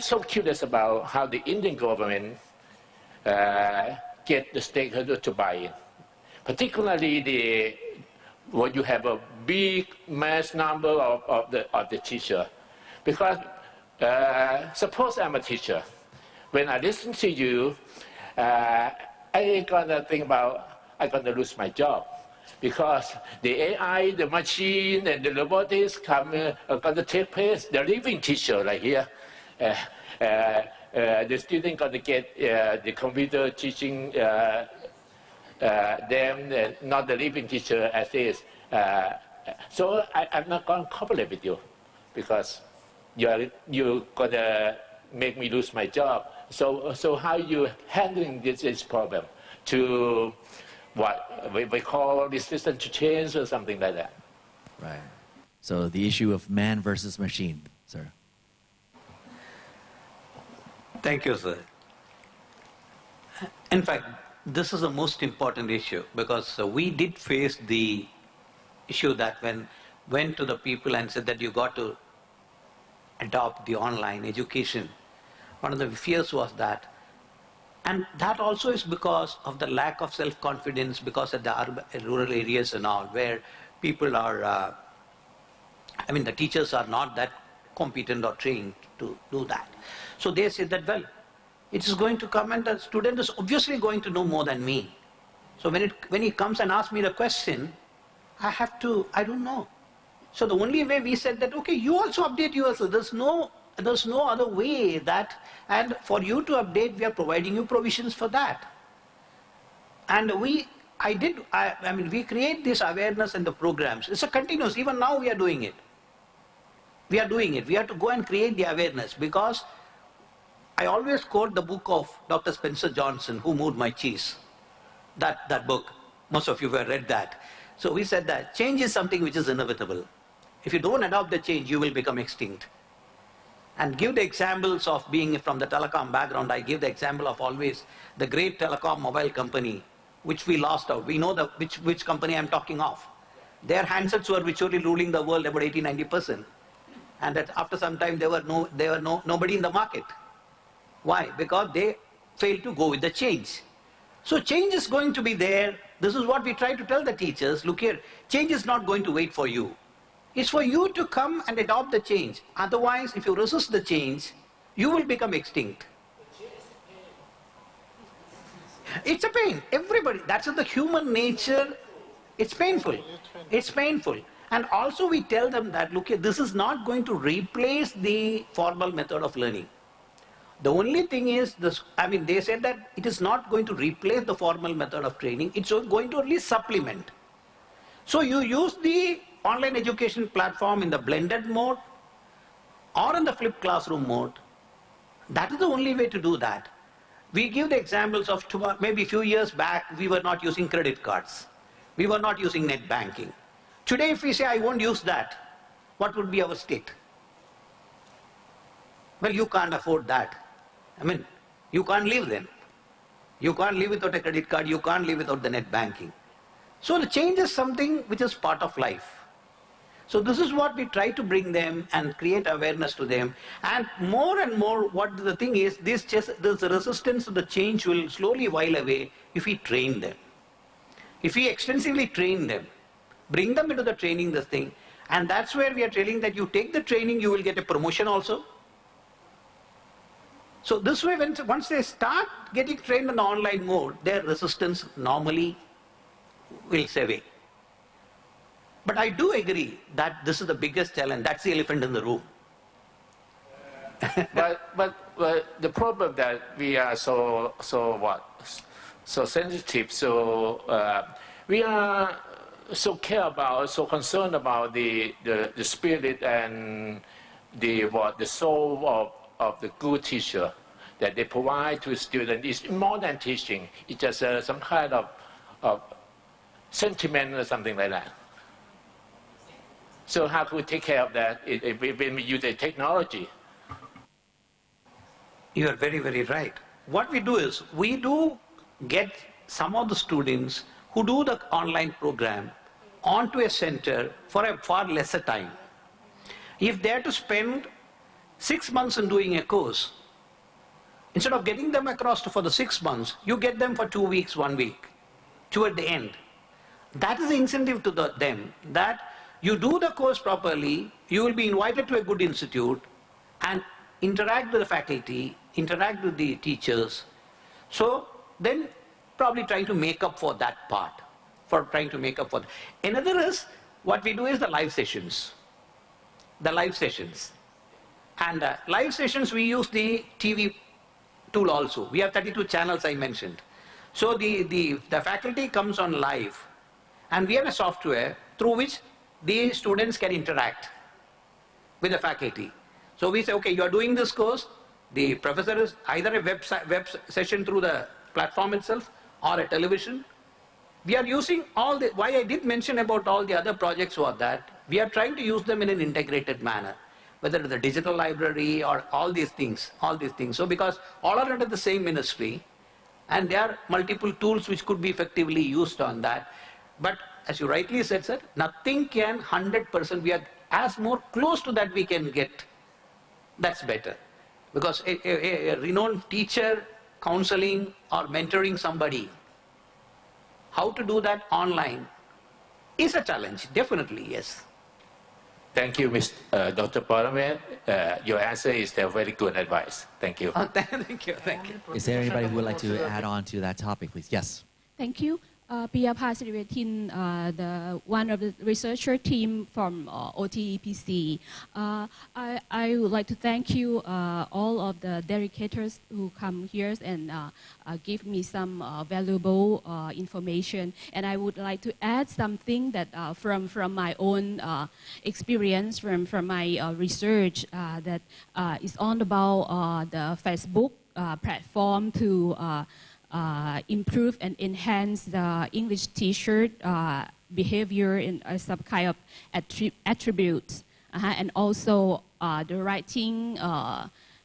so curious about how the Indian government get the stakeholders to buy in, particularly when you have a big mass number of the teacher. Because suppose I'm a teacher, when I listen to you, I gonna think about I'm gonna lose my job, because the AI, the machine, and the robotics are gonna take place. The living teacher, like here. The student got to get the computer teaching them, not the living teacher as is. So I'm not going to cooperate with you, because you're going to make me lose my job. So how you handling this problem to what we call resistance to change or something like that? Right. So the issue of man versus machine, sir. Thank you, sir. In fact, this is the most important issue, because we did face the issue that when went to the people and said that you got to adopt the online education, one of the fears was that. And that also is because of the lack of self-confidence, because of the rural areas and all, where people are, the teachers are not that competent or trained to do that. So they said that, well, it is going to come and the student is obviously going to know more than me. So when he comes and asks me the question, I don't know. So the only way we said that, okay, you also update yourself. There's no other way that, and for you to update, we are providing you provisions for that. And we create this awareness in the programs. It's a continuous, even now we are doing it. We are doing it. We have to go and create the awareness, because I always quote the book of Dr. Spencer Johnson, Who Moved My Cheese. That book, most of you have read that. So we said that change is something which is inevitable. If you don't adopt the change, you will become extinct. And give the examples of being from the telecom background. I give the example of always the great telecom mobile company, which we lost out. We know which company I'm talking of. Their handsets were virtually ruling the world, about 80-90%. And that after some time, there were nobody in the market. Why? Because they failed to go with the change. So change is going to be there. This is what we try to tell the teachers. Look here, change is not going to wait for you. It's for you to come and adopt the change. Otherwise, if you resist the change, you will become extinct. It's a pain. Everybody, that's the human nature. It's painful. It's painful. And also we tell them that, look here, this is not going to replace the formal method of learning. The only thing is, they said that it is not going to replace the formal method of training. It's going to only supplement. So you use the online education platform in the blended mode or in the flipped classroom mode, that is the only way to do that. We give the examples of maybe a few years back, we were not using credit cards. We were not using net banking. Today, if we say, I won't use that, what would be our state? Well, you can't afford that. I mean, you can't live then. You can't live without a credit card. You can't live without the net banking. So the change is something which is part of life. So this is what we try to bring them and create awareness to them. And more, what the thing is, this resistance to the change will slowly while away if we train them. If we extensively train them, bring them into the training, this thing, and that's where we are telling that you take the training, you will get a promotion also. So this way, once they start getting trained in the online mode, their resistance normally will stay away. But I do agree that this is the biggest challenge. That's the elephant in the room. but the problem that we are so sensitive, we are so concerned about the spirit and the soul of the good teacher that they provide to students. It's more than teaching. It's just some kind of sentiment or something like that. So how can we take care of that when we use the technology? You are very, very right. What we do is, we do get some of the students who do the online program onto a center for a far lesser time. If they are to spend 6 months in doing a course, instead of getting them across for the 6 months, you get them for 2 weeks, 1 week, toward the end. That is the incentive to them, that you do the course properly, you will be invited to a good institute and interact with the faculty, interact with the teachers. So then probably trying to make up for that part, Another is, what we do is the live sessions. And live sessions, we use the TV tool also. We have 32 channels I mentioned. So the faculty comes on live, and we have a software through which the students can interact with the faculty. So we say, okay, you are doing this course, the professor is either a web session through the platform itself or a television. We are using why I did mention about all the other projects was that we are trying to use them in an integrated manner, whether it's the digital library or all these things. So because all are under the same ministry, and there are multiple tools which could be effectively used on that. But as you rightly said, sir, nothing can 100%, we are as more close to that we can get, that's better. Because a renowned teacher counseling or mentoring somebody, how to do that online is a challenge, definitely, yes. Thank you, Dr. Paramet. Your answer is very good advice. Thank you. Thank you. Is there anybody who would like to add on to that topic, please? Yes. Thank you. Pia Pasirivetin, one of the researcher team from OTEPC. I would like to thank you, all of the dedicators who come here and give me some valuable information. And I would like to add something that from my own experience, from my research that is on about the Facebook platform to improve and enhance the English teacher behavior in some kind of attributes, and also the writing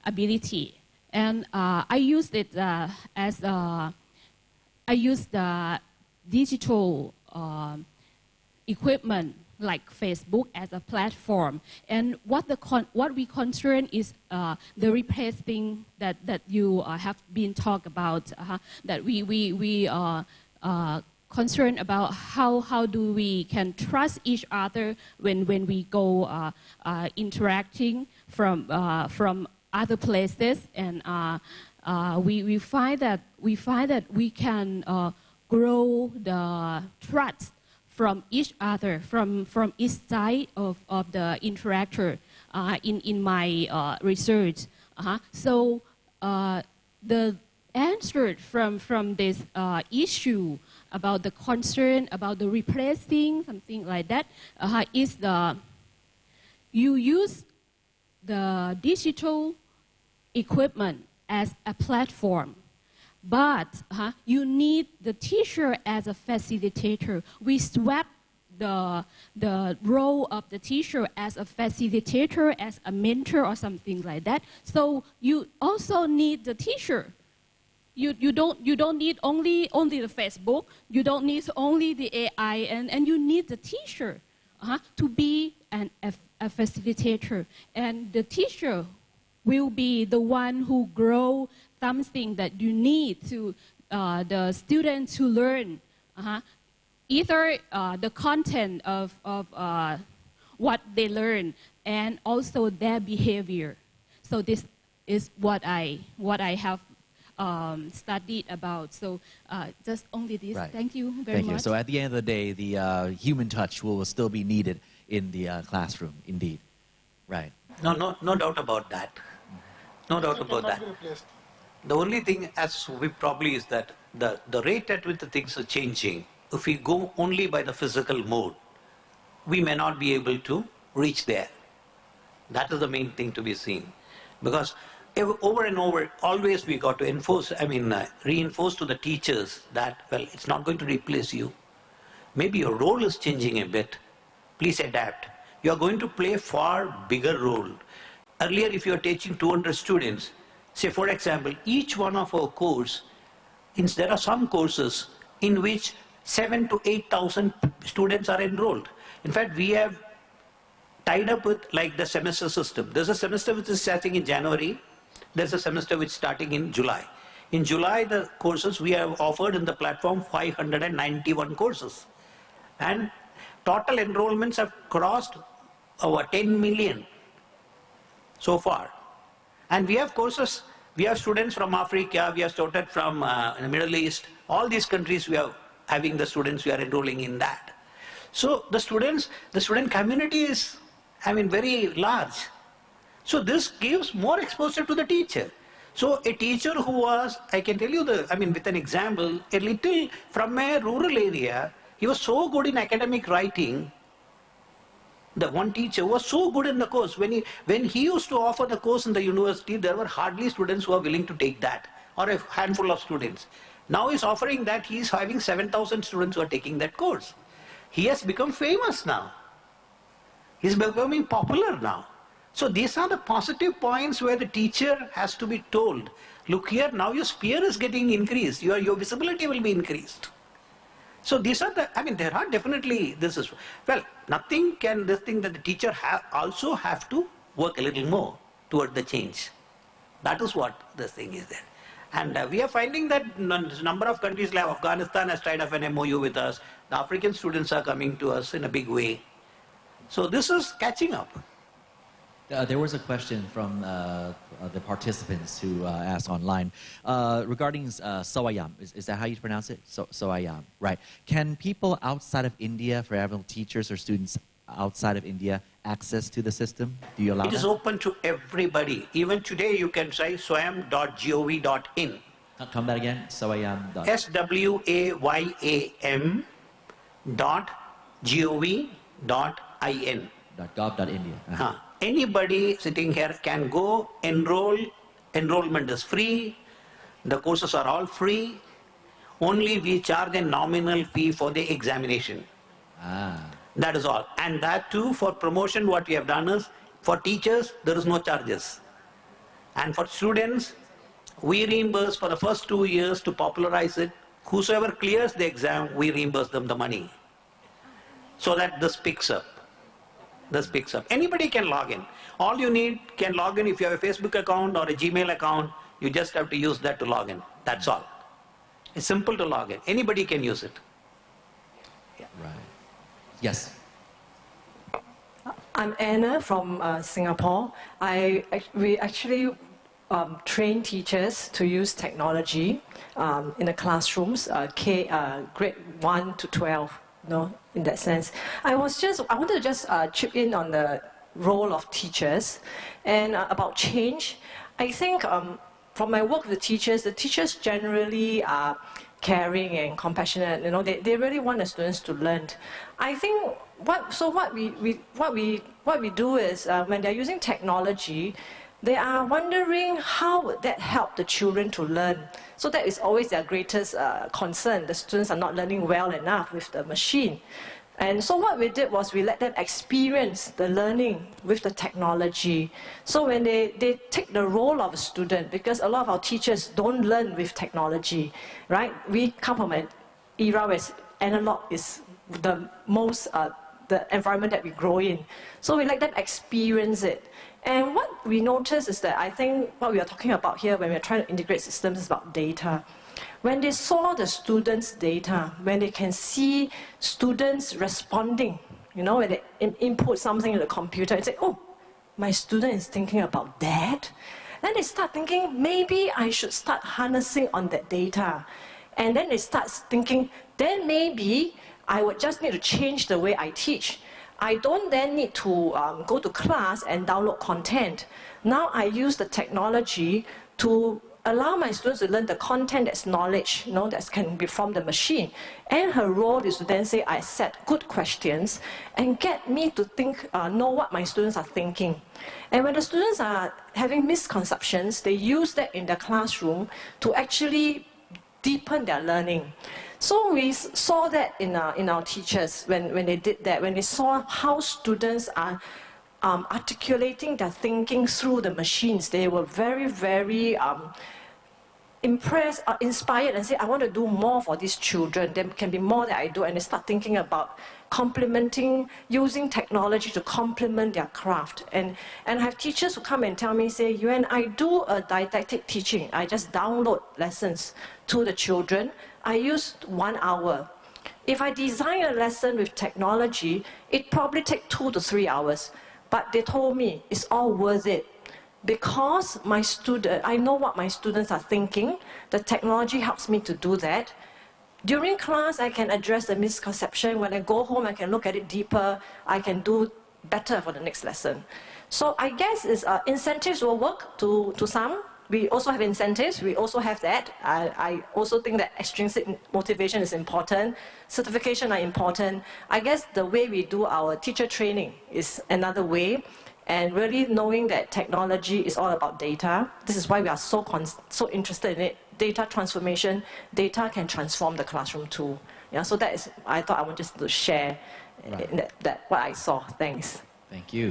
ability. And I use it as I use the digital equipment like Facebook as a platform. And what we concern is the replacing that you have been talked about, that we concerned about how do we can trust each other when we go interacting from other places, and we find that we can grow the trust from each other, from each side of the interactor in my research. So the answer from this issue about the concern, about the replacing, something like that, is you use the digital equipment as a platform, but you need the teacher as a facilitator. We swap the role of the teacher as a facilitator, as a mentor or something like that. So you also need the teacher. You don't need only the Facebook. You don't need only the AI, and you need the teacher to be a facilitator. And the teacher will be the one who grow something that you need to the students to learn. Either the content of what they learn and also their behavior. So this is what I have studied about. So just only this. Right. Thank you very much. So at the end of the day, the human touch will still be needed in the classroom, indeed. Right. No doubt about that. No doubt about that. The only thing, as we probably, is that the rate at which the things are changing, if we go only by the physical mode, we may not be able to reach there. That is the main thing to be seen. Because over and over, always we got to reinforce to the teachers that, well, it's not going to replace you. Maybe your role is changing a bit. Please adapt. You are going to play a far bigger role. Earlier, if you are teaching 200 students, say for example, each one of our course, there are some courses in which 7,000 to 8,000 students are enrolled. In fact, we have tied up with like the semester system. There's a semester which is starting in January. There's a semester which is starting in July. In July, the courses we have offered in the platform 591 courses. And total enrollments have crossed over 10 million so far. And we have courses, we have students from Africa, we have started from the Middle East. All these countries we are having the students, we are enrolling in that. So the student community is, very large. So this gives more exposure to the teacher. So a teacher who was, I can tell you with an example, a little from a rural area, he was so good in academic writing. The one teacher was so good in the course. When he used to offer the course in the university, there were hardly students who were willing to take that, or a handful of students. Now he's offering that, he's having 7,000 students who are taking that course. He has become famous now. He's becoming popular now. So these are the positive points where the teacher has to be told, look here, now your sphere is getting increased, your visibility will be increased. So these are there are definitely, nothing can, this thing that the teacher also have to work a little more toward the change. That is what this thing is there. And we are finding that number of countries like Afghanistan has tied up an MOU with us. The African students are coming to us in a big way. So this is catching up. There was a question from the participants who asked online regarding Sawayam. Is that how you pronounce it? Sawayam, right. Can people outside of India, for example, teachers or students outside of India, access to the system? Do you allow that? It is open to everybody. Even today you can try swayam.gov.in. Come that again, Sawayam. SWAYAM .gov.in. .gov.india. Anybody sitting here can go enroll. Enrollment is free. The courses are all free. Only we charge a nominal fee for the examination. That is all. And that too, for promotion, what we have done is, for teachers, there is no charges. And for students, we reimburse for the first 2 years to popularize it. Whosoever clears the exam, we reimburse them the money. So that this picks up. This picks up. Anybody can log in. All you need can log in. If you have a Facebook account or a Gmail account, you just have to use that to log in. That's all. It's simple to log in. Anybody can use it. Yeah. Right. Yes. I'm Anna from Singapore. We actually train teachers to use technology in the classrooms, grade 1 to 12. In that sense. I wanted to just chip in on the role of teachers and about change. I think from my work with the teachers generally are caring and compassionate. You know, they really want the students to learn. I think what we do is when they're using technology, they are wondering how would that help the children to learn. So that is always their greatest concern. The students are not learning well enough with the machine. And so what we did was we let them experience the learning with the technology. So when they take the role of a student, because a lot of our teachers don't learn with technology, right? We come from an era where analog is the most, the environment that we grow in. So we let them experience it. And what we notice is that I think what we are talking about here when we're trying to integrate systems is about data. When they saw the students' data, when they can see students responding, you know, when they input something in the computer and say, oh, my student is thinking about that, then they start thinking, maybe I should start harnessing on that data. And then they start thinking, then maybe I would just need to change the way I teach. I don't then need to go to class and download content. Now I use the technology to allow my students to learn the content that's knowledge, you know, that can be from the machine. And her role is to then say, I set good questions and get me to think, know what my students are thinking. And when the students are having misconceptions, they use that in the classroom to actually deepen their learning. So we saw that in our teachers when they did that, when they saw how students are articulating their thinking through the machines. They were very, very impressed, inspired, and say, I want to do more for these children. There can be more that I do. And they start thinking about complementing, using technology to complement their craft. And I have teachers who come and tell me, say, Yuan, I do a didactic teaching. I just download lessons to the children. I use 1 hour. If I design a lesson with technology, it probably takes 2 to 3 hours. But they told me it's all worth it because I know what my students are thinking. The technology helps me to do that. During class, I can address the misconception. When I go home, I can look at it deeper. I can do better for the next lesson. So I guess incentives will work to some. We also have incentives. We also have that. I also think that extrinsic motivation is important. Certification are important. I guess the way we do our teacher training is another way. And really knowing that technology is all about data. This is why we are so interested in it. Data transformation. Data can transform the classroom too. Yeah, so that is, I thought I wanted to share that what I saw. Thanks. Thank you.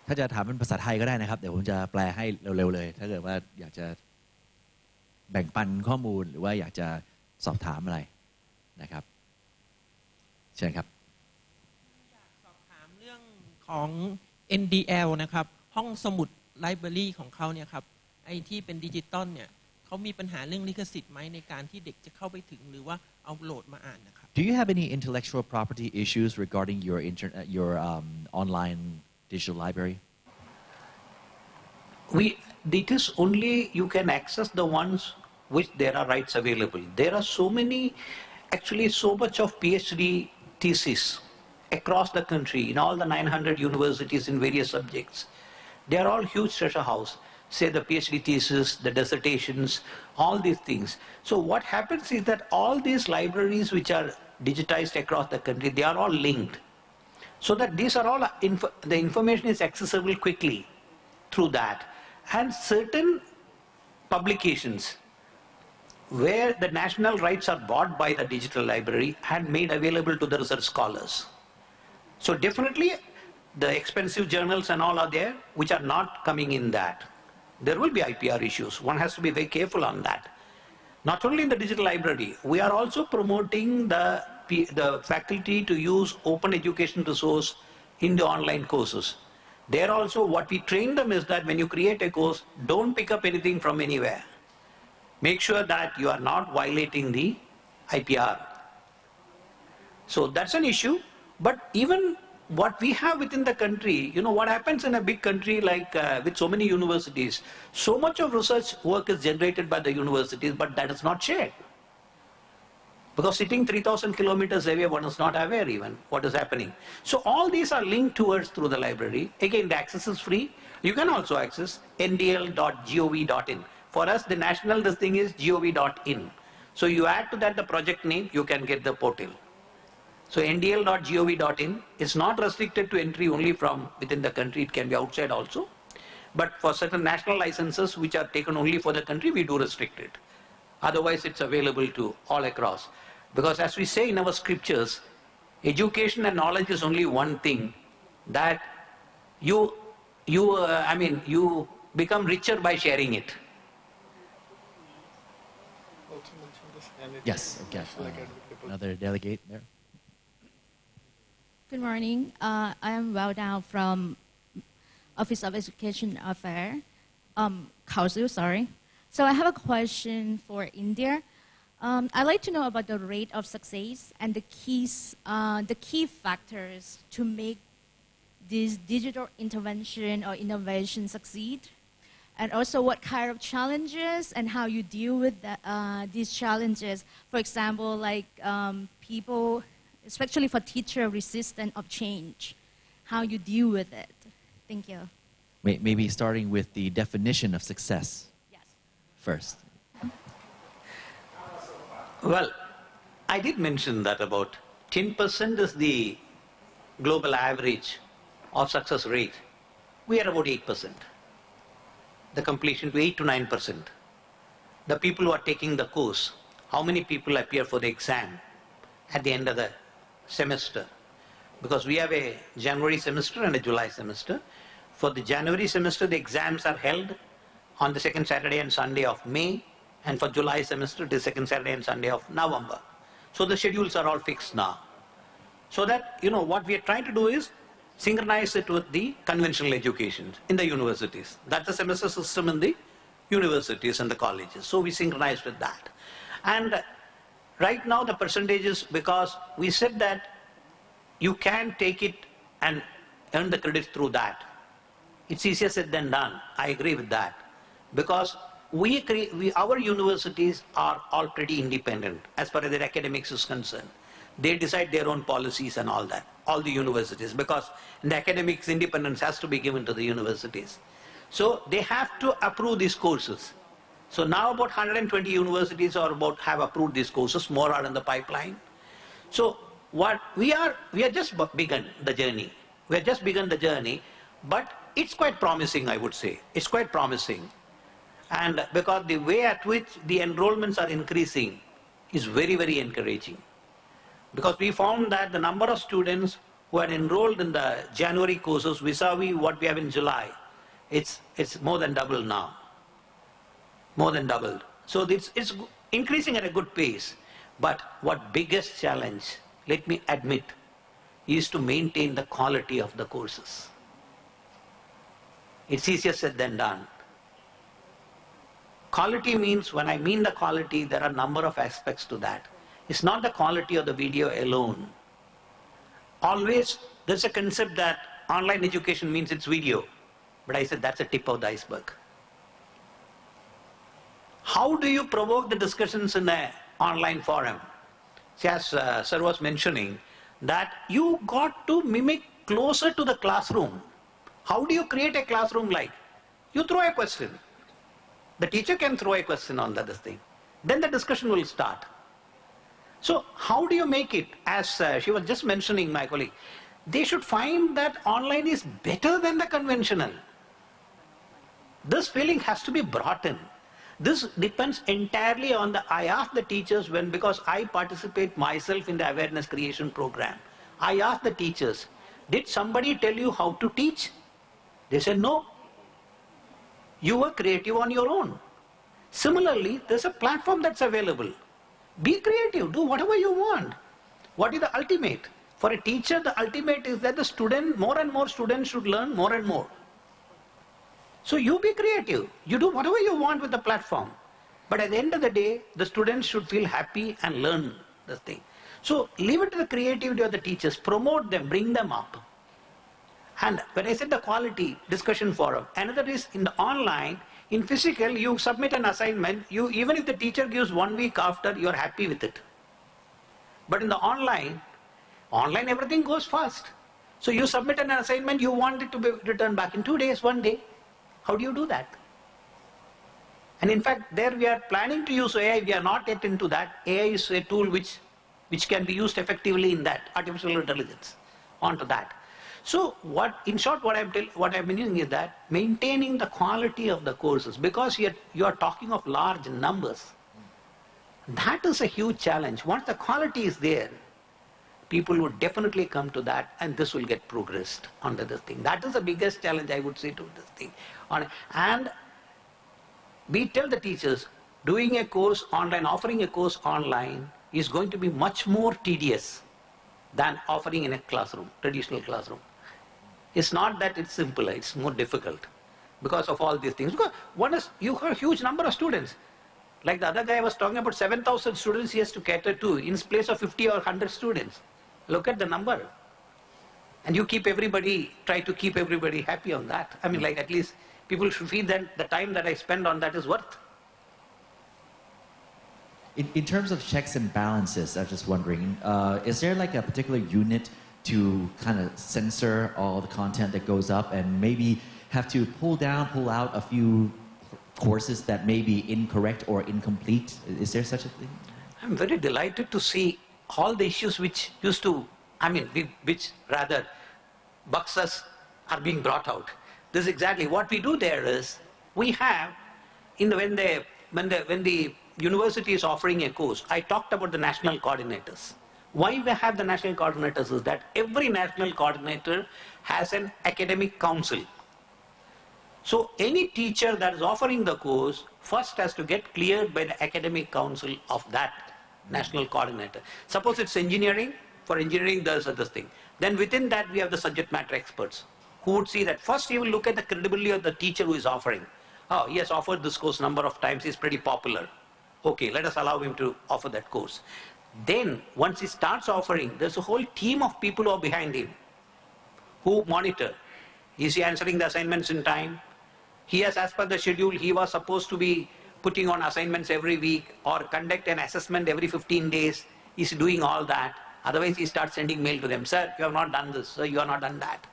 ถ้าจะถามเป็นภาษาไทยก็ได้นะครับเดี๋ยวผมจะแปลให้เร็วๆเลยถ้าเกิดว่าอยากจะแบ่งปันข้อมูลหรือว่าอยากจะสอบถามอะไรนะครับเชิญครับสอบถามเรื่องของ NDL นะครับห้องสมุดไลบรารีของเขาเนี่ยครับไอ้ที่เป็นดิจิตอลเนี่ยเขามีปัญหาเรื่องลิขสิทธิ์ไหมในการที่เด็กจะเข้าไปถึงหรือว่าเอาโหลดมาอ่านนะครับ Do you have any intellectual property issues regarding your online digital library? It is only you can access the ones which there are rights available. There are so many, actually so much of PhD thesis across the country in all the 900 universities in various subjects. They are all huge treasure house. Say the PhD thesis, the dissertations, all these things. So what happens is that all these libraries which are digitized across the country, they are all linked. So that these are all, the information is accessible quickly through that. And certain publications where the national rights are bought by the digital library and made available to the research scholars. So definitely the expensive journals and all are there which are not coming in that. There will be IPR issues. One has to be very careful on that. Not only in the digital library, we are also promoting the faculty to use open education resource in the online courses. There also what we train them is that when you create a course, don't pick up anything from anywhere. Make sure that you are not violating the IPR. So that's an issue. But even what we have within the country, you know, what happens in a big country like with so many universities, so much of research work is generated by the universities, but that is not shared. Because sitting 3,000 kilometers away, one is not aware even what is happening. So all these are linked towards through the library. Again, the access is free. You can also access ndl.gov.in. For us, the national this thing is gov.in. So you add to that the project name, you can get the portal. So ndl.gov.in is not restricted to entry only from within the country, it can be outside also. But for certain national licenses which are taken only for the country, we do restrict it. Otherwise, it's available to all across. Because as we say in our scriptures, education and knowledge is only one thing, that you become richer by sharing it. Yes, okay. Another delegate there. Good morning. I am Well Down from Office of Education Affairs, Council, sorry. So I have a question for India. I'd like to know about the rate of success and the key factors to make this digital intervention or innovation succeed. And also what kind of challenges and how you deal with these challenges. For example, like people, especially for teacher resistant of change, how you deal with it. Thank you. Maybe starting with the definition of success first. Well, I did mention that about 10% is the global average of success rate. We are about 8%. The completion to 8 to 9%. The people who are taking the course, how many people appear for the exam at the end of the semester? Because we have a January semester and a July semester. For the January semester, the exams are held on the second Saturday and Sunday of May, and for July semester, it is second Saturday and Sunday of November. So the schedules are all fixed now. So that, what we are trying to do is synchronize it with the conventional education in the universities. That's the semester system in the universities and the colleges. So we synchronize with that. And right now the percentages, because we said that you can take it and earn the credits through that. It's easier said than done. I agree with that. Because our universities are all pretty independent as far as their academics is concerned. They decide their own policies and all that, all the universities, because the academics independence has to be given to the universities. So they have to approve these courses. So now about 120 universities have approved these courses, more are in the pipeline. So what we are just begun the journey. We have just begun the journey, but it's quite promising, I would say. It's quite promising. And because the way at which the enrollments are increasing is very, very encouraging. Because we found that the number of students who are enrolled in the January courses vis-a-vis what we have in July, it's more than double now. More than doubled. So it's increasing at a good pace. But what biggest challenge, let me admit, is to maintain the quality of the courses. It's easier said than done. Quality means, when I mean the quality, there are a number of aspects to that. It's not the quality of the video alone. Always there's a concept that online education means it's video. But I said that's a tip of the iceberg. How do you provoke the discussions in an online forum? See, as Sir was mentioning, that you got to mimic closer to the classroom. How do you create a classroom like? You throw a question. The teacher can throw a question on this thing. Then the discussion will start. So how do you make it? As she was just mentioning, my colleague, they should find that online is better than the conventional. This feeling has to be brought in. This depends entirely on I ask the teachers because I participate myself in the awareness creation program. I ask the teachers, did somebody tell you how to teach? They said no. You were creative on your own. Similarly, there's a platform that's available. Be creative, do whatever you want. What is the ultimate? For a teacher, the ultimate is that the student, more and more students should learn more and more. So you be creative. You do whatever you want with the platform. But at the end of the day, the students should feel happy and learn the thing. So leave it to the creativity of the teachers. Promote them, bring them up. And when I said the quality discussion forum, another is in the online, in physical, you submit an assignment, even if the teacher gives 1 week after, you are happy with it. But in the online everything goes fast. So you submit an assignment, you want it to be returned back in 2 days, 1 day. How do you do that? And in fact, there we are planning to use AI. We are not yet into that. AI is a tool which can be used effectively in that, artificial intelligence, onto that. So in short, what I'm meaning is that maintaining the quality of the courses, because you are talking of large numbers, that is a huge challenge. Once the quality is there, people would definitely come to that, and this will get progressed onto this thing. That is the biggest challenge, I would say, to this thing. And we tell the teachers, doing a course online, offering a course online is going to be much more tedious than offering in a classroom, traditional classroom. It's not that it's simpler, it's more difficult because of all these things. Because you have a huge number of students. Like the other guy was talking about 7,000 students he has to cater to in place of 50 or 100 students. Look at the number. And you try to keep everybody happy on that. I mean, like at least people should feel that the time that I spend on that is worth. In terms of checks and balances, I was just wondering, is there like a particular unit to kind of censor all the content that goes up and maybe have to pull out a few courses that may be incorrect or incomplete? Is there such a thing? I'm very delighted to see all the issues which which rather bugs us are being brought out. This is exactly what we do there is, we have, when the university is offering a course, I talked about the national coordinators. Why we have the national coordinators is that every national coordinator has an academic council. So any teacher that is offering the course first has to get cleared by the academic council of that national coordinator. Suppose it's engineering, for engineering there's this thing. Then within that we have the subject matter experts who would see that first he will look at the credibility of the teacher who is offering. Oh, he has offered this course number of times, he's pretty popular. Okay, let us allow him to offer that course. Then, once he starts offering, there's a whole team of people who are behind him who monitor. Is he answering the assignments in time? He has, as per the schedule, he was supposed to be putting on assignments every week or conduct an assessment every 15 days. He's doing all that. Otherwise, he starts sending mail to them. Sir, you have not done this. Sir, you have not done that.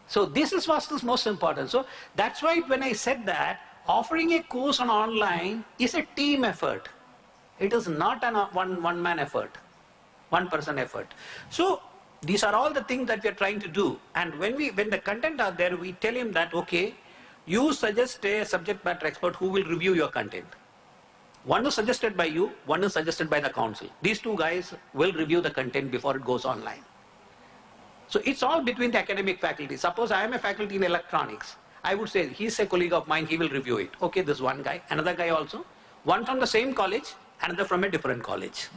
So this is what is most important. So that's why when I said that, offering a course on online is a team effort. It is not a one-man effort, one-person effort. So these are all the things that we are trying to do. And when the content are there, we tell him that, okay, you suggest a subject matter expert who will review your content. One is suggested by you, one is suggested by the council. These two guys will review the content before it goes online. So it's all between the academic faculty. Suppose I am a faculty in electronics. I would say, he's a colleague of mine, he will review it. Okay, this one guy, another guy also. One from the same college, another from a different college.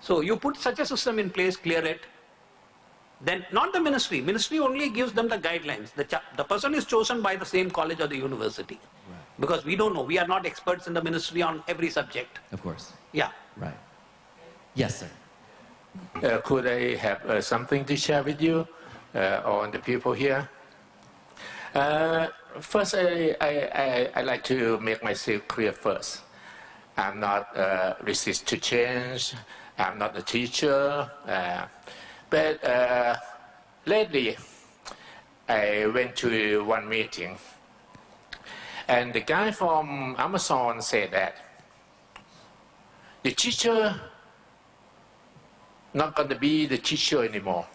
So you put such a system in place, clear it. Then not the ministry. Ministry only gives them the guidelines. The person is chosen by the same college or the university. Right. Because we don't know. We are not experts in the ministry on every subject. Of course. Yeah. Right. Yes, sir. Could I have something to share with you on the people here? First, I like to make myself clear first. I'm not resist to change. I'm not a teacher. But lately, I went to one meeting, and the guy from Amazon said that the teacher not going to be the teacher anymore.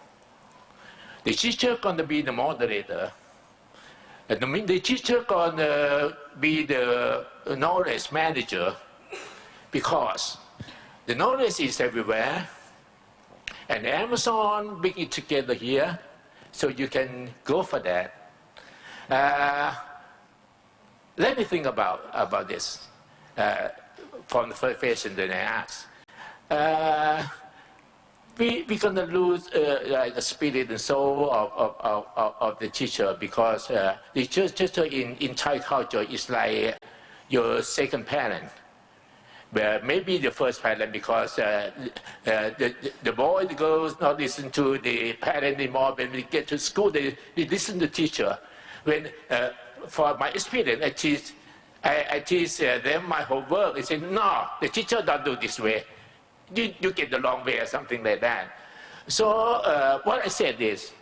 The teacher going to be the moderator. And the teacher going to be the knowledge manager, because the knowledge is everywhere. And Amazon bring it together here, so you can go for that. Let me think about this from the first question that I asked. We're going to lose the spirit and soul of the teacher, because the teacher in Thai culture is like your second parent. But maybe the first parent, because the boy, the girls not listen to the parent anymore. When we get to school, they listen to teacher. When for my experience, I teach them my homework. They say, no, the teacher don't do this way. You get the wrong way or something like that. So what I said is,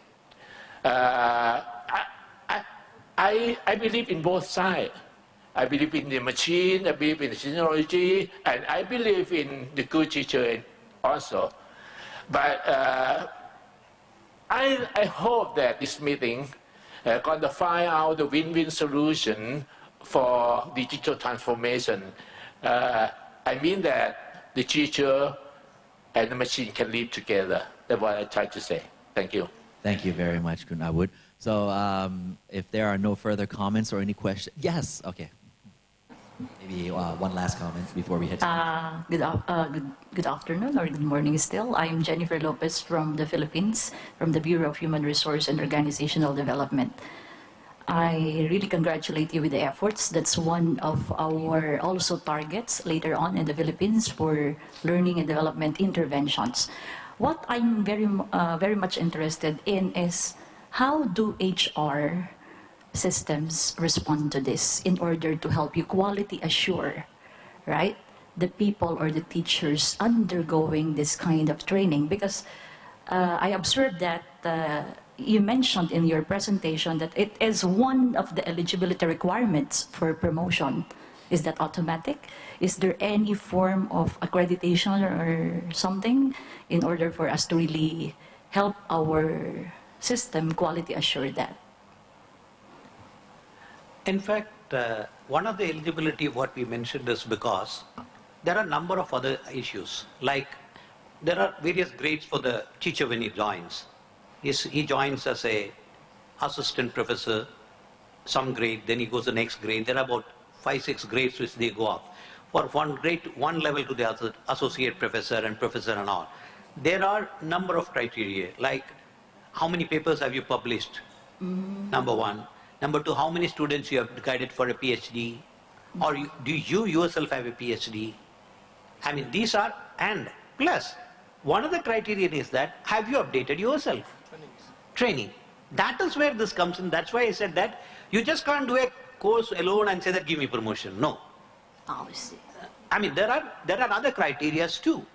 I believe in both sides. I believe in the machine, I believe in the technology, and I believe in the good teacher also. But I hope that this meeting going to find out the win-win solution for digital transformation. I mean that the teacher and the machine can live together. That's what I try to say. Thank you. Thank you very much, Kun Awud. So if there are no further comments or any questions, yes, okay. Maybe one last comment before we head to good afternoon or good morning still. I'm Jennifer Lopez from the Philippines, from the Bureau of Human Resource and Organizational Development. I really congratulate you with the efforts. That's one of our also targets later on in the Philippines for learning and development interventions. What I'm very much interested in is how do HR systems respond to this in order to help you quality assure, right, the people or the teachers undergoing this kind of training? Because I observed that you mentioned in your presentation that it is one of the eligibility requirements for promotion. Is that automatic? Is there any form of accreditation or something in order for us to really help our system quality assure that? In fact, one of the eligibility what we mentioned is because there are a number of other issues, like there are various grades for the teacher when he joins. He joins as a assistant professor, some grade, then he goes to the next grade. There are about 5-6 grades which they go up. For one grade, one level to the other, associate professor and professor and all. There are number of criteria, like how many papers have you published, number one. Number two, how many students you have guided for a PhD, or do you yourself have a PhD? I mean, these are, and plus, one of the criteria is that, have you updated yourself? Training. That is where this comes in. That's why I said that you just can't do a course alone and say that give me promotion. No. Oh, I see. I mean, there are other criteria too.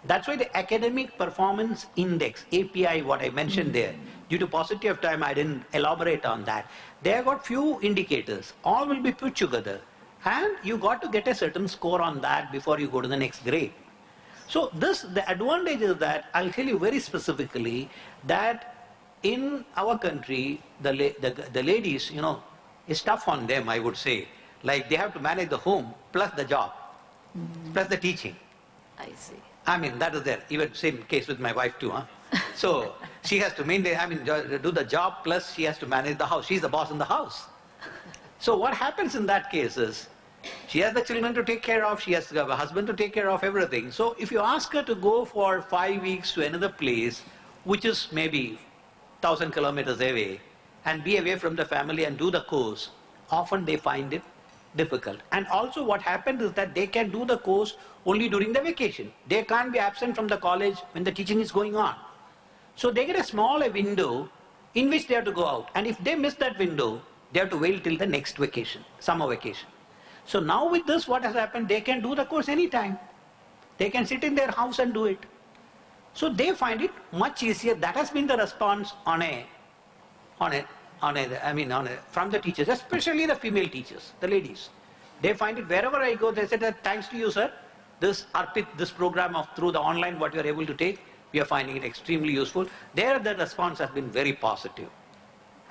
That's why the Academic Performance Index, API, what I mentioned there, due to paucity of time, I didn't elaborate on that. They have got few indicators. All will be put together. And you got to get a certain score on that before you go to the next grade. So the advantage is that, I'll tell you very specifically, that in our country, the ladies, you know, it's tough on them, I would say. Like they have to manage the home, plus the job, plus the teaching. I see. I mean, that is there. Even same case with my wife too, huh? So she has to maintain, I mean, do the job, plus she has to manage the house. She's the boss in the house. So what happens in that case is, she has the children to take care of, she has to have a husband to take care of, everything. So if you ask her to go for 5 weeks to another place, which is maybe 1,000 kilometers away, and be away from the family and do the course, often they find it difficult. And also what happens is that they can do the course only during the vacation. They can't be absent from the college when the teaching is going on. So they get a small window in which they have to go out. And if they miss that window, they have to wait till the next vacation, summer vacation. So now with this, what has happened, they can do the course anytime. They can sit in their house and do it. So they find it much easier. That has been the response from the teachers, especially the female teachers, the ladies. They find it wherever I go, they say that thanks to you, sir, this program through the online, what you are able to take, we are finding it extremely useful. There the response has been very positive.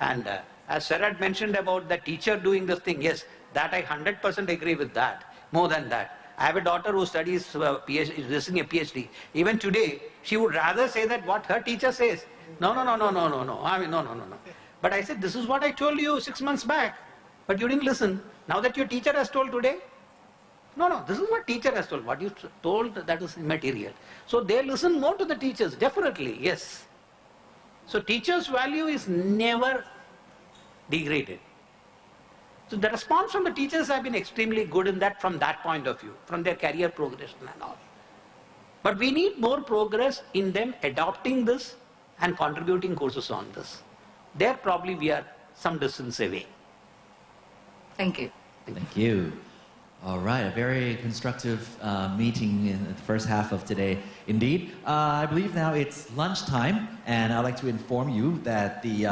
And as Sarah mentioned about the teacher doing this thing, yes, that I 100% agree with that. More than that, I have a daughter who studies PhD, is doing a PhD. Even today, she would rather say that what her teacher says. No. I mean, no. But I said, this is what I told you 6 months back. But you didn't listen. Now that your teacher has told today, no, this is what teacher has told. What you told, that is immaterial. So they listen more to the teachers, definitely, yes. So teachers' value is never degraded. So the response from the teachers have been extremely good in that, from that point of view, from their career progression and all. But we need more progress in them adopting this and contributing courses on this. There probably we are some distance away. Thank you. Thank you. All right, a very constructive meeting in the first half of today. Indeed, I believe now it's lunchtime, and I'd like to inform you that the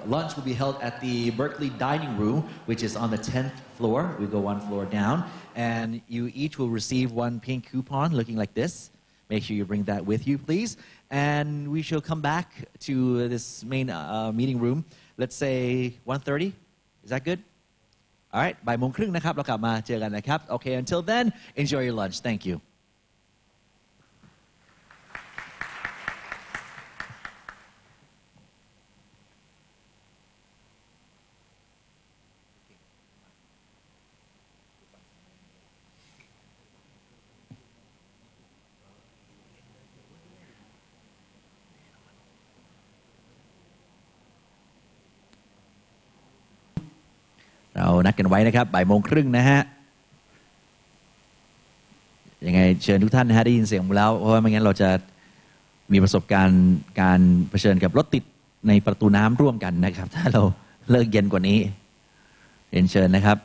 lunch will be held at the Berkeley Dining Room, which is on the 10th floor. We go one floor down, and you each will receive one pink coupon looking like this. Make sure you bring that with you, please. And we shall come back to this main meeting room. Let's say 1:30. Is that good? All right, บ่ายโมงครึ่งนะครับเรากลับมาเจอกันนะครับ Okay, until then, enjoy your lunch. Thank you. เรานัดกันไว้นะครับบ่ายโมงครึ่งนะฮะยังไงเชิญทุกท่านนะฮะได้ยินเสียงผมแล้วเพราะว่าไม่งั้นเราจะมีประสบการณ์การเผชิญกับรถติดในประตูน้ำร่วมกันนะครับถ้าเราเลิกเย็นกว่านี้เรียนเชิญนะครับ